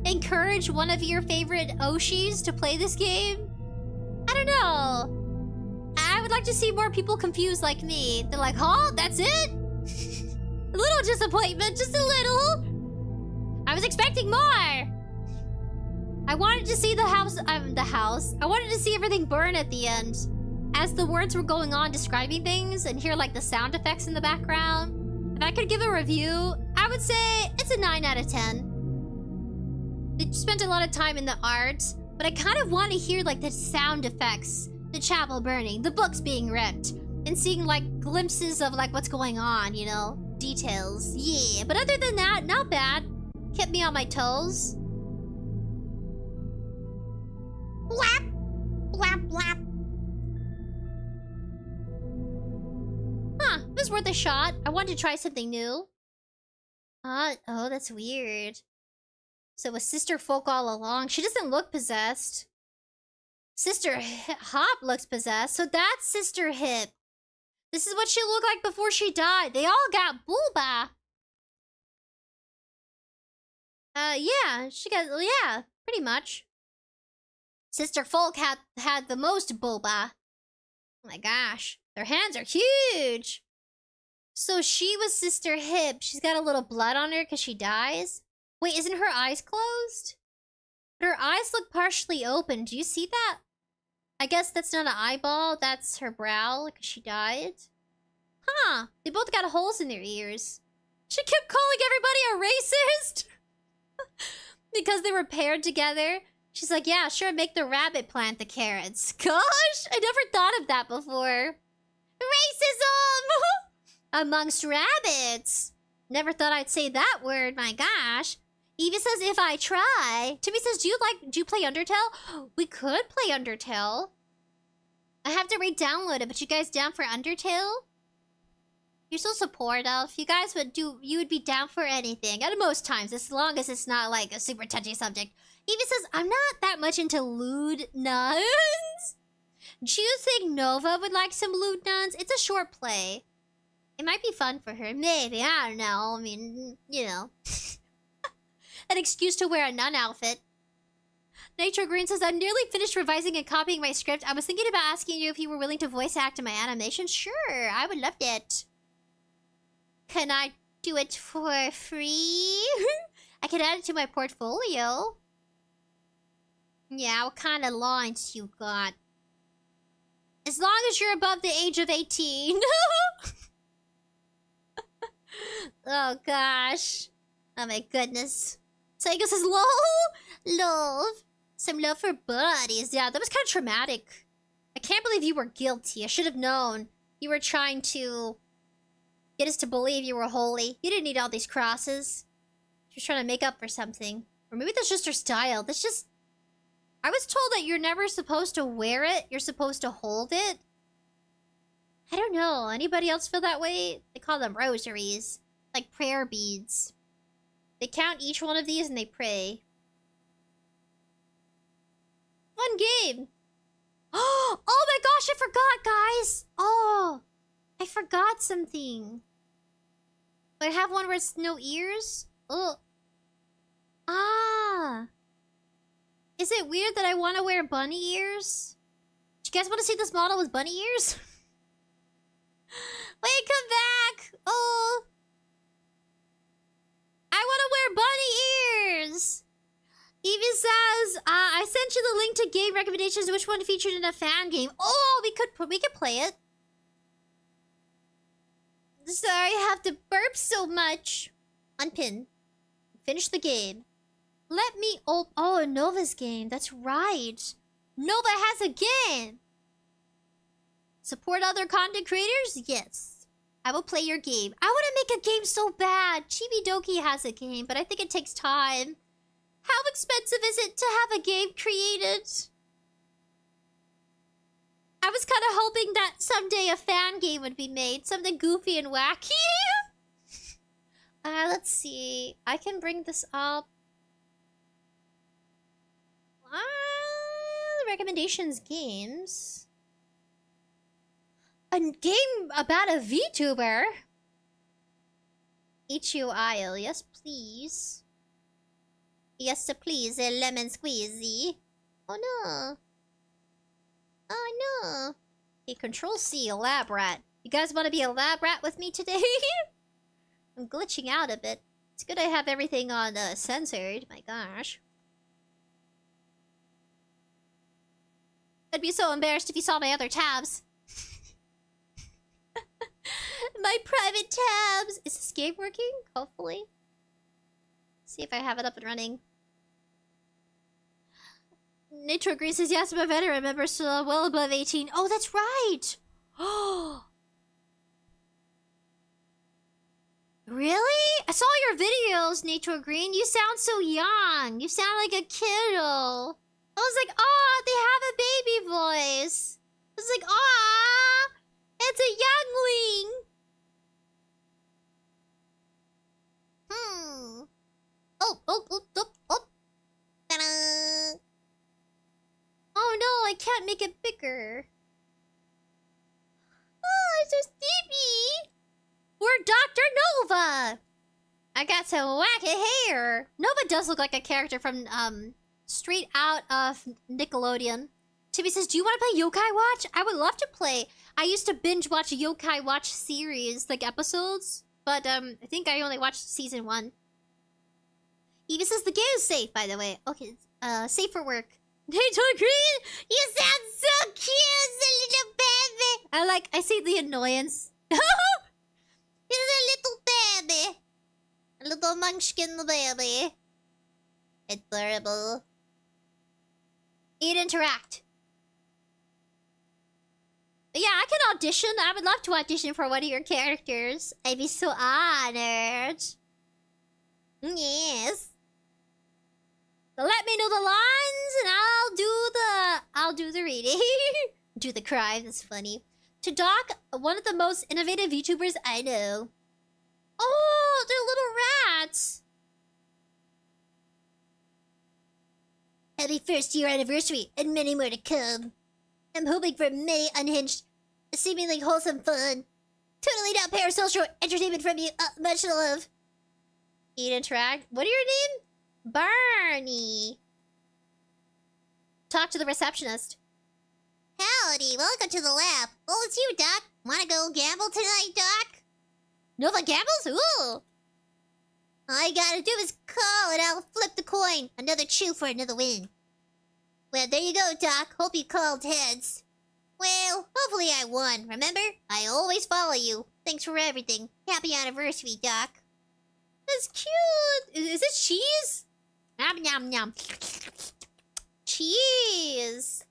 encourage one of your favorite Oshis to play this game? I don't know. I would like to see more people confused like me. They're like, huh? That's it? A little disappointment, just a little. I was expecting more. I wanted to see the house. I wanted to see everything burn at the end. As the words were going on describing things and hear like the sound effects in the background. If I could give a review, I would say it's a 9 out of 10. They spent a lot of time in the art, but I kind of want to hear like the sound effects, the chapel burning, the books being ripped, and seeing like glimpses of like what's going on, you know, details. Yeah, but other than that, not bad. Kept me on my toes. Blap, blap, blap. Huh, it was worth a shot. I wanted to try something new. Oh, that's weird. So it was Sister Folk all along. She doesn't look possessed. Sister Hop looks possessed, so that's Sister Hip. This is what she looked like before she died. They all got booba. Yeah, yeah, pretty much. Sister Folk had the most boba. Oh my gosh, their hands are huge. So she was Sister Hip. She's got a little blood on her because she dies. Wait, isn't her eyes closed? Her eyes look partially open. Do you see that? I guess that's not an eyeball. That's her brow because she died. Huh. They both got holes in their ears. She kept calling everybody a racist. Because they were paired together. She's like, yeah, sure, make the rabbit plant the carrots. Gosh, I never thought of that before. Racism! Amongst rabbits. Never thought I'd say that word, my gosh. Eva says, if I try. Timmy says, do you play Undertale? We could play Undertale. I have to re-download it, but you guys down for Undertale? You're so supportive. You guys would be down for anything. At most times, as long as it's not like a super touchy subject. Eva says, I'm not that much into lewd nuns. Do you think Nova would like some lewd nuns? It's a short play. It might be fun for her. Maybe, I don't know. I mean, you know. An excuse to wear a nun outfit. Nature Green says, I'm nearly finished revising and copying my script. I was thinking about asking you if you were willing to voice act in my animation. Sure, I would love it. Can I Do it for free. I can add it to my portfolio. Yeah, what kind of lines you got? As long as you're above the age of 18. Oh gosh. Oh my goodness. Saigo says, lol. Love. Some love for buddies. Yeah, that was kind of traumatic. I can't believe you were guilty. I should have known. You were trying to get us to believe you were holy. You didn't need all these crosses. She was trying to make up for something. Or maybe that's just her style. That's just... I was told that you're never supposed to wear it. You're supposed to hold it. I don't know. Anybody else feel that way? They call them rosaries. Like prayer beads. They count each one of these and they pray. Fun game. Oh my gosh, I forgot, guys. Oh, I forgot something. Do I have one where it's no ears? Oh. Ah. Is it weird that I want to wear bunny ears? Do you guys want to see this model with bunny ears? Wait, come back. Oh. I want to wear bunny ears. Evie says, I sent you the link to game recommendations. Which one featured in a fan game? Oh, we could play it. Sorry, I have to burp so much. Unpin. Finish the game. Let me oh, Nova's game. That's right. Nova has a game. Support other content creators? Yes. I will play your game. I want to make a game so bad. Chibi has a game, but I think it takes time. How expensive is it to have a game created? I was kind of hoping that someday a fan game would be made. Something goofy and wacky. Let's see. I can bring this up. Recommendations games. A game about a VTuber. 𝐻𝑢𝑖𝐿. Yes, please. Yes, please. A lemon squeezy. Oh no. Oh no. Okay, Control-C, a lab rat. You guys want to be a lab rat with me today? I'm glitching out a bit. It's good I have everything on censored. My gosh. I'd be so embarrassed if you saw my other tabs. My private tabs. Is this game working? Hopefully. See if I have it up and running. Nitro Green says, yes, I'm a veteran member, so well above 18. Oh, that's right! Oh. Really? I saw your videos, Nitro Green. You sound so young. You sound like a kiddo. I was like, oh, they have a baby voice. I was like, aw, it's a youngling. Oh. Ta-da. Oh no, I can't make it bigger. Oh, it's so sleepy. We're Dr. Nova. I got some wacky hair. Nova does look like a character from, straight out of Nickelodeon. Timmy says, do you want to play Yokai Watch? I would love to play. I used to binge watch a Yokai Watch series, like episodes. But, I think I only watched season 1. Evie says the game is safe, by the way. Okay, safe for work. Nato Green, you sound so cute, little baby. I see the annoyance. He's a little baby. A little munchkin baby. Adorable. Eat interact. But yeah, I can audition. I would love to audition for one of your characters. I'd be so honored. Yes. So let me know the lines and I'll do the reading. Do the cry, that's funny. To Doc, one of the most innovative VTubers I know. Oh, they're little rats. Happy first year anniversary and many more to come. I'm hoping for many unhinged, seemingly wholesome fun. Totally not parasocial entertainment from you. Much love. Eat interact. What are your name? Barney. Talk to the receptionist. Howdy, welcome to the lab. Oh, it's you, Doc. Wanna go gamble tonight, Doc? Nova gambles? Ooh. All I gotta do is call and I'll flip the coin. Another chew for another win. Well, there you go, Doc. Hope you called heads. Well, hopefully I won. Remember? I always follow you. Thanks for everything. Happy anniversary, Doc. That's cute. Is it cheese? Nom nom nom. Cheese.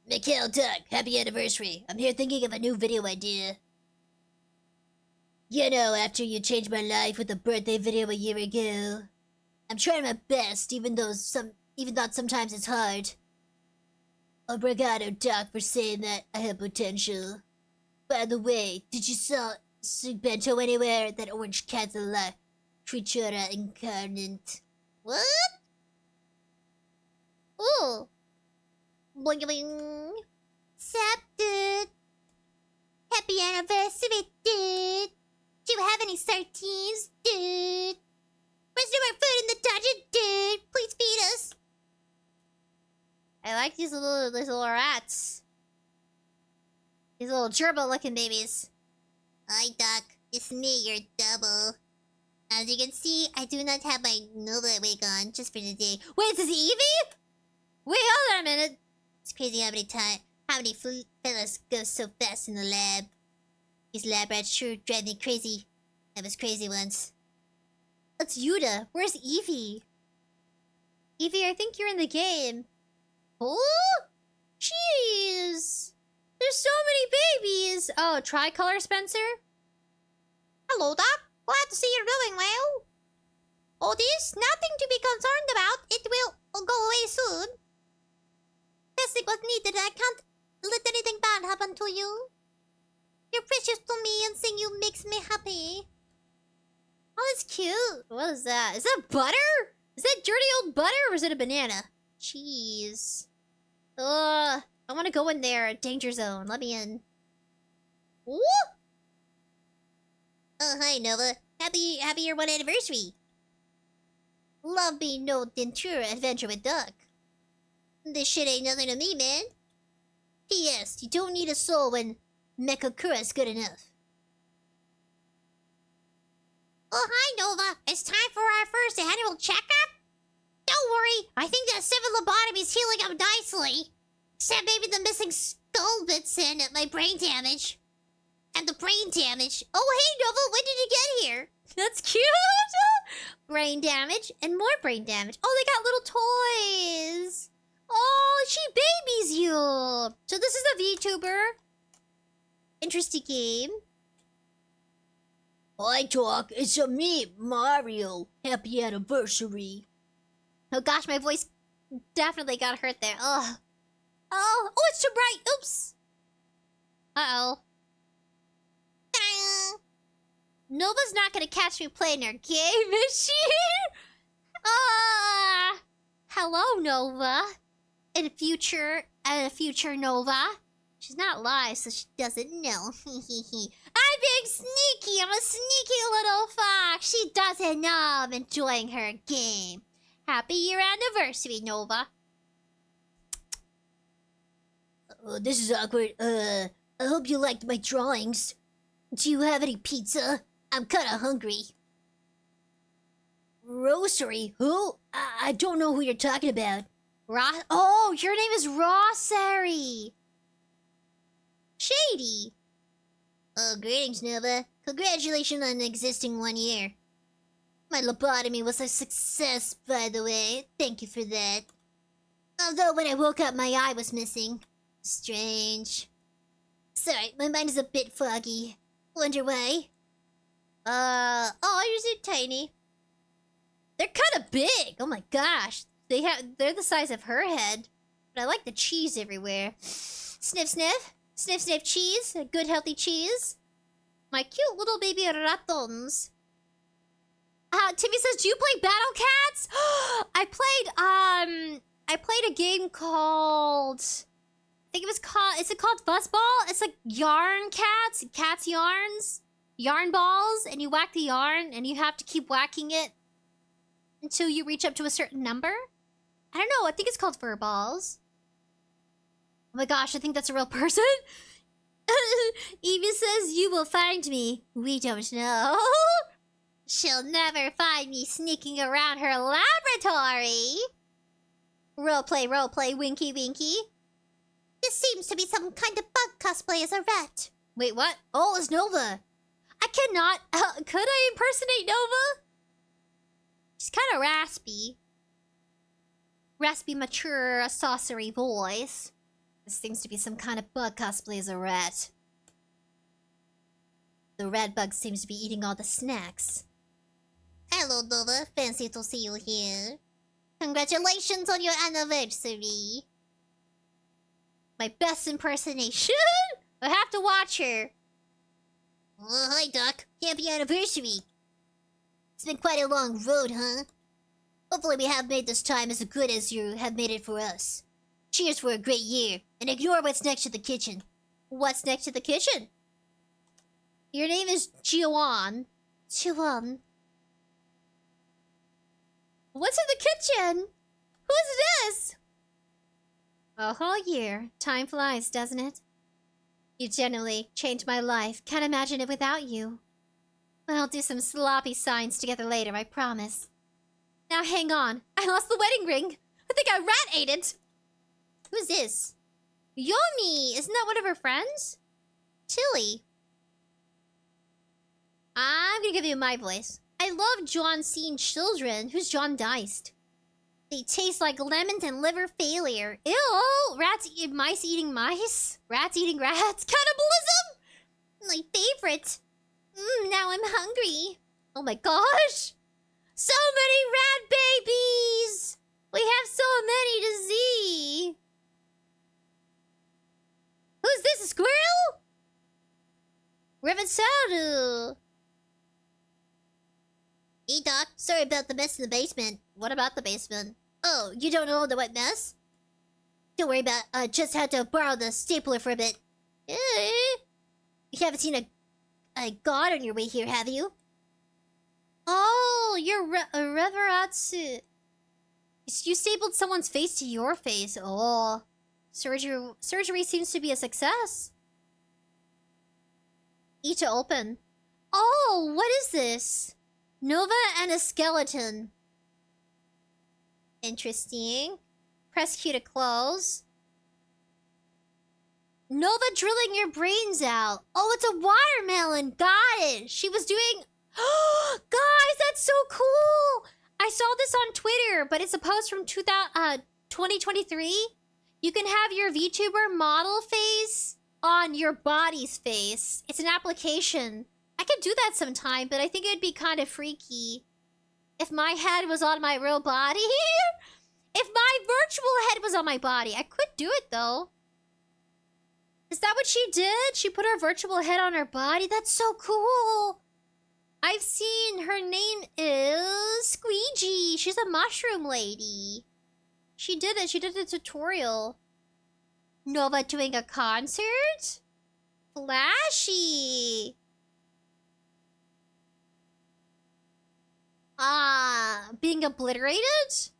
Mikhail, Doc, happy anniversary. I'm here thinking of a new video idea. You know, after you changed my life with a birthday video a year ago. I'm trying my best, even though sometimes it's hard. Obrigado, Doc, for saying that I have potential. By the way, did you sell 𝑠𝐵𝑚𝑃 anywhere? That orange cat's a la creatura incarnate. What? Ooh. Boing boing. Accepted. Happy anniversary, dude. Do you have any sardines, dude? Where's no more food in the dungeon, dude? Please feed us. I like these little rats. These little gerbil-looking babies. Hi, Doc. It's me, your double. As you can see, I do not have my Nova wig on just for today. Wait, is this Eevee? Wait, hold on a minute. It's crazy how many fellas go so fast in the lab. These lab rats sure drive me crazy. I was crazy once. It's Yuda. Where's Eevee? Eevee, I think you're in the game. Oh! Jeez! There's so many babies! Oh, tricolor, Spencer? Hello, Doc. Glad to see you're doing well. Oh, this? Nothing to be concerned about. It will go away soon. Testing was needed. I can't let anything bad happen to you. You're precious to me and seeing you makes me happy. Oh, it's cute. What is that? Is that butter? Is that dirty old butter or is it a banana? Cheese. Ugh. I want to go in there. Danger zone. Let me in. Whoop! Oh, hi, Nova. Happy your 1 anniversary. Love being no denture adventure with Doc. This shit ain't nothing to me, man. P.S. You don't need a soul when Mechakura's good enough. Oh, hi, Nova. It's time for our first annual checkup? Don't worry. I think that 7 lobotomies healing up nicely. Except maybe the missing skull bits and my brain damage. And the brain damage. Oh, hey, Nova, when did you get here? That's cute. Brain damage and more brain damage. Oh, they got little toys. Oh, she babies you. So this is a VTuber. Interesting game. Hi, Doc. It's me, Mario. Happy anniversary. Oh gosh, my voice definitely got hurt there. Ugh. Oh, it's too bright. Oops. Uh-oh. Nova's not gonna catch me playing her game, is she? Hello, Nova. In a future Nova. She's not live, so she doesn't know. I'm being sneaky. I'm a sneaky little fox. She doesn't know I'm enjoying her game. Happy year anniversary, Nova. This is awkward. I hope you liked my drawings. Do you have any pizza? I'm kinda hungry. Roastery? Who? I don't know who you're talking about. Oh, your name is Rossary. Shady. Oh, greetings, Nova. Congratulations on existing 1 year. My lobotomy was a success, by the way. Thank you for that. Although when I woke up, my eye was missing. Strange. Sorry, my mind is a bit foggy. Wonder why? Oh, you're so tiny. They're kind of big. Oh my gosh. They're the size of her head. But I like the cheese everywhere. Sniff, sniff. Sniff, sniff cheese. A good, healthy cheese. My cute little baby ratons. Timmy says, do you play Battle Cats? I played a game called... is it called Fuzzball? It's like yarn cats. Cats yarns. Yarn balls. And you whack the yarn and you have to keep whacking it until you reach up to a certain number. I don't know. I think it's called fur balls. Oh my gosh, I think that's a real person. Evie says you will find me. We don't know. She'll never find me sneaking around her laboratory. Roleplay, winky winky. This seems to be some kind of bug cosplay as a rat. Wait, what? Oh, it's Nova. I cannot... could I impersonate Nova? She's kind of raspy. Raspy, mature, saucery voice. This seems to be some kind of bug cosplay as a rat. The rat bug seems to be eating all the snacks. Hello, Nova. Fancy to see you here. Congratulations on your anniversary. My best impersonation? I have to watch her. Oh, hi, Doc. Happy anniversary. It's been quite a long road, huh? Hopefully we have made this time as good as you have made it for us. Cheers for a great year, and ignore what's next to the kitchen. What's next to the kitchen? Your name is Jiwan. Jiwan. What's in the kitchen? Who's this? A whole year. Time flies, doesn't it? You genuinely changed my life. Can't imagine it without you. I'll do some sloppy signs together later, I promise. Now hang on. I lost the wedding ring. I think I rat ate it. Who's this? Yomi! Isn't that one of her friends? Tilly. I'm gonna give you my voice. I love John-seen children. Who's John Deist? They taste like lemons and liver failure. Ew! Rats eat mice eating mice? Rats eating rats? Cannibalism? My favorite. Now I'm hungry. Oh my gosh! So many rat babies! We have so many to see. Who's this, a squirrel? 𝑣𝒆𝑽𝑚. Hey, Doc. Sorry about the mess in the basement. What about the basement? Oh, you don't know the wet mess? Don't worry about it. Just had to borrow the stapler for a bit. You haven't seen a god on your way here, have you? Oh, you're 𝑣𝒆𝑽𝑚. You stapled someone's face to your face. Oh. Surgery seems to be a success. E to open. Oh, what is this? Nova and a skeleton. Interesting. Press Q to close. Nova drilling your brains out. Oh, it's a watermelon. Got it. She was doing... Guys, that's so cool. I saw this on Twitter, but it's a post from 2023. You can have your VTuber model face on your body's face. It's an application. I could do that sometime, but I think it'd be kind of freaky if my head was on my real body. If my virtual head was on my body. I could do it, though. Is that what she did? She put her virtual head on her body? That's so cool. I've seen her name is Squeegee. She's a mushroom lady. She did it. She did a tutorial. Nova doing a concert? Flashy. Being obliterated?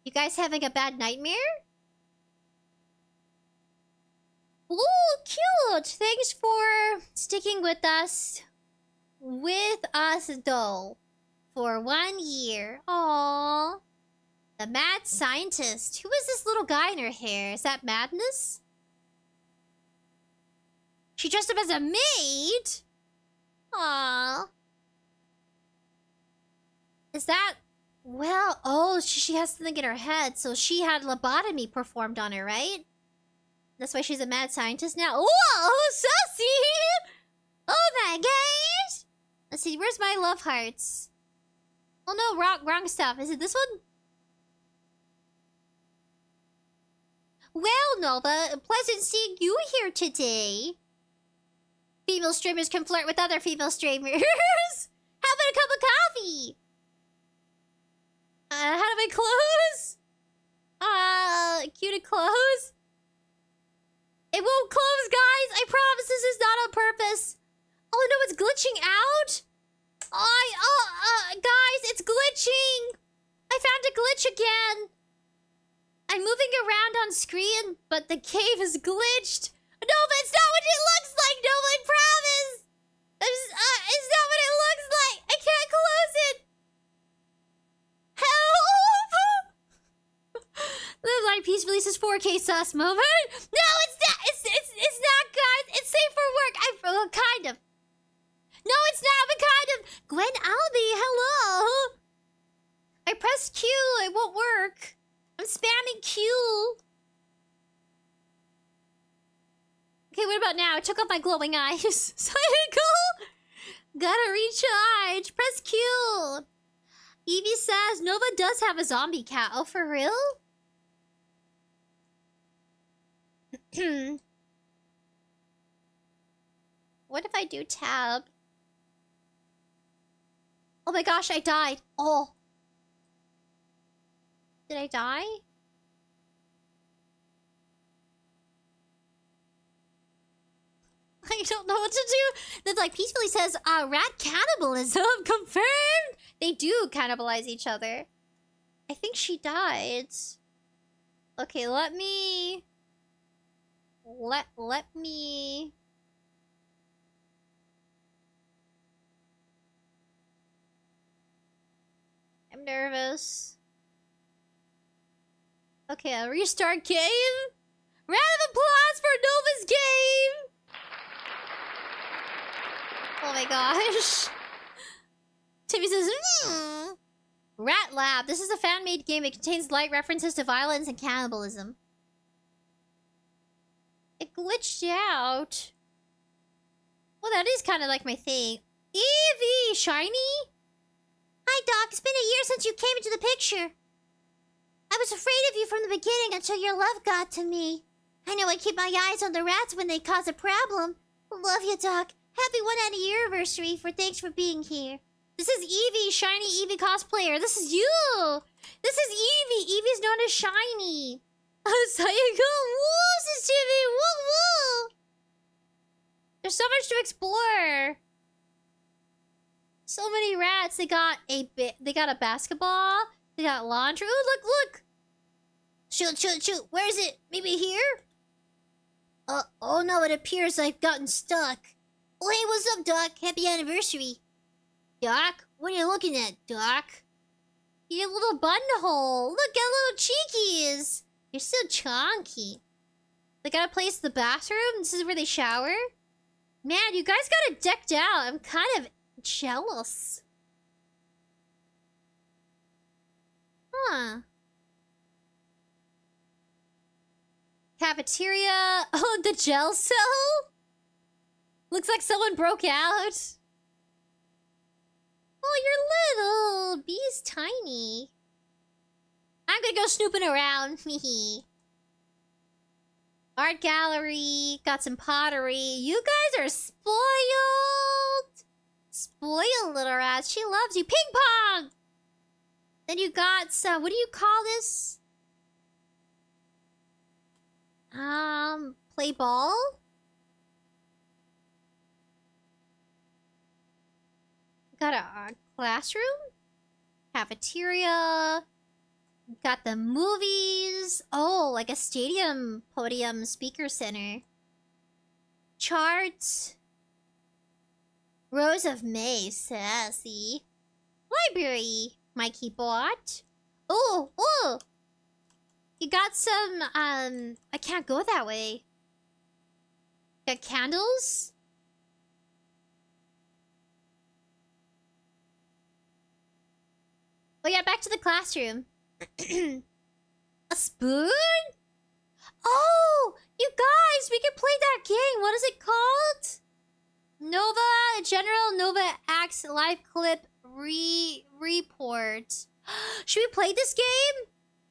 You guys having a bad nightmare? Ooh, cute! Thanks for sticking with us. Though. For 1 year. Aww. The mad scientist. Who is this little guy in her hair? Is that Madness? She dressed up as a maid? Aww. Is that... Well, oh, she has something in her head, so she had lobotomy performed on her, right? That's why she's a mad scientist now. Whoa, sussy! Oh my gosh! Let's see, where's my love hearts? Oh no, wrong stuff. Is it this one? Well, Nova, pleasant seeing you here today. Female streamers can flirt with other female streamers. How about a cup of coffee? How do I close? Q to close? It won't close, guys! I promise this is not on purpose! Oh no, it's glitching out? Guys, it's glitching! I found a glitch again! I'm moving around on screen, but the cave is glitched! No, Nova, it's not what it looks like, Nova, I promise! It's not what it looks like! I can't close it! Help! Live Light Peace releases 4K sus moment. No, it's not! It's not, guys! It's safe for work! Kind of. No, it's not, but kind of! 𝑔𝐴 hello! I pressed Q, it won't work. I'm spamming Q. Okay, what about now? I took off my glowing eyes. Cycle! Gotta recharge. Press Q. Evie says Nova does have a zombie cat. Oh, for real? What if I do tab? Oh my gosh, I died. Oh. Did I die? I don't know what to do. That's like peacefully says, rat cannibalism confirmed. They do cannibalize each other. I think she died. Okay, let me. I'm nervous. Okay, I'll restart game. Round of applause for Nova's game. Oh my gosh. Timmy says, Rat Lab. This is a fan-made game. It contains light references to violence and cannibalism. It glitched out. Well, that is kind of like my thing. Evie, shiny? Hi, Doc. It's been a year since you came into the picture. I was afraid of you from the beginning until your love got to me. I know I keep my eyes on the rats when they cause a problem. Love you, Doc. Happy 1 anniversary for thanks for being here. This is Evie, shiny Evie cosplayer. This is you. This is Evie. Evie's known as Shiny. Oh, so you go. Woo, this is Timmy. Woo, woo. There's so much to explore. So many rats. They got a basketball. They got laundry. Ooh, look, look. Shoot, shoot, shoot. Where is it? Maybe here? Oh no, it appears I've gotten stuck. Oh, hey, what's up, Doc? Happy anniversary. Doc? What are you looking at, Doc? Your little buttonhole. Look how little cheeky is. You're so chonky. They got a place in the bathroom? This is where they shower? Man, you guys got it decked out. I'm kind of jealous. Huh. Cafeteria. Oh, the gel cell? Looks like someone broke out. Oh, you're little. Bee's tiny. I'm gonna go snooping around. Hehe. Art gallery. Got some pottery. You guys are spoiled. Spoiled little rats. She loves you. Ping pong! Then you got some... What do you call this? Play ball? Got a classroom? Cafeteria? Got the movies. Oh, like a stadium podium speaker center. Charts. Rose of May, sassy. Library, Mikey bought. Oh, oh. You got some, I can't go that way. Got candles? Oh yeah, back to the classroom. A spoon? Oh, you guys, we can play that game. What is it called? Nova General Nova Acts live clip report. Should we play this game?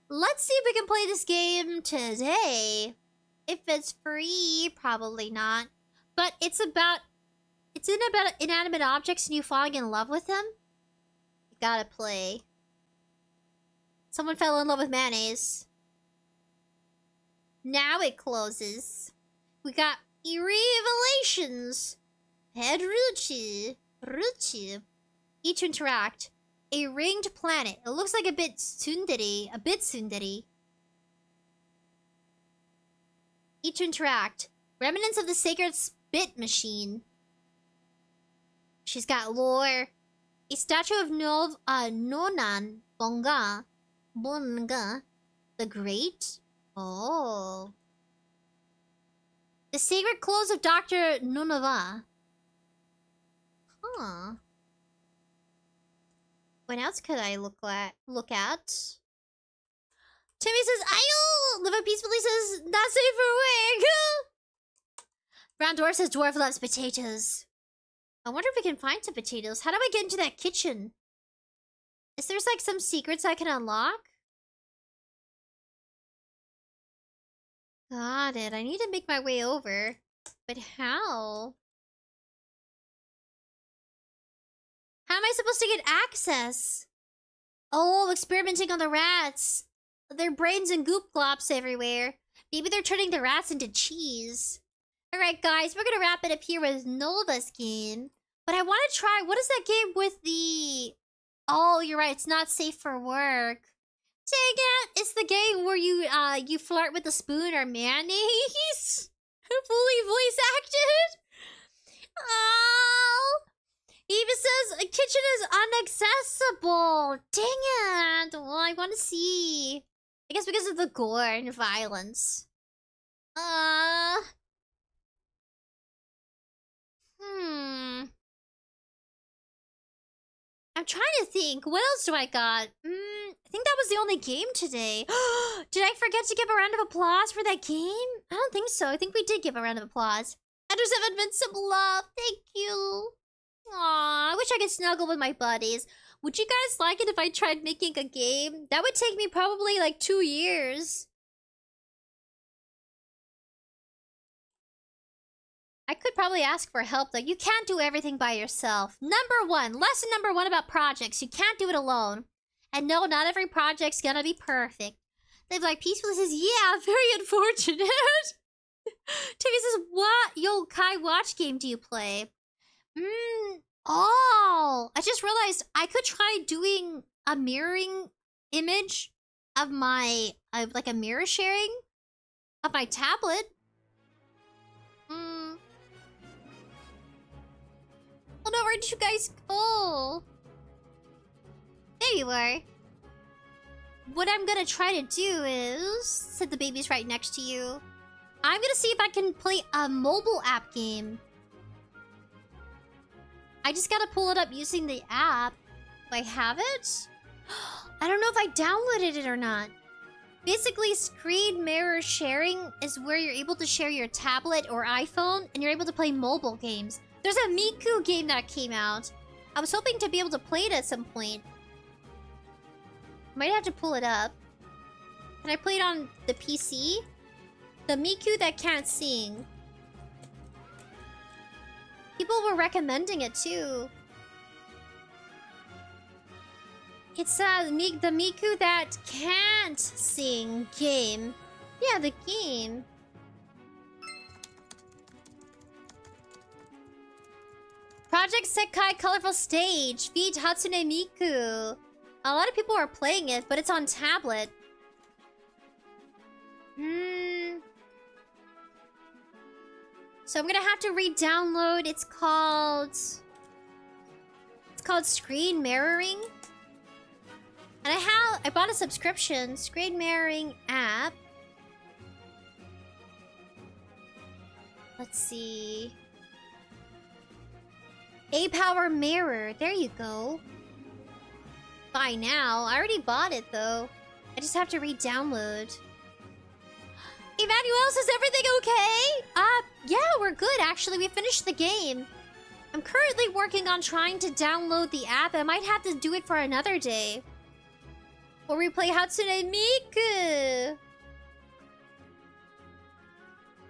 Let's see if we can play this game today. If it's free, probably not. But it's about inanimate objects and you falling in love with them. You gotta play. Someone fell in love with mayonnaise. Now it closes. We got Revelations. 𝑗𝑔𝐴. Each to interact. A ringed planet. It looks like a bit tsundere. A bit tsundere. Each to interact. Remnants of the sacred spit machine. She's got lore. A statue of NUN Bonga the Great. Oh. The sacred clothes of Dr. Nunava. Huh. What else could I look at? Timmy says, "Ayo!" Live peacefully says, "Not safe for work." Brown Dwarf says, "Dwarf loves potatoes." I wonder if we can find some potatoes. How do I get into that kitchen? Is there like some secrets I can unlock? Got it. I need to make my way over. But how? How am I supposed to get access? Oh, experimenting on the rats. Their brains and goop glops everywhere. Maybe they're turning the rats into cheese. Alright guys, we're gonna wrap it up here with Nova's game. But I want to try, what is that game with the... Oh, you're right, it's not safe for work. Dang it, it's the game where you flirt with a spoon or mayonnaise. Fully voice acted. Oh. Even says a kitchen is inaccessible. Dang it. Well, I want to see. I guess because of the gore and violence. I'm trying to think. What else do I got? I think that was the only game today. Did I forget to give a round of applause for that game? I don't think so. I think we did give a round of applause. 𝑯𝑨𝑽𝑐 love. Thank you. Aw, I wish I could snuggle with my buddies. Would you guys like it if I tried making a game? That would take me probably like 2 years. I could probably ask for help though. You can't do everything by yourself. Lesson number one about projects. You can't do it alone. And no, not every project's gonna be perfect. They've like peacefully says, yeah, very unfortunate. Timmy says, what yokai watch game do you play? Oh, I just realized I could try doing a mirroring image of my, like a mirror sharing of my tablet. Oh no, where did you guys go? There you are. What I'm gonna try to do is... Said the baby's right next to you. I'm gonna see if I can play a mobile app game. I just gotta pull it up using the app. Do I have it? I don't know if I downloaded it or not. Basically, screen mirror sharing is where you're able to share your tablet or iPhone and you're able to play mobile games. There's a Miku game that came out. I was hoping to be able to play it at some point. Might have to pull it up. Can I play it on the PC? The Miku that can't sing. People were recommending it too. It's the Miku that can't sing game. Yeah, the game. Project Sekai Colorful Stage. Beat Hatsune Miku. A lot of people are playing it, but it's on tablet. So I'm gonna have to re-download. It's called Screen Mirroring. And I bought a subscription. Screen Mirroring app. Let's see. A-Power Mirror. There you go. Buy now. I already bought it though. I just have to re-download. Emmanuel, is everything okay? Yeah, we're good actually. We finished the game. I'm currently working on trying to download the app. I might have to do it for another day. Or we play Hatsune Miku.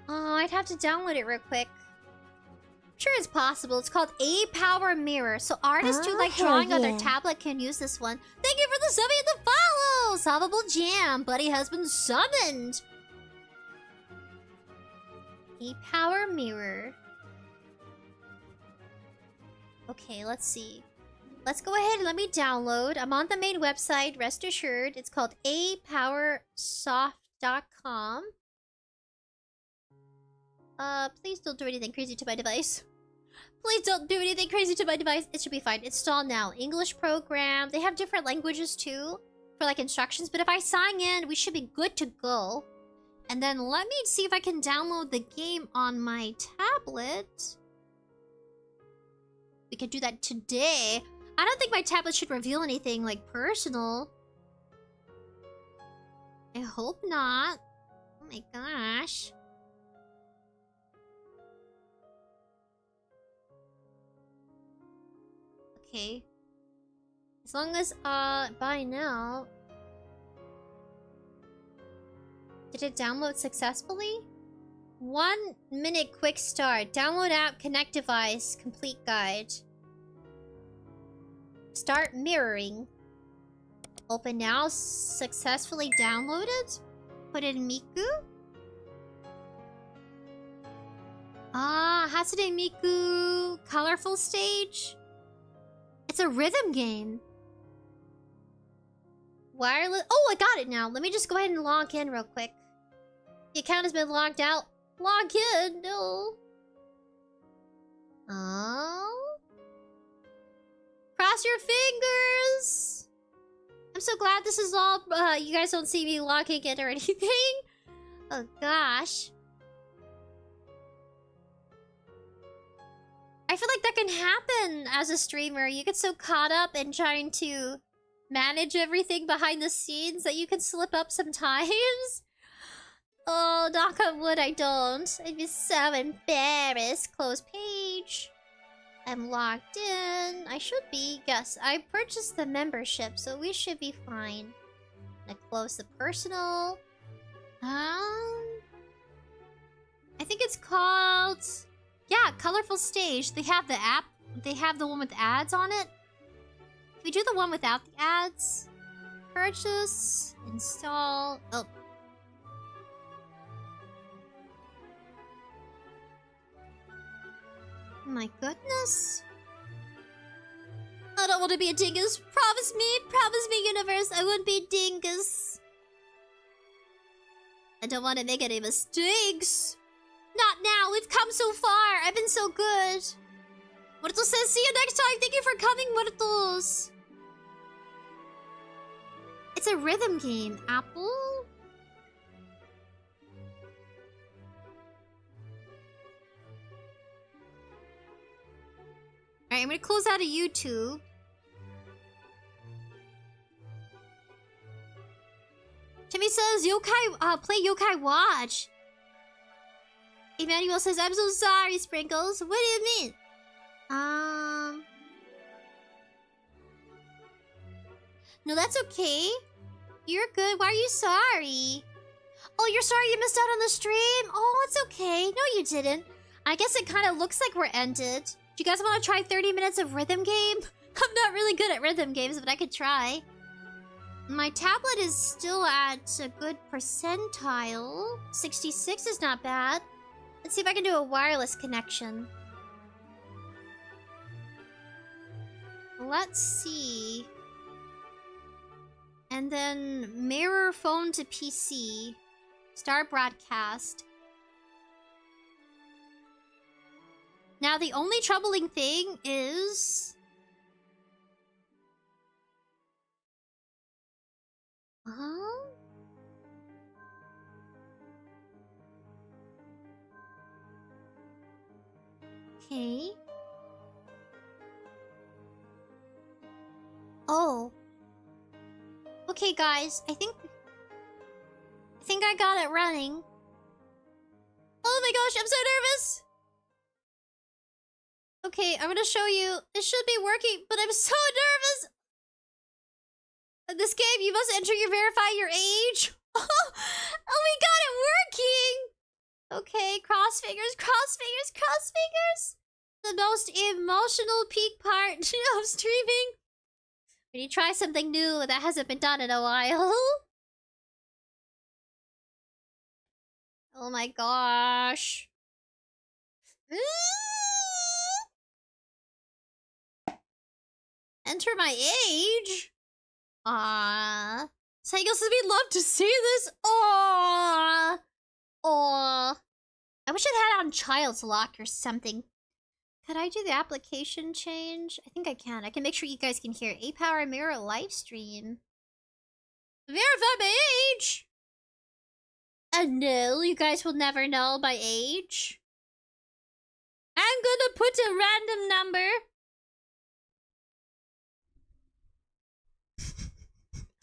Oh, I'd have to download it real quick. I'm sure it's possible. It's called A-Power Mirror. So artists who like drawing on their tablet can use this one. Thank you for the sub and the follow! Solvable Jam. Buddy Husband summoned. A-Power Mirror. Okay, let's see. Let's go ahead and let me download. I'm on the main website, rest assured. It's called apowersoft.com. Please don't do anything crazy to my device. Please don't do anything crazy to my device. It should be fine. Install now. English program. They have different languages too for like instructions. But if I sign in, we should be good to go. And then let me see if I can download the game on my tablet. We can do that today. I don't think my tablet should reveal anything like personal. I hope not. Oh my gosh. Okay. As long as, by now... Did it download successfully? 1 minute quick start. Download app, connect device, complete guide. Start mirroring. Open now, successfully downloaded. Put in Miku. Ah, Hatsune Miku, colorful stage. It's a rhythm game. Wireless. Oh, I got it now. Let me just go ahead and log in real quick. The account has been logged out. Log in. No. Oh. Cross your fingers. I'm so glad this is all. You guys don't see me logging in or anything. Oh gosh. I feel like that can happen as a streamer. You get so caught up in trying to manage everything behind the scenes that you can slip up sometimes. Oh, knock on wood, I don't. I'd be so embarrassed. Close page. I'm logged in. I should be. Yes, I purchased the membership, so we should be fine. I close the personal. I think it's called... Yeah, colorful stage. They have the app. They have the one with ads on it. Can we do the one without the ads? Purchase. Install. Oh. My goodness. I don't want to be a dingus. Promise me, universe, I won't be a dingus. I don't want to make any mistakes. Not now. We've come so far. I've been so good. Muerto says, see you next time. Thank you for coming, Muertos. It's a rhythm game. Apple? Alright, I'm gonna close out of YouTube. Timmy says, play Yokai Watch. Emmanuel says, I'm so sorry, Sprinkles. What do you mean? No, that's okay. You're good. Why are you sorry? Oh, you're sorry you missed out on the stream? Oh, it's okay. No, you didn't. I guess it kind of looks like we're ended. Do you guys want to try 30 minutes of rhythm game? I'm not really good at rhythm games, but I could try. My tablet is still at a good percentile. 66 is not bad. Let's see if I can do a wireless connection. Let's see. And then mirror phone to PC. Start broadcast. Now the only troubling thing is... Okay. Oh. Okay, guys. I think I got it running. Oh my gosh, I'm so nervous. Okay, I'm gonna show you. This should be working, but I'm so nervous. In this game, you must verify your age. Oh, we got it working. Okay, cross fingers, cross fingers, cross fingers. The most emotional peak part of streaming. When you try something new that hasn't been done in a while. Oh my gosh. Enter my age? Sago says we'd love to see this. Aww. I wish it had on child's lock or something. Could I do the application change? I think I can. I can make sure you guys can hear. A.K.A mirror live stream. Verify my age! No, you guys will never know my age. I'm gonna put a random number.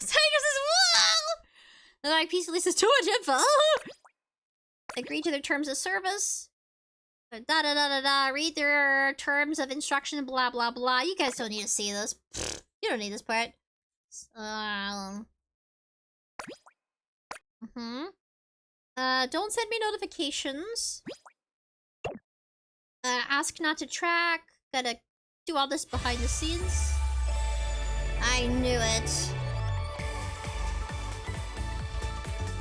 Tiger says, whoa! And like peacefully says, too much info. Agree to their terms of service. Da-da-da-da-da. Read their terms of instruction, blah, blah, blah. You guys don't need to see this. You don't need this part. Don't send me notifications. Ask not to track. Gotta do all this behind the scenes. I knew it.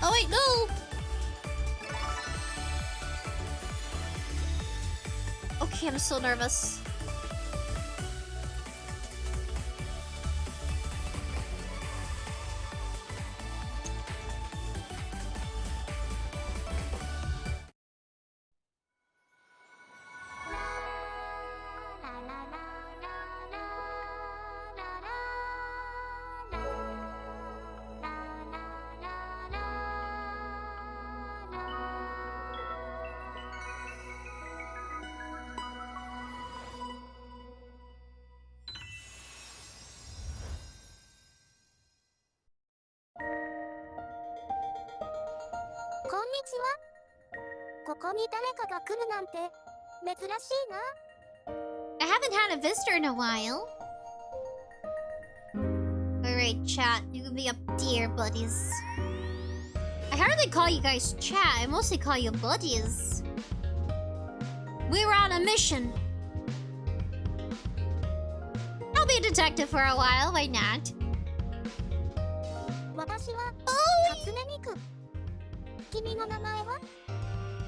Oh wait, no! Okay, I'm so nervous. I haven't had a visitor in a while. Alright, chat. You can be up dear buddies. I hardly call you guys chat. I mostly call you buddies. We were on a mission. I'll be a detective for a while. Why not?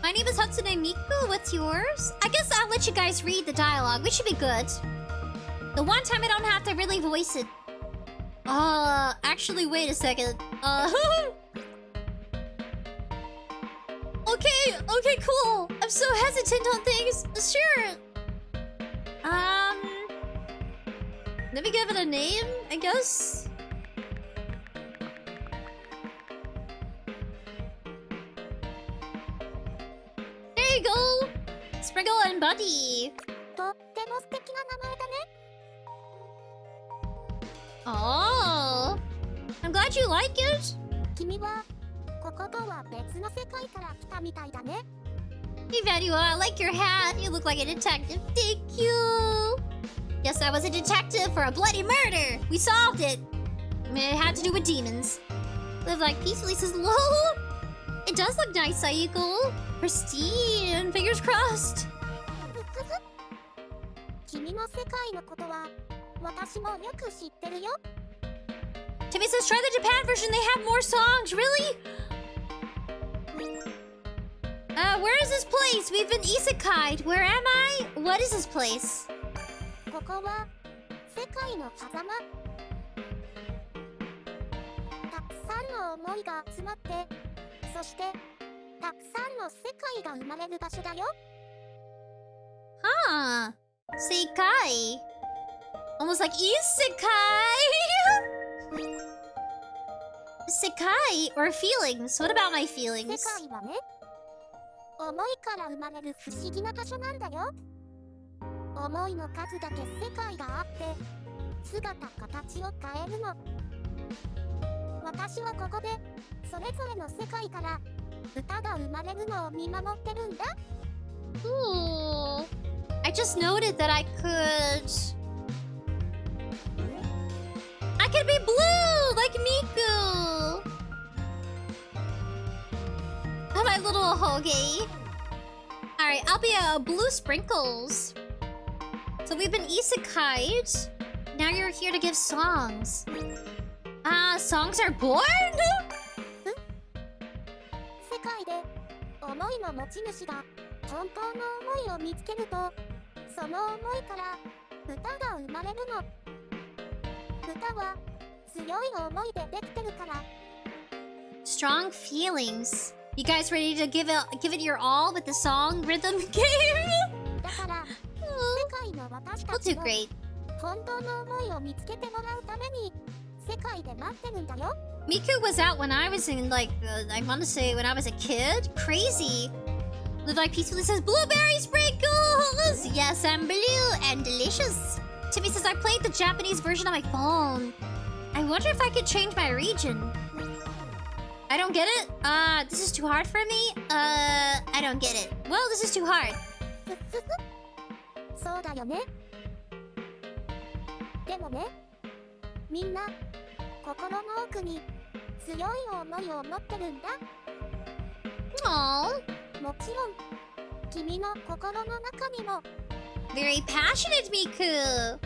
My name is Hatsune Miku. What's yours? I guess I'll let you guys read the dialogue. We should be good. The one time I don't have to really voice it. Actually, wait a second. Okay, cool. I'm so hesitant on things. Sure. Let me give it a name, I guess. There you go! Sprinkle and Buddy! Oh! I'm glad you like it! 𝑯𝑐𝑢, I like your hat. You look like a detective. Thank you! Yes, I was a detective for a bloody murder! We solved it! It had to do with demons. Live like peacefully says, LOL! It does look nice, Sayuko. Pristine. Fingers crossed. Timmy says, try the Japan version. They have more songs. Really? Where is this place? We've been isekai'd. Where am I? What is this place? Huh. Seikai. Almost like isekai. Sekai or feelings. What about my feelings? Ooh. I just noted that I could be blue like Miku. My little Hoge. Alright, I'll be a blue sprinkles. So we've been isekai'd. Now you're here to give songs. Songs are born? Strong feelings. You guys ready to give it your all with the song rhythm game? We'll do great. Miku was out when I was in, like, I want to say when I was a kid. Crazy. Live Life Peacefully says, blueberry sprinkles! Yes, and blue and delicious. Timmy says, I played the Japanese version on my phone. I wonder if I could change my region. I don't get it. This is too hard for me. I don't get it. Well, this is too hard. Aww. Very passionate, Miku.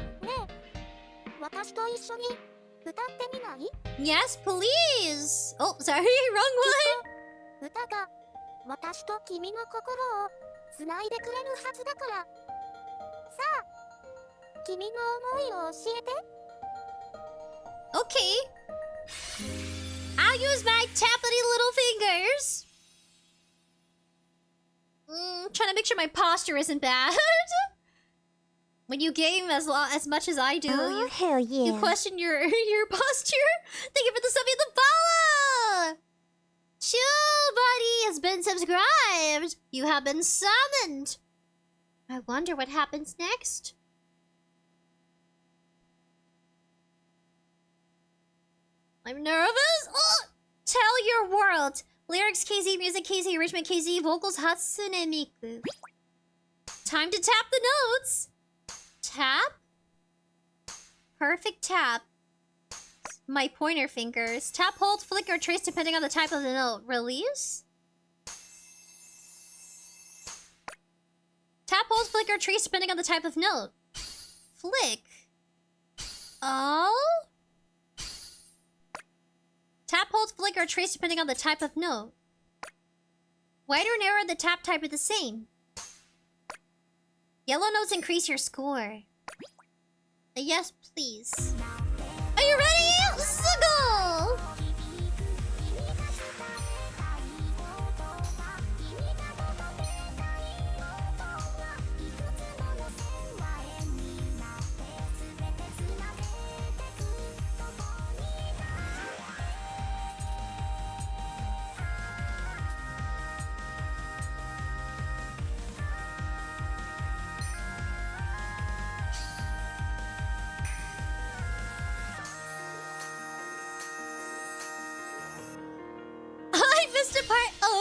Yes, please. Oh, sorry, wrong one. Okay. I'll use my tappity little fingers. Trying to make sure my posture isn't bad. When you game as much as I do, hell yeah. you question your posture. Thank you for the sub and the follow. Chill buddy has been subscribed. You have been summoned. I wonder what happens next. I'm nervous. Oh, tell your world. Lyrics KZ, music KZ, arrangement KZ, vocals Hatsune Miku. Time to tap the notes. Tap. Perfect tap. My pointer fingers. Tap, hold, flick, or trace depending on the type of the note. Release. Tap, hold, flick, or trace depending on the type of note. Flick. Oh. Tap, hold, flick, or trace depending on the type of note. Wider and narrower the tap type are the same. Yellow notes increase your score. Yes, please. Are you ready? Let's go!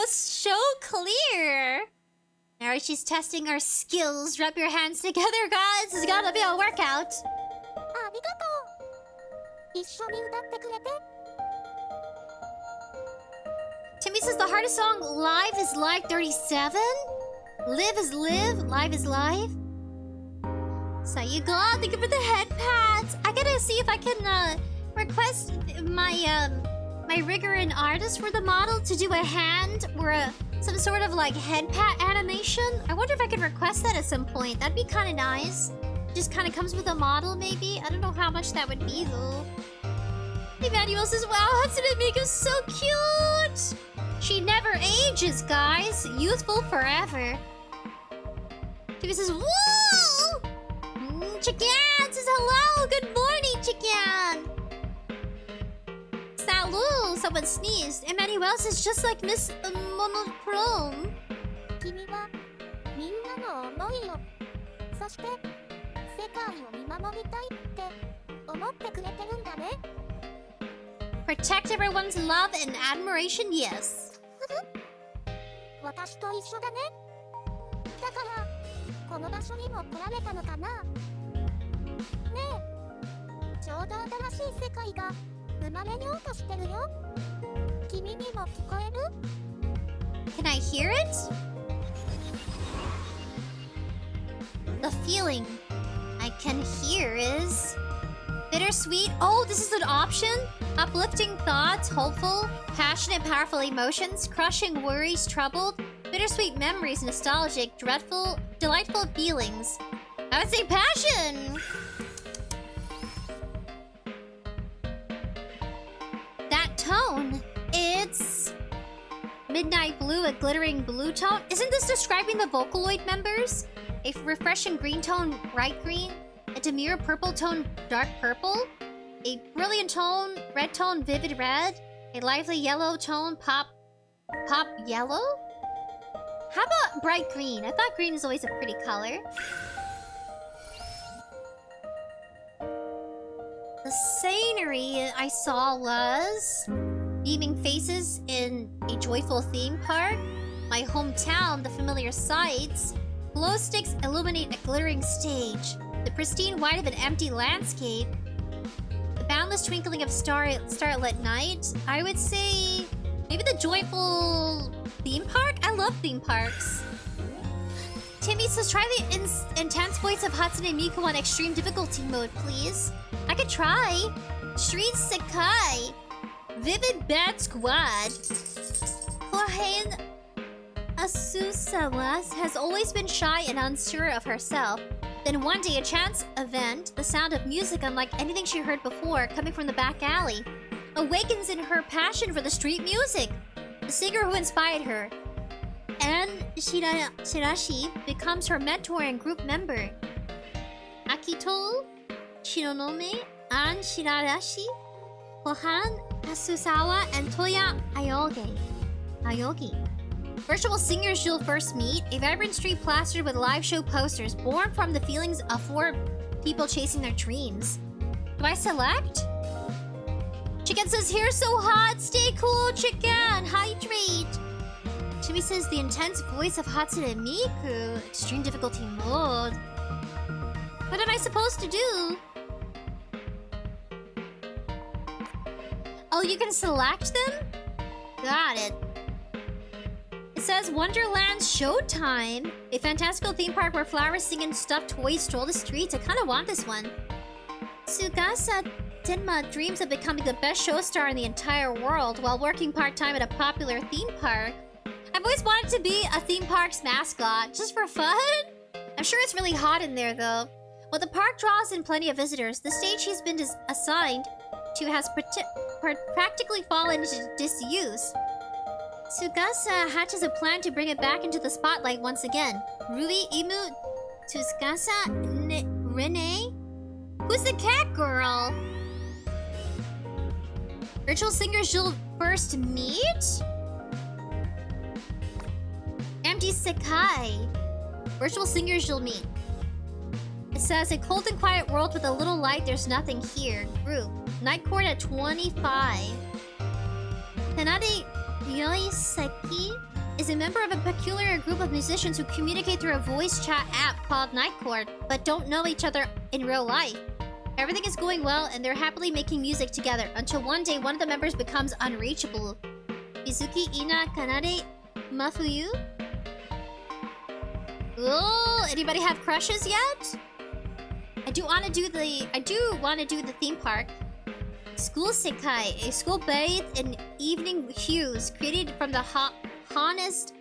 So clear. Now she's testing our skills. Rub your hands together, guys. This is gonna be a workout. Timmy says the hardest song live is live 37. Live is live. Live is live. Sayuga, thank you for the head pads. I gotta see if I can request my rigger and artist for the model to do a hand or some sort of like head pat animation. I wonder if I could request that at some point. That'd be kind of nice. Just kind of comes with a model, maybe. I don't know how much that would be though. Emmanuel says, "Wow, Hatsune Miku's so cute. She never ages, guys. Youthful forever." Timmy says, "Whoa!" Chicken says, "Hello, good morning, Chicken." Salut! Someone sneezed. Emmanuel says just like Miss Monochrome. Protect everyone's love and admiration, yes. Can I hear it? The feeling I can hear is bittersweet. Oh, this is an option? Uplifting thoughts, hopeful, passionate, powerful emotions, crushing worries, troubled, bittersweet memories, nostalgic, dreadful, delightful feelings. I would say passion. That tone, it's midnight blue, a glittering blue tone. Isn't this describing the Vocaloid members? A refreshing green tone, bright green. A demure purple tone, dark purple. A brilliant tone, red tone, vivid red. A lively yellow tone, pop yellow? How about bright green? I thought green is always a pretty color. The scenery I saw was beaming faces in a joyful theme park. My hometown, the familiar sights. Glow sticks illuminate a glittering stage. The pristine white of an empty landscape. The boundless twinkling of starlit night. I would say maybe the joyful theme park? I love theme parks. Timmy says try the intense voice of Hatsune Miku on extreme difficulty mode, please. I could try. Street Sekai. Vivid Bad Squad. Kohen Asusawa has always been shy and unsure of herself. Then one day, a chance event, the sound of music unlike anything she heard before, coming from the back alley, awakens in her passion for the street music. The singer who inspired her, Ann Shirashi, becomes her mentor and group member. Akito Shironome, Ann Shirashi, Kohan Asusawa, and Toya Ayogi. Virtual singers you'll first meet, a vibrant street plastered with live show posters born from the feelings of 4 people chasing their dreams. Do I select? Chicken says, here so hot, stay cool, chicken, hydrate. Timmy says, the intense voice of Hatsune Miku, extreme difficulty mode. What am I supposed to do? Oh, you can select them? Got it. It says Wonderland's Showtime, a fantastical theme park where flowers sing and stuffed toys stroll the streets. I kind of want this one. Tsugasa Tenma dreams of becoming the best show star in the entire world while working part-time at a popular theme park. I've always wanted to be a theme park's mascot, just for fun. I'm sure it's really hot in there, though. While the park draws in plenty of visitors, the stage he's been assigned to has practically fallen into disuse. Tsugasa hatches a plan to bring it back into the spotlight once again. Rui, Imu, Tsugasa, Renee? Who's the cat girl? Virtual singers you'll first meet? Empty Sekai. Virtual singers you'll meet. It says, a cold and quiet world with a little light, there's nothing here. Group. Night court at 25. Kanade Yoiseki is a member of a peculiar group of musicians who communicate through a voice chat app called Night Court, but don't know each other in real life. Everything is going well, and they're happily making music together, until one day one of the members becomes unreachable. Mizuki Ina Kanade Mafuyu? Oh, anybody have crushes yet? I do want to do the theme park. School Sekai, a school bathed in evening hues created from the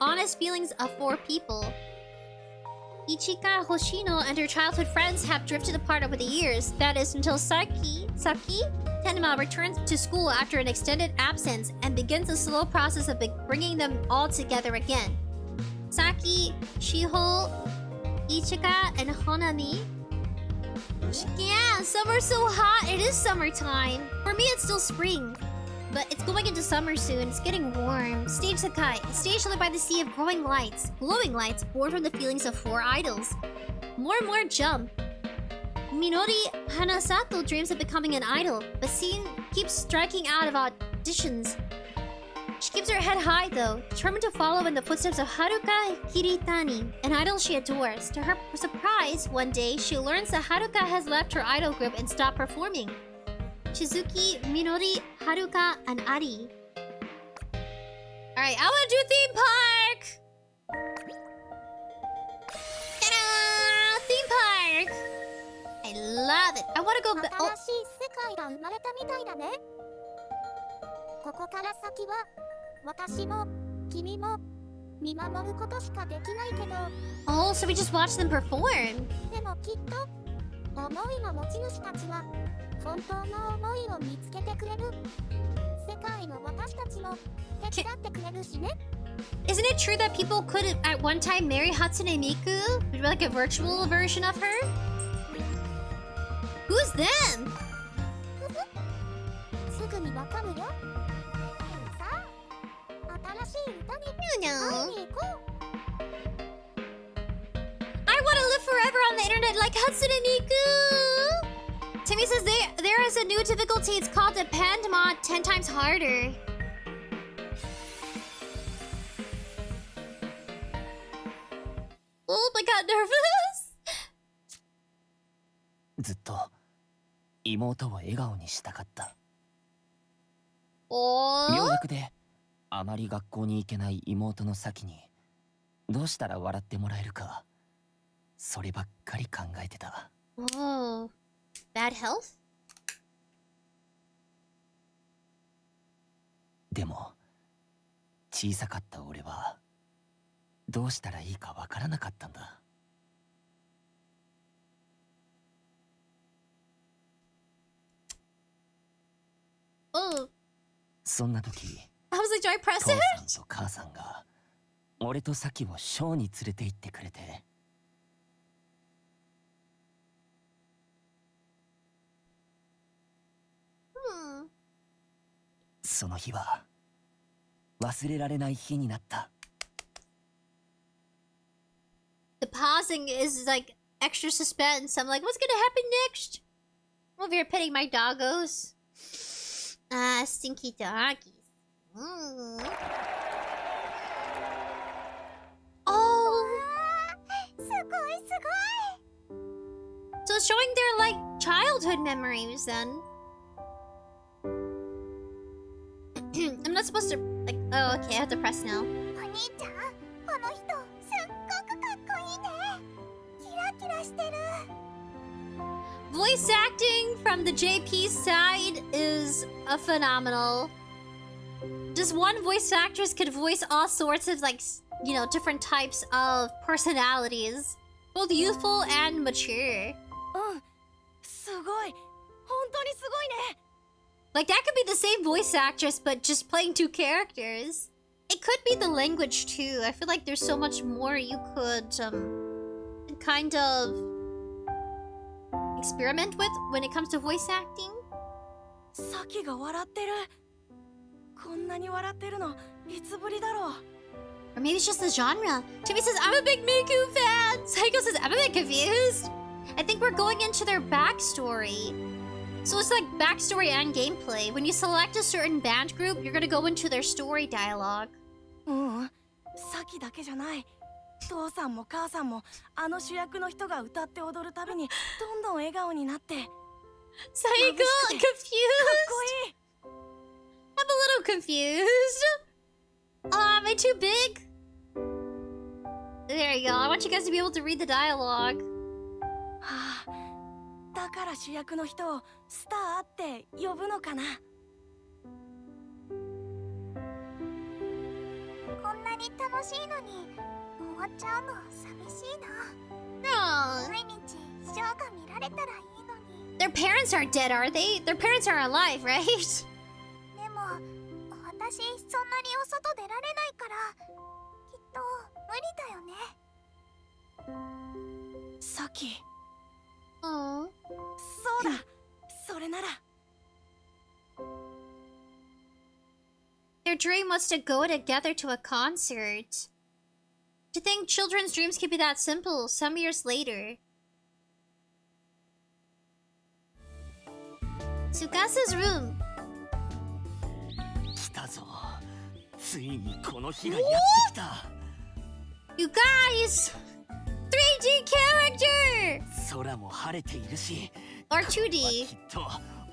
honest feelings of 4 people. Ichika Hoshino and her childhood friends have drifted apart over the years. That is until Saki Tenma returns to school after an extended absence and begins the slow process of bringing them all together again. Saki, Shiho, Ichika, and Honami. Yeah, summer's so hot. It is summertime. For me, it's still spring. But it's going into summer soon. It's getting warm. Stage Sakai, a stage lit by the sea of glowing lights born from the feelings of 4 idols. More and more jump. Minori Hanasato dreams of becoming an idol, but keeps striking out of auditions. She keeps her head high, though, determined to follow in the footsteps of Haruka Hiritani, an idol she adores. To her surprise, one day, she learns that Haruka has left her idol group and stopped performing. Shizuki, Minori, Haruka, and Ari. Alright, I wanna do theme park! Ta-da! Theme park! I love it! I wanna go back. Oh. ここから先は私も君も見守ることしかできないけど Oh, so we just watch them perform. でもきっと思いの持ち主たちは本当の思いを見つけてくれる世界の私たちも手伝ってくれるしね Isn't it true that people could at one time marry Hatsune Miku? Like a virtual version of her? Who's them? すぐにわかるよ。さあ、新しい歌に会い No. に行こう。 I want to live forever on the internet like Hatsune Miku! Timmy says there is a new difficulty. It's called Depend Mod 10 times harder. Oh, I got nervous. ずっと妹を笑顔にしたかった。Oh? 病弱であまり学校に行けない妹の先にどうしたら笑ってもらえるか、そればっかり考えてた。Oh. Bad health? でも小さかった俺はどうしたらいいかわからなかったんだ。Oh. そんな時、 I was like, do I press 父 it? さんと母さんが俺とサキをショーに連れて行ってくれて。Hmm. その日は忘れられない日になった。 The pausing is like extra suspense. I'm like, what's gonna happen next? I'm over here petting my doggos. Ah, stinky doggies. Mm. Oh, すごいすごい。 so it's showing their like childhood memories then. I'm not supposed to like. Oh, okay. I have to press now. お兄ちゃん、この人すっごくかっこいいね。キラキラしてる。 Voice acting from the JP side is a phenomenal. Just one voice actress could voice all sorts of like, you know, different types of personalities, both youthful and mature. うん、すごい。本当にすごいね。 Like that could be the same voice actress, but just playing two characters. It could be the language too. I feel like there's so much more you could kind of experiment with when it comes to voice acting. サキが笑ってる。こんなに笑ってるのいつぶりだろう。 Or maybe it's just the genre. Timmy says, I'm a big Miku fan! Saiko says, I'm a bit confused. I think we're going into their backstory. So it's like backstory and gameplay. When you select a certain band group, you're gonna go into their story dialogue. うん、サキだけじゃない。父さんも母さんもあの主役の人が歌って踊るたびにどんどん笑顔になって。 Saiko, confused? かっこいい。 I'm a little confused. Am I too big? There you go. I want you guys to be able to read the dialogue. はあ、だから主役の人をスターって呼ぶのかな。こんなに楽しいのに終わっちゃうの寂しいな。 No. 毎日ショーが見られたらいいのに。 Their parents aren't dead, are they? Their parents are alive, right? でも私そんなにお外出られないからきっと無理だよね。サキ。 Oh. そうだ。それなら。 Their dream was to go together to a concert. To think children's dreams could be that simple some years later. Tsukasa's room. 来たぞ。ついにこの日がやってきた。 You guys! 3D character! 空も晴れているし、 Or これは 2D. きっと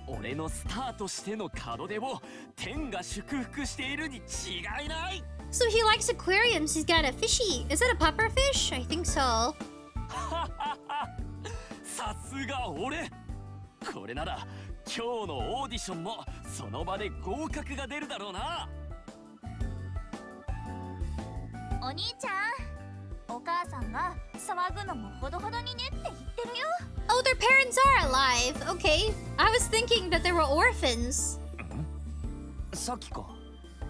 俺のスターとしての門出を天が祝福しているに違いない。 So he likes aquariums. He's got a fishy. Is that a puffer fish? I think so. さすが俺。これなら今日のオーディションもその場で合格が出るだろうな。お兄ちゃん、お母さんが騒ぐのもほどほどにねって言ってるよ。 Oh, their parents are alive. Okay. I was thinking that they were orphans. さっきか。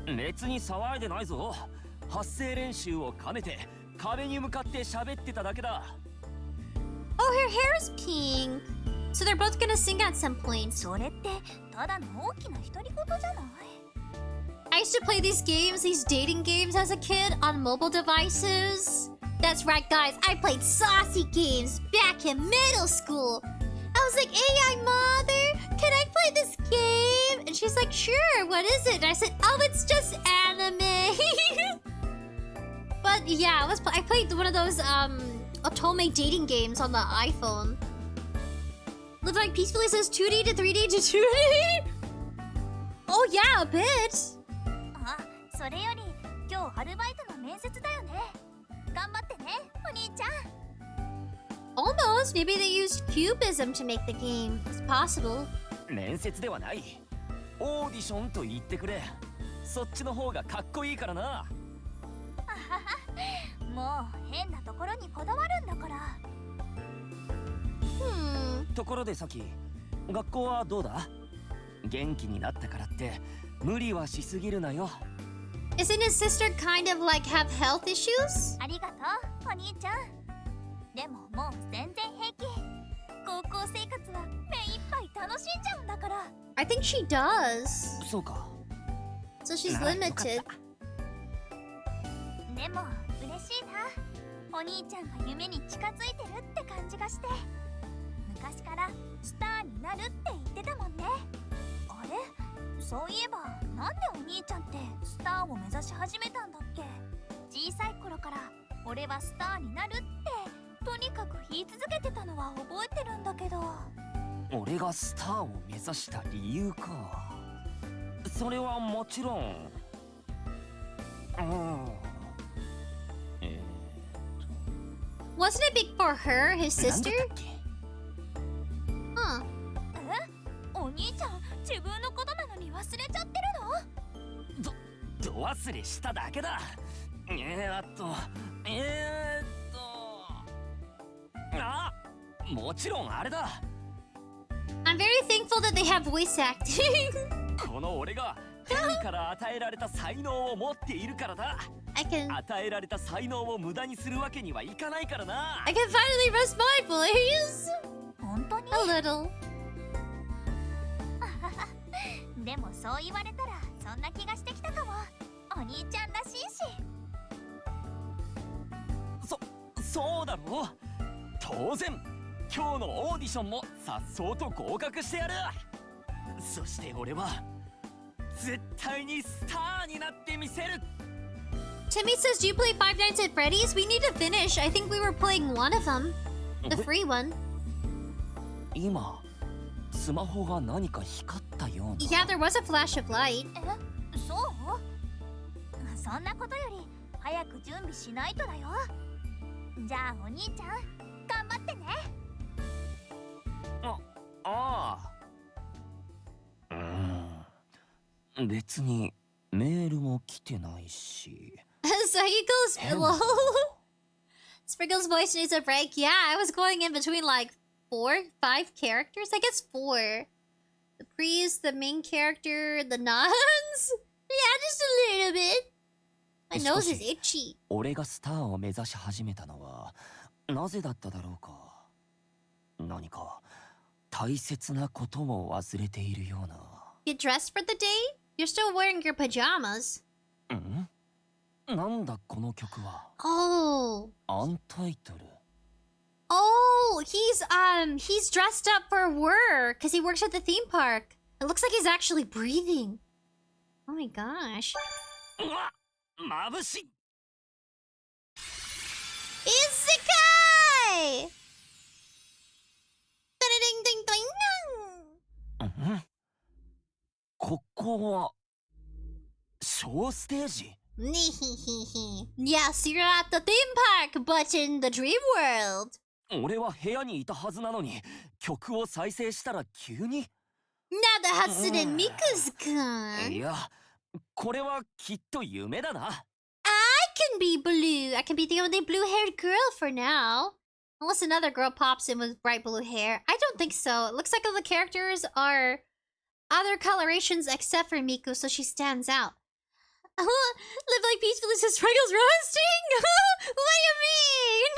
別に騒いでないぞ。発声練習を兼ねて壁に向かって喋ってただけだ。 Oh, her hair is pink. So they're both gonna sing at some point. それってただの大きな独り言じゃない？ I used to play these games, these dating games as a kid on mobile devices. That's right, guys. I played saucy games back in middle school. I was like, "Hey, mother, can I play this game?" And she's like, "Sure, what is it?" And I said, "Oh, it's just anime." But yeah, I played one of those otome dating games on the iPhone. Live like peacefully says 2D to 3D to 2D. Oh yeah, a bit. あ、それより今日アルバイトの面接だよね。頑張ってね、お兄ちゃん。 Almost. Maybe they used cubism to make the game. It's possible. 面接ではない。オーディションと言ってくれ。そっちの方がかっこいいからな。もう変なところにこだわるんだから。ところでさき、学校はどうだ？元気になったからって無理はしすぎるなよ。 Isn't his sister kind of like have health issues? ありがとう、お兄ちゃん。でももう全然平気。高校生活は目いっぱい楽しんじゃうんだから。I think she does. そうか。So she's ならよかった。 limited. でも嬉しいな。お兄ちゃんが夢に近づいてるって感じがして。昔からスターになるって言ってたもんね。あれ？そういえばなんでお兄ちゃんってスターを目指し始めたんだっけ？小さい頃から俺はスターになるってとにかく言い続けてたのは覚えてるんだけど。俺がスターを目指した理由か。それはもちろん。Wasn't it big for her, his なんだ sister? ったっけ？ Huh. え？お兄ちゃん自分のことなのに忘れちゃってるの？ど忘れしただけだ。あ、もちろんあれだ。I'm very thankful that they have voice acting. この俺が神から与えられた才能を持っているからだ。I can 与えられた才能を無駄にするわけにはいかないからな。 finally rest my voice. 本当に？ A little. でもそう言われたらそんな気がしてきたかも。お兄ちゃんらしいし。そうだろう。当然今日のオーディションもさっそうと合格してやる。そして俺は絶対にスターになってみせる。 Timmy says, "Do you play Five Nights at Freddy's?" We need to finish. I think we were playing one of them, the free one. 今スマホが何か光ったような。 Yeah, there was a flash of light. え、そう？そんなことより早く準備しないとだよ。じゃあお兄ちゃん頑張ってね。別にメールも来てないし。So he goes below. Spriggle's voice needs a break. Yeah, I was going in between like 4, 5 characters. I guess 4. The priest, the main character, the nuns. Yeah, just a little bit. My nose is itchy. 俺がスターを目指し始めたのはなぜだっただろうか。何か大切なことも忘れているような。 Get dressed for the day? You're still wearing your pajamas. なんだこの曲は。 Oh. アンタイトル。 Oh, he's dressed up for work because he works at the theme park. It looks like he's actually breathing. Oh my gosh. うわ、眩しい。 Isekai! Ding-ding-ding-ding. ここはショーステージ。 Yes, you're at the theme park, but in the dream world. 俺は部屋にいたはずなのに曲を再生したら急に。 Nada Hatsuden Miku's-kun. いや、これはきっと夢だな。 I can be blue. I can be the only blue-haired girl for now. Unless another girl pops in with bright blue hair. I don't think so. It looks like all the characters are other colorations except for Miku, so she stands out. Live like peacefully so Sprinkles roasting? What do you mean?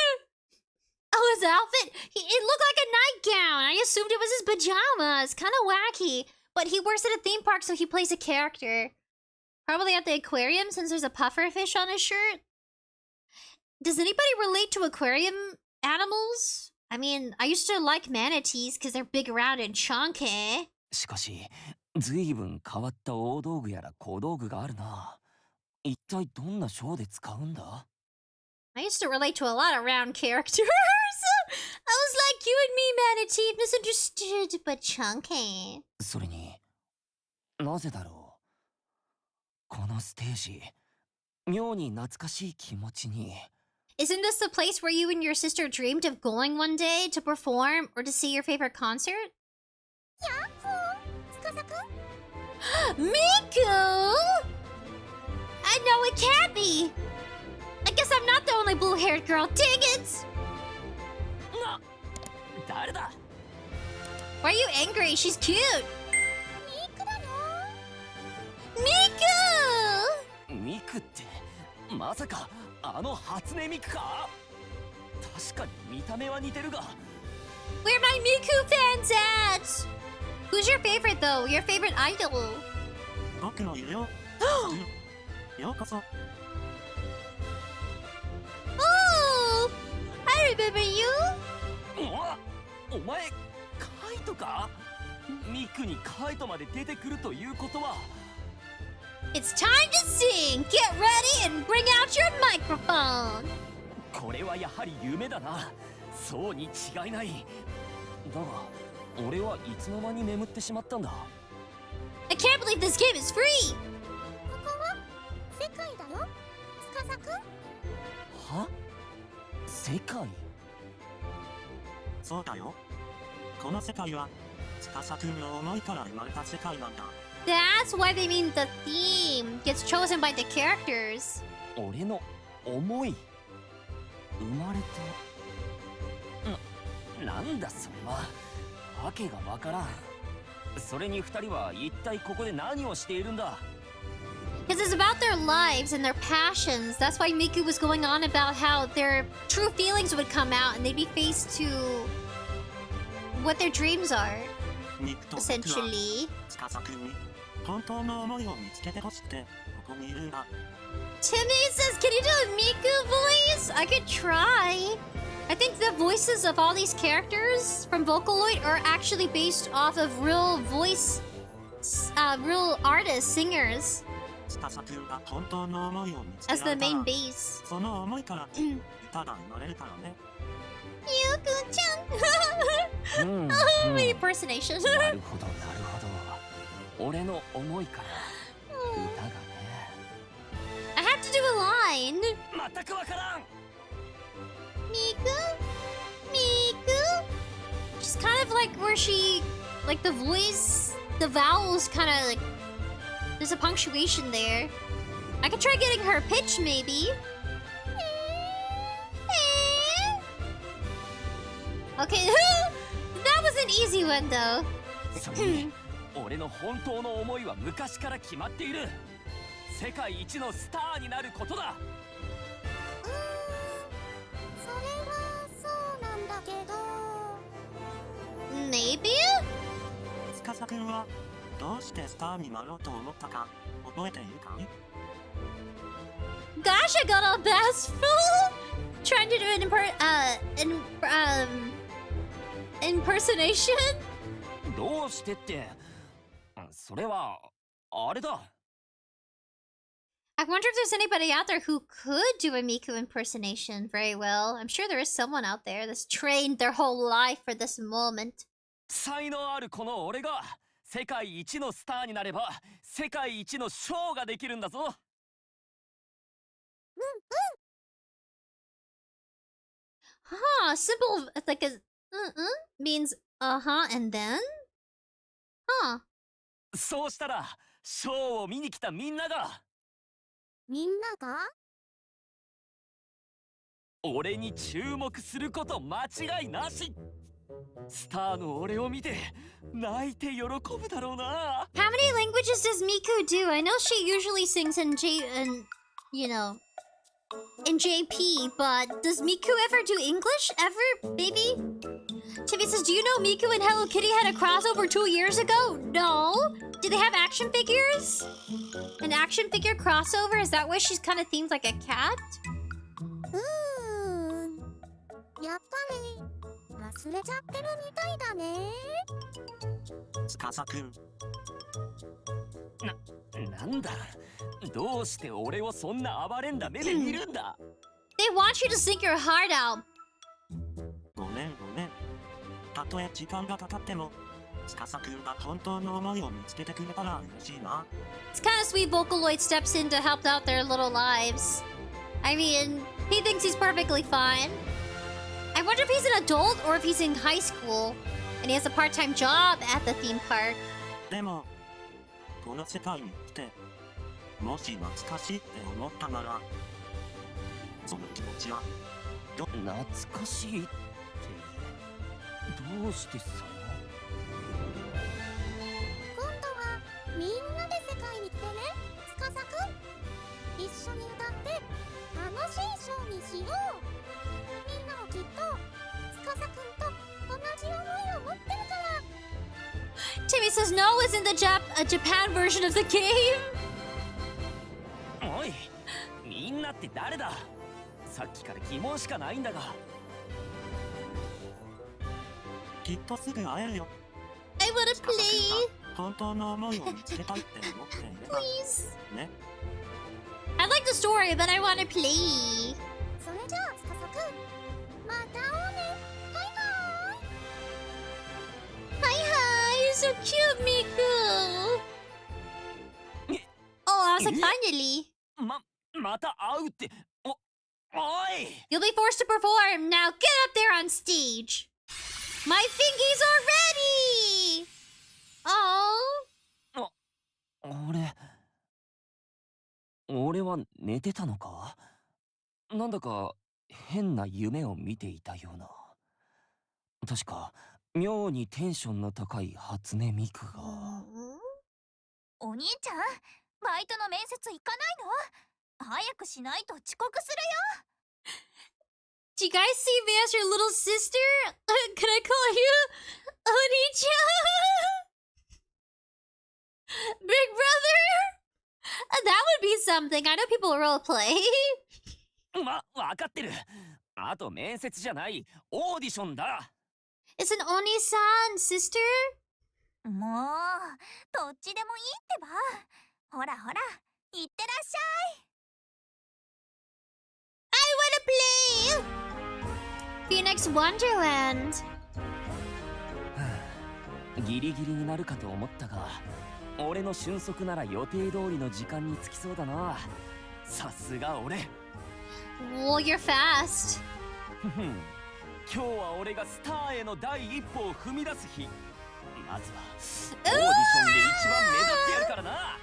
Oh, his outfit? It looked like a nightgown. I assumed it was his pajamas. Kind of wacky. But he works at a theme park, so he plays a character. Probably at the aquarium, since there's a puffer fish on his shirt. Does anybody relate to aquarium animals? I mean, I used to like manatees because they're big, round, and chunky. しかし、随分変わった大道具やら小道具があるな。一体どんなショーで使うんだ？ I used to relate to a lot of round characters. I was like you and me, manatee, misunderstood, but chunky. それに、なぜだろう。このステージ、妙に懐かしい気持ちに。Isn't this the place where you and your sister dreamed of going one day to perform or to see your favorite concert? Miku! I know it can't be! I guess I'm not the only blue-haired girl, dang it! な、誰だ？ Why are you angry? She's cute! Miku! ミクって、まさかあの初音ミクか？確かに見た目は似てるが。Where are my Miku fans at? Who's your favorite though? Your favorite idol? 僕の夢をようこそ。Oh! I remember you! お前、カイトか？ミクにカイトまで出てくるということは。It's time to sing! Get ready and bring out your microphone! これはやはり夢だな。そうに違いない。だが、俺はいつの間に眠ってしまったんだ。I can't believe this game is free! ここは世界だよ、司くん。は？世界？そうだよ。この世界は司くんの思いから生まれた世界なんだ。That's why they mean the theme gets chosen by the characters. 俺の思い。生まれて。なんだそれは。わけがわからん。それに二人は一体ここで何をしているんだ？ Because it's about their lives and their passions. That's why Miku was going on about how their true feelings would come out and they'd be faced to what their dreams are, ミクと僕は essentially. 司くんに本当の思いを見つけてほしくてここにいるんだ。 Timmy says, can you do a Miku voice? I could try. I think the voices of all these characters from Vocaloid are actually based off of real voice, real artists, singers, 司くんが本当の思いを見つけ as ら the れた main ら base. その思いから歌が生まれるからね。Yuku-chan! うん、 Oh, うん my impersonation. なるほどなるほど。俺の思いから歌がね。I have to do a line. 全くわからん。 Miku? Miku? She's kind of like where she, like the voice, the vowels kind of like, there's a punctuation there. I could try getting her pitch maybe. Okay, that was an easy one though. それに俺の本当の思いは昔から決まっている。世界一のスターになることだ。それはそうなんだけど。 Maybe? 司くんはどうしてスターになろうと思ったか覚えているかい？ Gosh, I got all bashful. Trying to do an impersonation? どうしてって、それはあれだ。I wonder if there's anybody out there who could do a Miku impersonation very well. I'm sure there is someone out there that's trained their whole life for this moment. 才能あるこの俺が世界一のスターになれば世界一のショーができるんだぞ。Huh, simple like a means and then? Huh. そうしたらショーを見に来たみんながみんなが？俺に注目すること間違いなし。スターの俺を見て泣いて喜ぶだろうな。 How many languages does Miku do? I know she usually sings in in JP, but does Miku ever do English? Ever, baby? Timmy says, do you know Miku and Hello Kitty had a crossover 2 years ago? No. Do they have action figures? An action figure crossover? Is that why she's kind of themed like a cat? やっぱり忘れちゃってるみたいだね。司くん、なんだ、どうして俺をそんな暴れんだ目で見るんだ。 They want you to sing your heart out. ごめん。たとえ時間がかかっても、司くんが本当の思いを見つけてくれたら嬉しいな。 It's kind of sweet Vocaloid steps in to help out their little lives. I mean, he thinks he's perfectly fine. I wonder if he's an adult or if he's in high school and he has a part-time job at the theme park. でも、この世界に来て、もし懐かしいって思ったなら、その気持ちは懐かしいってどうしてさ。今度はみんなで世界に来てね、司くん。一緒に歌って楽しいショーにしよう。みんなもきっと司くんと同じ思いを持ってるから。 Timmy says no isn't the Japan version of the game. おい、みんなって誰だ。さっきから疑問しかないんだが。きっとすぐ会えるよ。 I wanna 司くんが play. 本当の思いを見つけたいって思っていれば Please. ね。 I like the story, but I wanna play. それじゃあ司くん、また会おうね。バイバイ。 Hi, hi. So cute, Miku. Oh, I was like, finally. また会うって。おい。 You'll be forced to perform. Now get up there on stage. My fingies are ready. Oh. 俺は寝てたのか。なんだか変な夢を見ていたような。確か妙にテンションの高い初音ミクが。お兄ちゃん、バイトの面接行かないの？早くしないと遅刻するよ。 Do you guys see me as your little sister? Can I call you Oni-chan? Big brother? That would be something. I know people roleplay. わかってる。あと面接じゃない、オーディションだ。 It's an Oni-san, sister. もう、どっちでもいいってば。ほらほら、いってらっしゃい。 I wanna play! Phoenix Wonderland. ギリギリになるかと思ったが、俺の俊足なら予定通りの時間に着きそうだな。さすが俺。 Well, you're fast. 今日は俺がスターへの第一歩を踏み出す日。まずはオーディションで一番目立ってやるからな。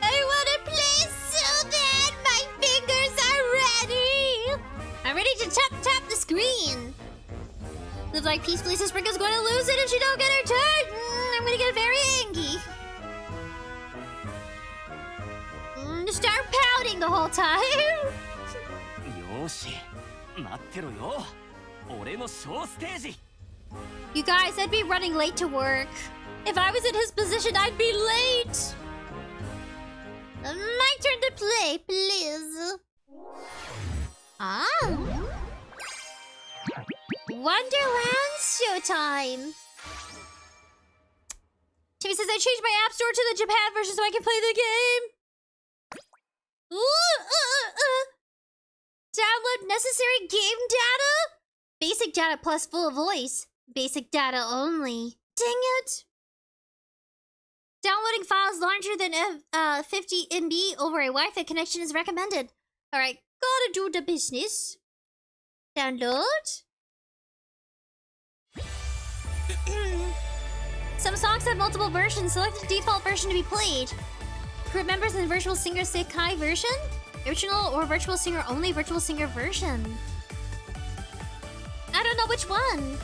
I wanna play so bad. My fingers are ready. I'm ready to tap the screen. Looks like Peace Police Springer's going to lose it if she don't get her turn. I'm gonna get very angry. Start pouting the whole time. よーし、待ってろよ。俺のショーステージ。 You guys, I'd be running late to work. If I was in his position, I'd be late. My turn to play, please. Ah. Wonderland showtime. Timmy says I changed my app store to the Japan version so I can play the game. Download necessary game data? Basic data plus full voice. Basic data only. Dang it. Downloading files larger than 50 MB over a Wi-Fi connection is recommended. Alright, gotta do the business. Download. Some songs have multiple versions. Select the default version to be played. Group members in Virtual Singer Sekai version? Original or Virtual Singer only Virtual Singer version? I don't know which one.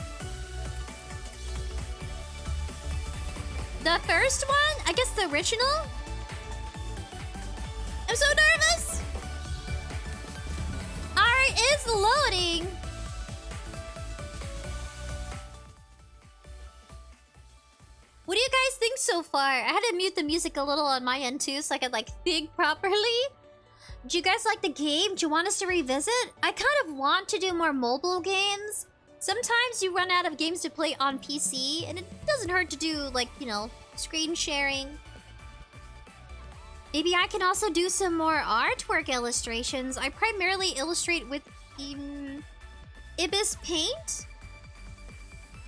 The first one? I guess the original? I'm so nervous! Alright, it's loading! What do you guys think so far? I had to mute the music a little on my end too so I could like think properly. Do you guys like the game? Do you want us to revisit? I kind of want to do more mobile games. Sometimes you run out of games to play on PC, and it doesn't hurt to do, like, you know, screen sharing. Maybe I can also do some more artwork illustrations. I primarily illustrate with Ibis Paint.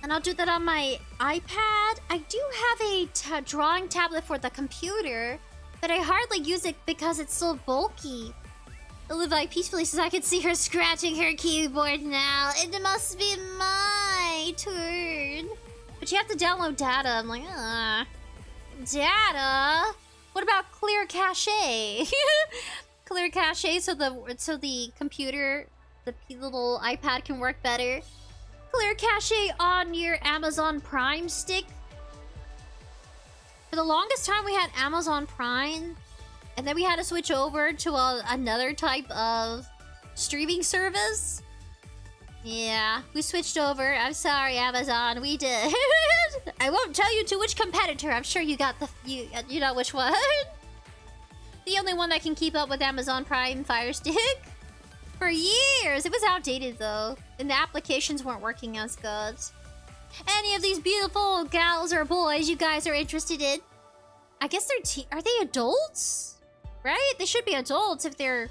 And I'll do that on my iPad. I do have a drawing tablet for the computer, but I hardly use it because it's so bulky. 𝑩𝒆 peacefully says I can see her scratching her keyboard now. It must be my turn. But you have to download data. I'm like, data? What about clear cache? Clear cache so the computer, the little iPad can work better. Clear cache on your Amazon Prime stick. For the longest time we had Amazon Prime, and then we had to switch over to another type of streaming service. Yeah, we switched over. I'm sorry, Amazon, we did. I won't tell you to which competitor. I'm sure you got you know which one. The only one that can keep up with Amazon Prime Fire Stick. For years. It was outdated though, and the applications weren't working as good. Any of these beautiful gals or boys you guys are interested in? I guess they're are they adults? Right? They should be adults if they're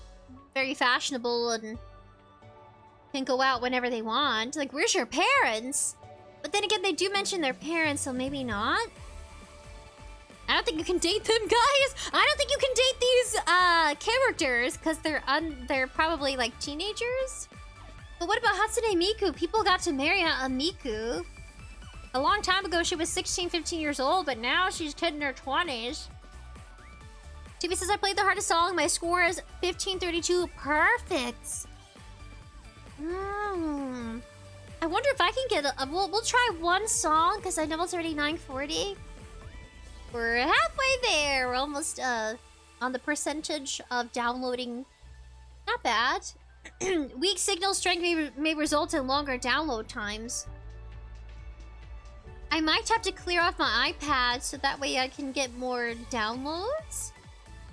very fashionable and can go out whenever they want. Like, where's your parents? But then again, they do mention their parents, so maybe not. I don't think you can date them, guys. I don't think you can date these characters because they're probably like teenagers. But what about Hatsune Miku? People got to marry Miku. A long time ago, she was 16, 15 years old, but now she's in her 20s. TV says, I played the hardest song. My score is 1532. Perfect. I wonder if I can get we'll try one song, because I know it's already 9:40. We're halfway there. We're almost on the percentage of downloading. Not bad. Weak signal strength may result in longer download times. I might have to clear off my iPad so that way I can get more downloads.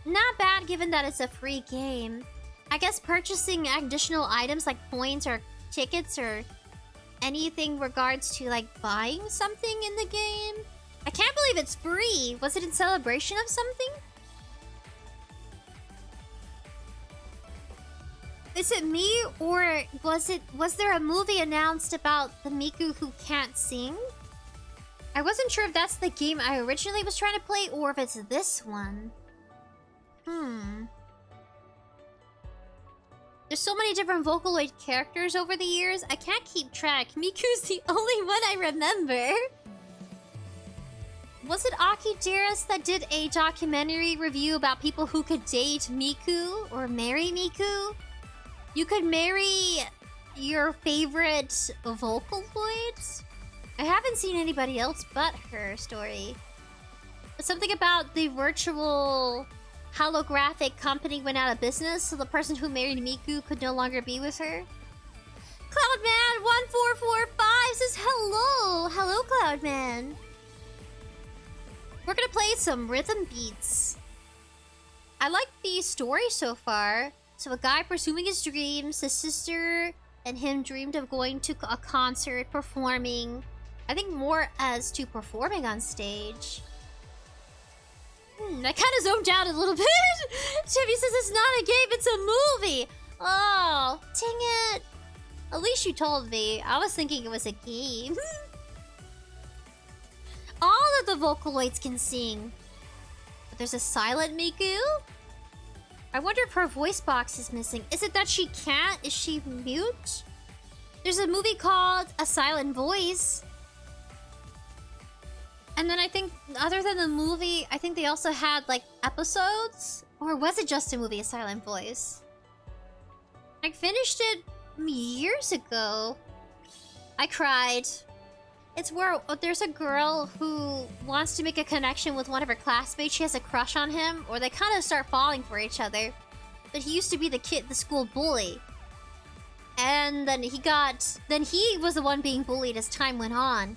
Not bad given that it's a free game. I guess purchasing additional items like points or tickets or anything regards to like buying something in the game. I can't believe it's free. Was it in celebration of something? Is it me, or was there a movie announced about the Miku who can't sing? I wasn't sure if that's the game I originally was trying to play or if it's this one. There's so many different Vocaloid characters over the years, I can't keep track. Miku's the only one I remember. Was it 𝑎𝑘𝑖 that did a documentary review about people who could date Miku or marry Miku? You could marry your favorite Vocaloid? I haven't seen anybody else but her story. But something about the virtual holographic company went out of business, so the person who married Miku could no longer be with her. Cloudman1445 says hello! Hello, Cloudman. We're gonna play some rhythm beats. I like the story so far. So a guy pursuing his dreams, his sister and him dreamed of going to a concert, performing. I think more as to performing on stage. I kind of zoned out a little bit. Chevy says it's not a game, it's a movie. Oh, dang it. At least you told me. I was thinking it was a game. All of the Vocaloids can sing. But there's a silent Miku? I wonder if her voice box is missing. Is it that she can't? Is she mute? There's a movie called A Silent Voice. And then I think, other than the movie, I think they also had, like, episodes? Or was it just a movie, A Silent Voice? I finished it years ago. I cried. It's where there's a girl who wants to make a connection with one of her classmates. She has a crush on him, or they kind of start falling for each other. But he used to be the school bully. And then he was the one being bullied as time went on.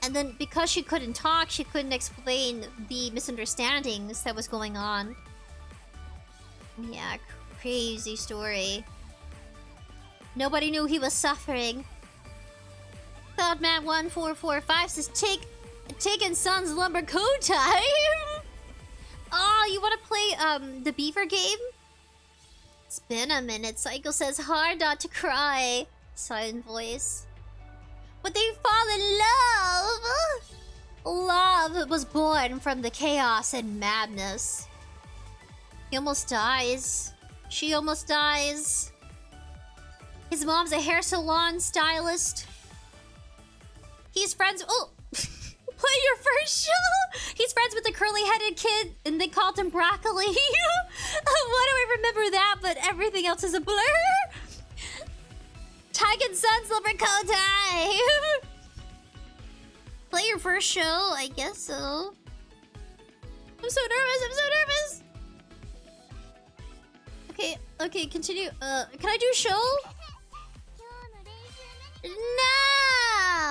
And then because she couldn't talk, she couldn't explain the misunderstandings that was going on. Yeah, crazy story. Nobody knew he was suffering. Cloudman1445 says, taking Sun's lumber code time. Oh, you want to play the beaver game? It's been a minute. Psycho says, hard not to cry. Silent voice. But they fall in love. Love was born from the chaos and madness. He almost dies. She almost dies. His mom's a hair salon stylist. He's friends. Oh, play your first show. He's friends with the curly-headed kid, and they called him Broccoli. Why do I remember that? But everything else is a blur. Tigan Sun's Lumber Kotai. Play your first show, I guess so. I'm so nervous. Okay, continue. Can I do show? No!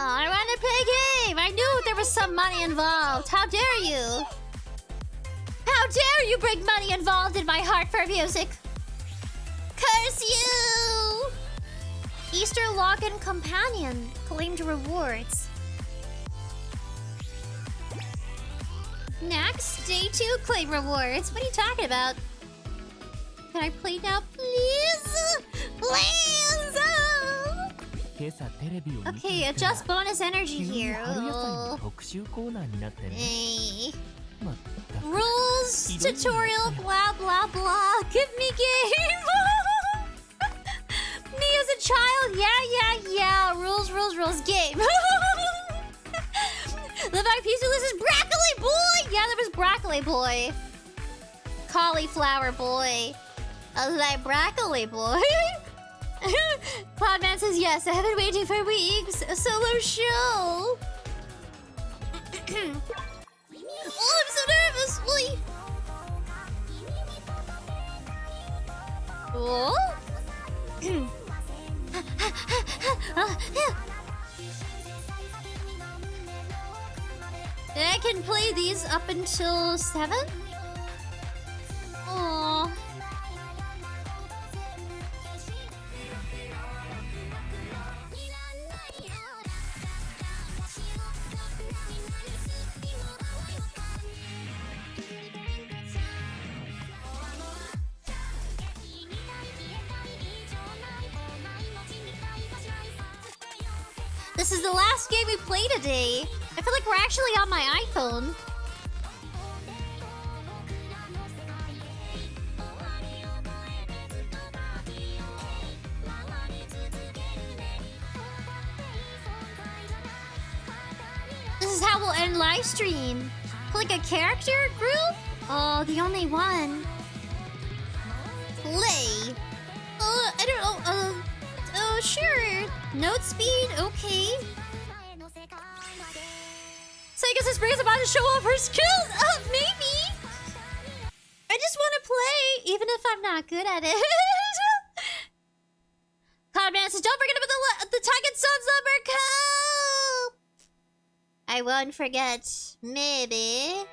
I want to play a game! I knew there was some money involved. How dare you? How dare you bring money involved in my heart for music? Curse you! Easter login companion. Claimed rewards. Next, day 2 claim rewards. What are you talking about? Can I play now, please? Please! Okay, adjust bonus energy here. Oh. Hey. Rules, tutorial, blah blah blah. Give me game! Me as a child, yeah. Rules, game. Levi Pizza, this is Broccoli Boy! Yeah, there was Broccoli Boy. Cauliflower Boy. Like Broccoli Boy. Podman says yes, I have been waiting for weeks. A solo show. Oh, I'm so nervous. Oi. Oh. I can play these up until 7? Aww. This is the last game we play today. I feel like we're actually on my iPhone. This is how we'll end live stream. Like a character group? Oh, the only one. Play. I don't know. Oh, sure. Note speed, okay. So I guess this brings about to show off her skills. Maybe. I just want to play, even if I'm not good at it. Cloudman says, don't forget about the Titan Sun's number code. I won't forget. Maybe.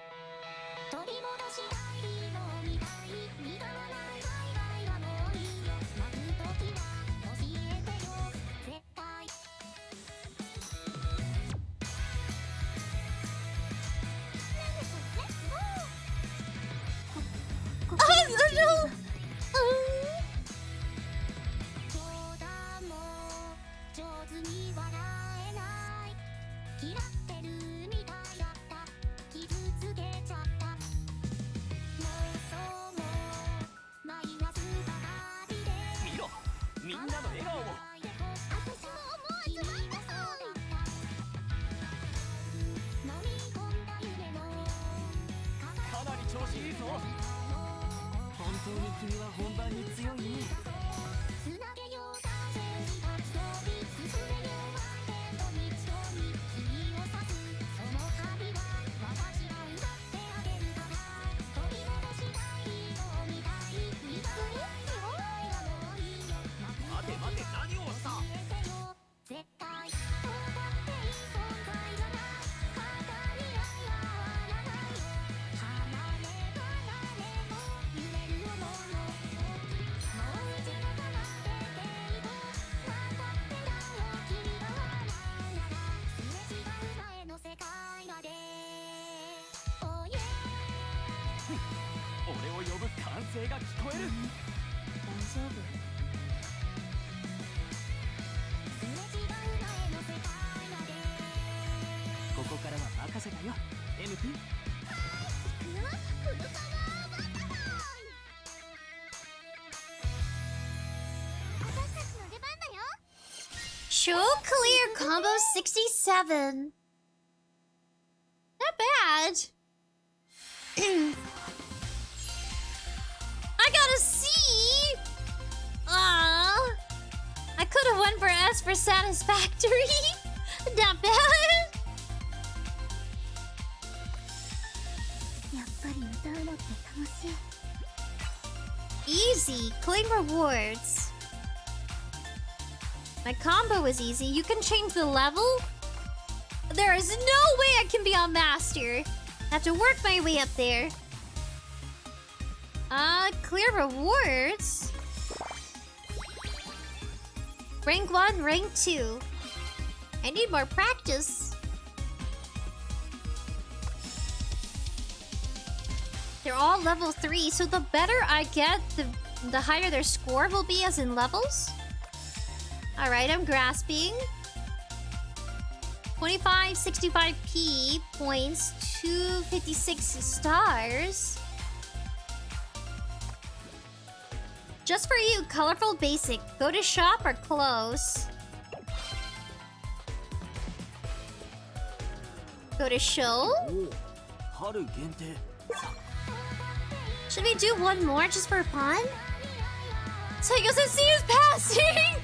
ぶ歓声が聞こえる。大丈夫。ここからは任せたよ MP。 Show clear combo 67. Not bad. I got a C. Aww. I could have went for S for satisfactory. Not bad. やっぱり歌うのって楽しい。 Easy. Claim rewards. My combo is easy. You can change the level? There is no way I can be on Master. I have to work my way up there. Clear rewards. Rank 1, rank 2. I need more practice. They're all level 3, so the better I get, the higher their score will be as in levels. Alright, I'm grasping. 25, 65p points, 256 stars. Just for you, colorful basic. Go to shop or close. Go to show. 春限定。 Should we do one more just for fun? 𝐸 is passing!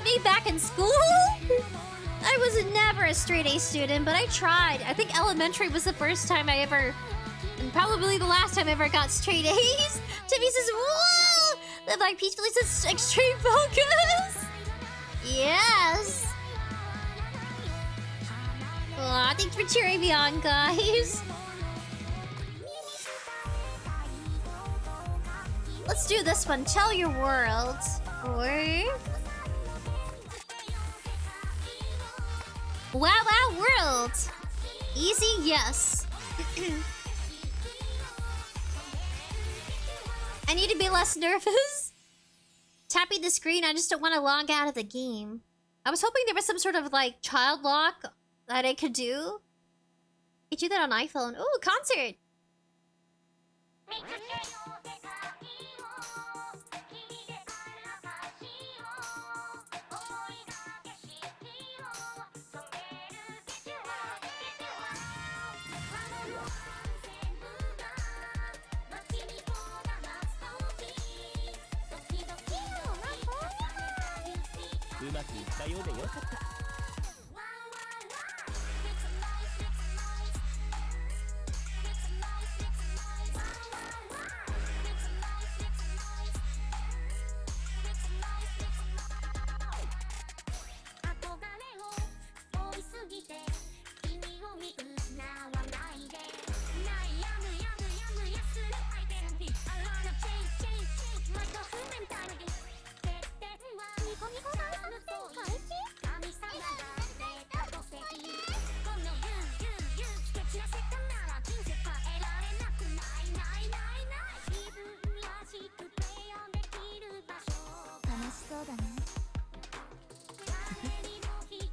Me back in school? I was never a straight A student, but I tried. I think elementary was the first time I ever, and probably the last time I ever got straight A's. Timmy says, whoa! Live like peacefully says extreme focus! Yes! Aw, thanks for cheering me on, guys. Let's do this one. Tell your world. Or... Wow Wow World! Easy, yes. I need to be less nervous. Tapping the screen, I just don't want to log out of the game. I was hoping there was some sort of, like, child lock that I could do. You do that on iPhone. Ooh, concert!「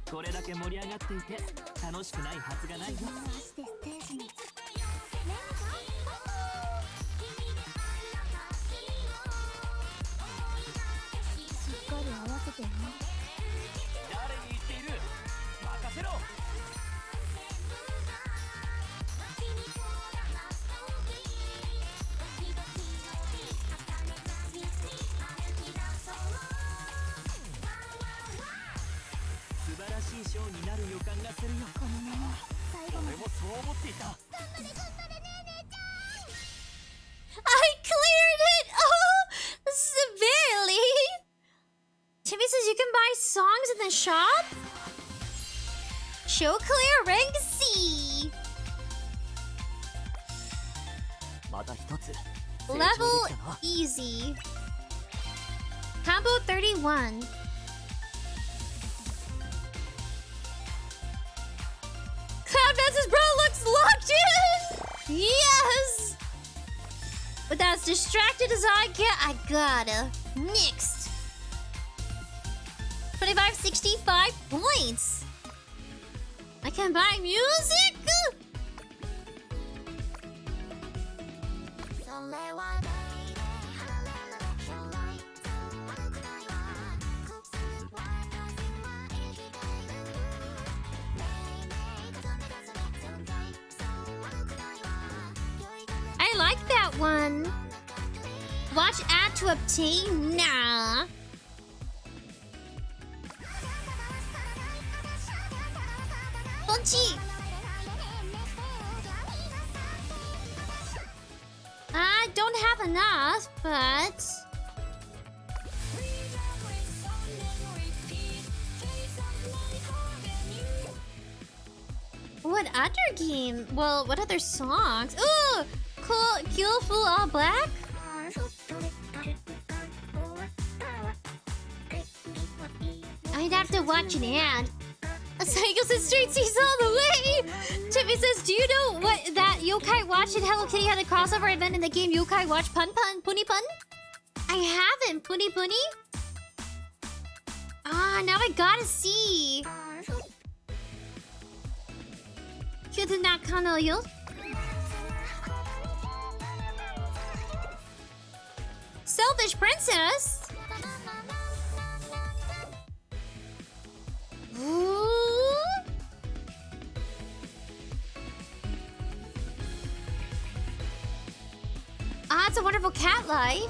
これだけ盛り上がっていて楽しくないはずがないよ」I cleared it! Oh, severely! Timmy says you can buy songs in the shop? Show clear rank C! Level easy. Combo 31. Cloud Dance's bro looks locked in! Yes! With that as distracted as I get. I gotta. Next. 25, 65 points. I can buy music. I like that one. Watch ad to obtain? Nah. Bunchi. I don't have enough, but... What other game? Well, what other songs? Ooh! Cool, Kill Fool All Black? I'd have to watch an ad. Psycho says straight C's all the way! Tiffy says, do you know what that Yokai Watch and Hello Kitty had a crossover event in the game Yokai Watch Pun Pun Punny Pun? I haven't, Punny Punny. Ah, now I gotta see. Cute Nakanoyo. Selfish Princess? Ooh. Ah, It's a Wonderful Cat Life.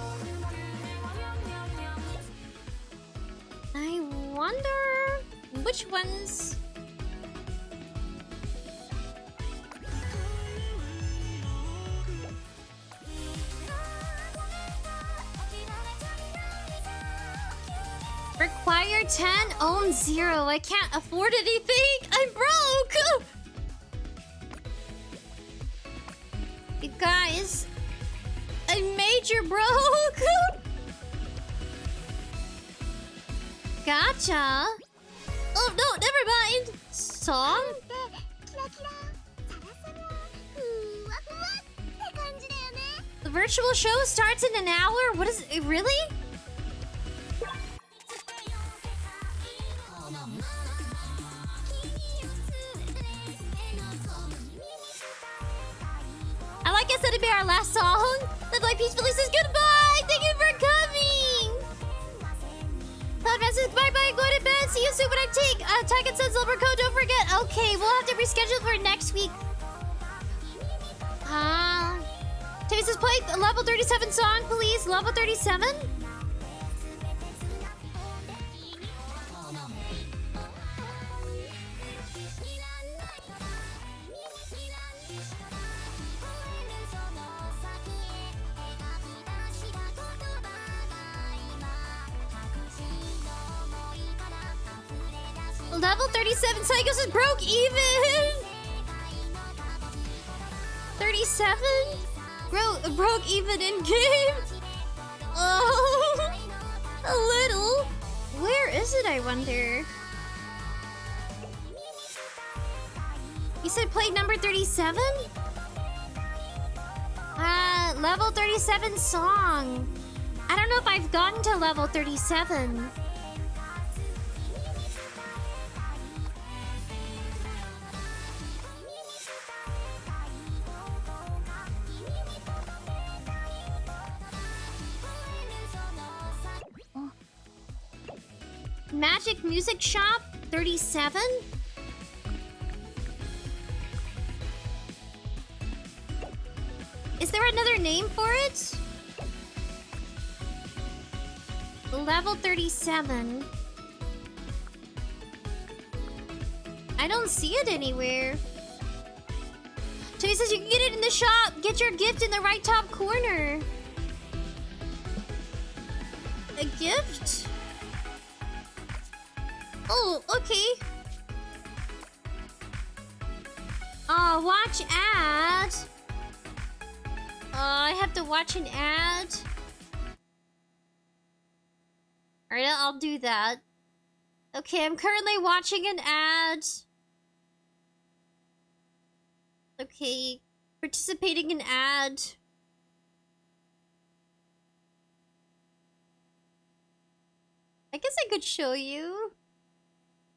I wonder which ones... Require 10, own 0. I can't afford anything. I'm broke. You guys, I'm major broke. Gotcha. Oh no, never mind. Song? The virtual show starts in an hour? What is it? Really? I like I said it'd be our last song. Live Life Peacefully says goodbye. Thank you for coming. Podman says bye bye. Go to bed. See you soon when I take. Tiger says Silver Code. Don't forget. Okay, we'll have to reschedule for next week. Timmy says play the level 37 song, please. Level 37. Level 37. Psychos is broke even. 37? Broke even in game? Oh, a little. Where is it, I wonder? You said play number 37? Level 37 song. I don't know if I've gotten to level 37. Magic Music Shop 37? Is there another name for it? Level 37. I don't see it anywhere. Tony says you can get it in the shop. Get your gift in the right top corner. A gift? Oh, okay. Watch ad. I have to watch an ad. Alright, I'll do that. Okay, I'm currently watching an ad. Okay, participating in ad. I guess I could show you.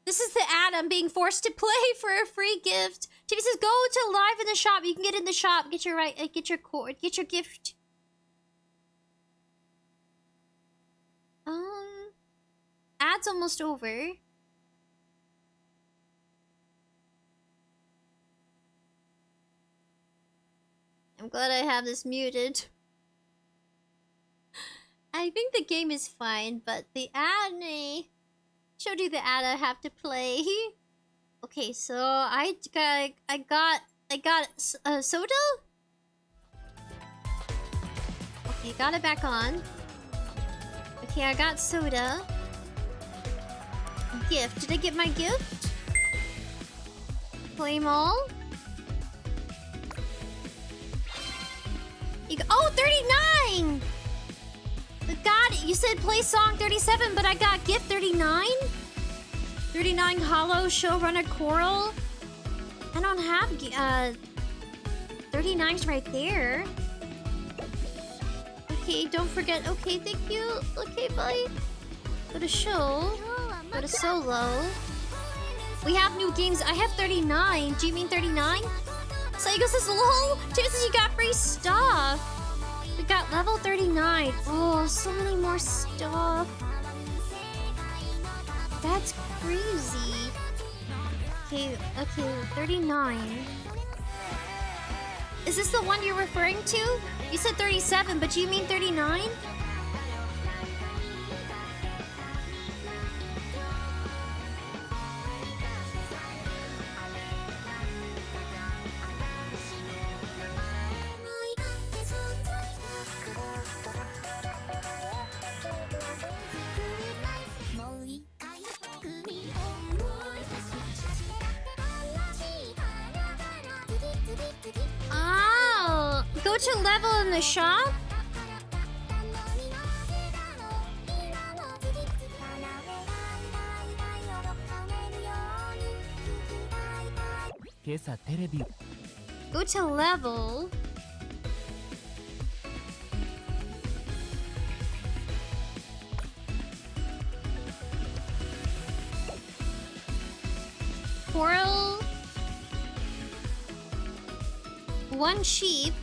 This is the ad I'm being forced to play for a free gift. TV says go to live in the shop. You can get in the shop. Get your get your cord. Get your gift. Ad's almost over. I'm glad I have this muted. I think the game is fine, but the ad, showed you the ad I have to play. Okay, so I got soda. Okay, got it back on. Okay, I got soda. Gift. Did I get my gift? Claim all. Oh, 39! God, you said play song 37, but I got gift 39? 39 hollow showrunner coral? I don't have 39's right there. Okay, don't forget. Okay, thank you. Okay, bye. Go to show. Go to solo. We have new games. I have 39. Do you mean 39? Saigo says lol. Tim says you got free stuff. We got level 39. Oh, so many more stuff. That's crazy. Okay, 39. Is this the one you're referring to? You said 37, but do you mean 39? Oh, go to level in the shop? Go to level. Coral. One sheep.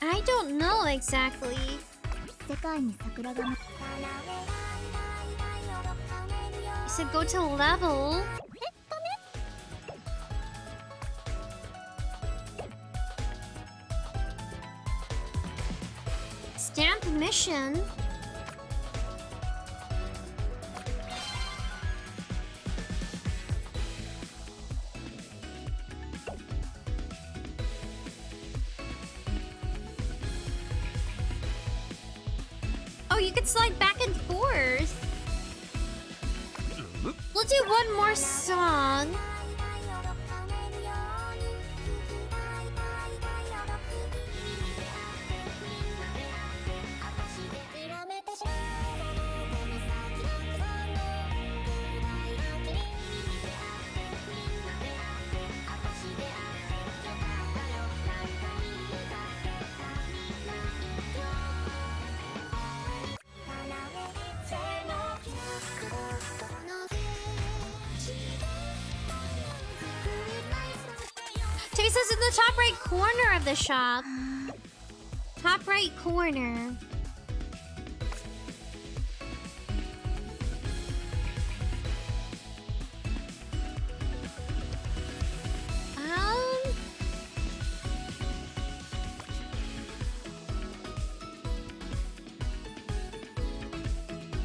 I don't know exactly. You said go to level. Stamp mission. Oh, you can slide back and forth. We'll do one more song. Timmy says in the top right corner of the shop. Top right corner.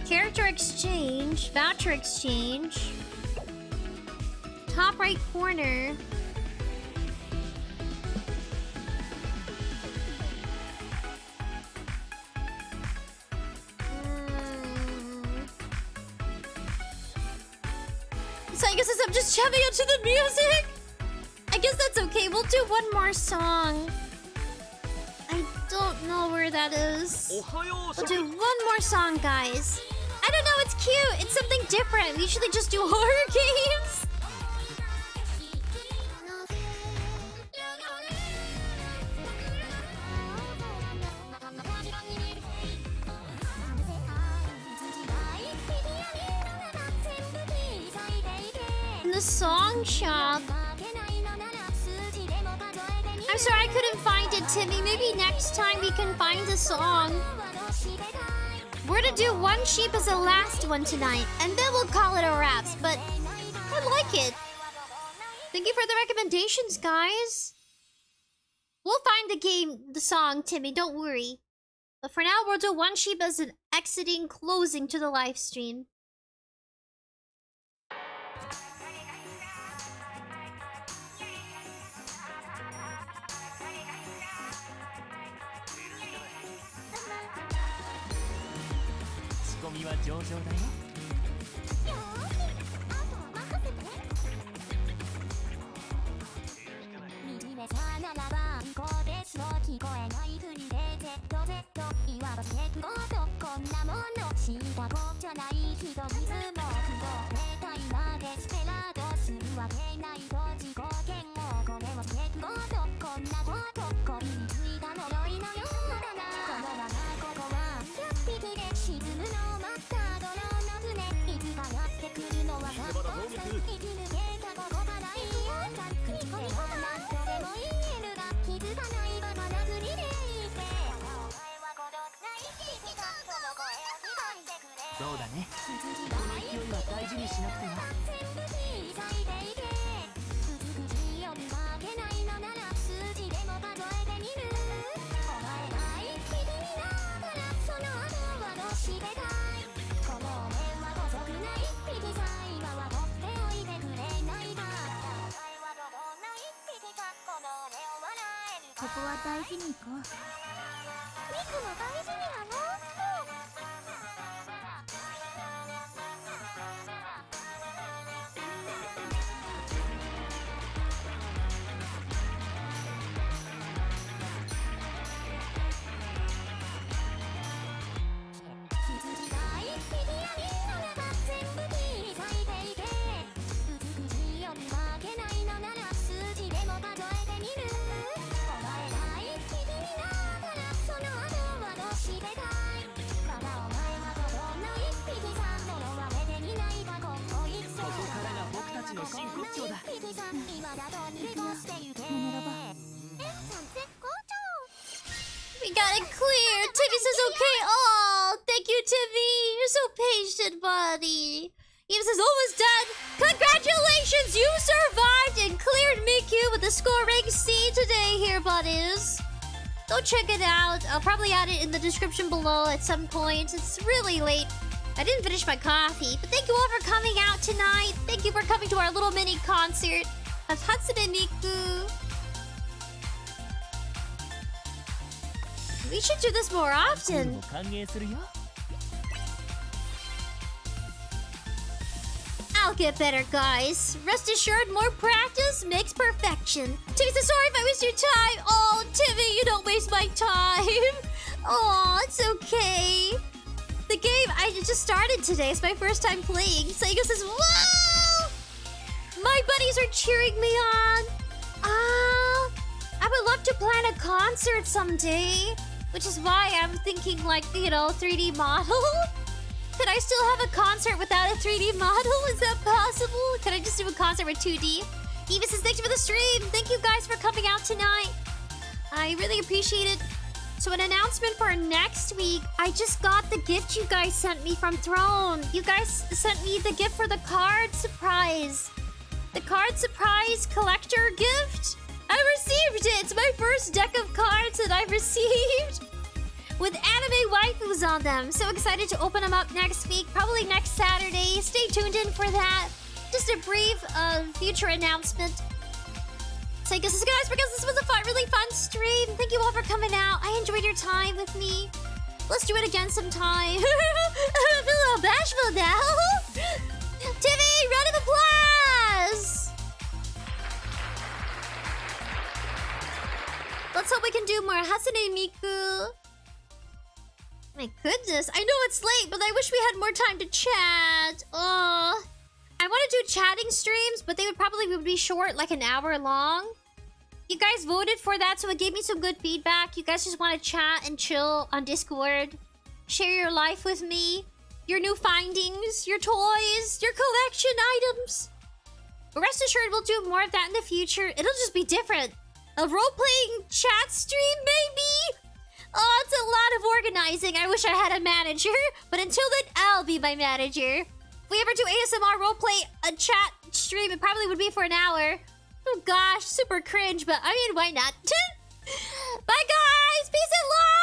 Character exchange, voucher exchange. Top right corner. So I guess I'm just jamming out to the music. I guess that's okay. We'll do one more song. I don't know where that is. We'll do one more song, guys. I don't know, it's cute. It's something different. We usually just do horror games. In the song shop. I'm sorry I couldn't find it, Timmy. Maybe next time we can find a song. We're gonna do one sheep as the last one tonight, and then we'll call it a wraps, but I like it. Thank you for the recommendations, guys. We'll find the song, Timmy, don't worry. But for now, we'll do one sheep as an exiting, closing to the live stream. We got it clear. Timmy says okay. Oh, thank you, Timmy. You're so patient, buddy. Eva says almost done. Congratulations, you survived and cleared Miku with a score rank C today here, buddies. Go check it out. I'll probably add it in the description below at some point. It's really late. I didn't finish my coffee, but thank you all for coming out tonight. Thank you for coming to our little mini concert of Hatsune Miku. We should do this more often. I'll get better, guys. Rest assured, more practice makes perfection. Timmy says, sorry if I waste your time. Oh, Timmy, you don't waste my time. Oh, it's okay. The game I just started today. It's my first time playing. Sega says, whoa! My buddies are cheering me on. I would love to plan a concert someday. Which is why I'm thinking like, 3D model? Could I still have a concert without a 3D model? Is that possible? Could I just do a concert with 2D? Eva says, thanks for the stream. Thank you guys for coming out tonight. I really appreciate it. So an announcement for next week. I just got the gift you guys sent me from Throne. You guys sent me the gift for the card surprise. The card surprise collector gift. I received it. It's my first deck of cards that I've received with anime waifus on them. So excited to open them up next week. Probably next Saturday. Stay tuned in for that. Just a brief future announcement. So guys, because this was a really fun stream. Thank you all for coming out. I enjoyed your time with me. Let's do it again sometime. I'm a little bashful now. Timmy, round of applause. Let's hope we can do more. Hasune Miku. My goodness, I know it's late, but I wish we had more time to chat. Oh, I want to do chatting streams, but they would probably be short, like an hour long. You guys voted for that, so it gave me some good feedback. You guys just want to chat and chill on Discord. Share your life with me. Your new findings, your toys, your collection items. But rest assured, we'll do more of that in the future. It'll just be different. A role-playing chat stream, maybe? Oh, it's a lot of organizing. I wish I had a manager. But until then, I'll be my manager. If we ever do ASMR roleplay, a chat stream, it probably would be for an hour. Oh gosh, super cringe, but I mean, why not? Bye guys! Peace and love!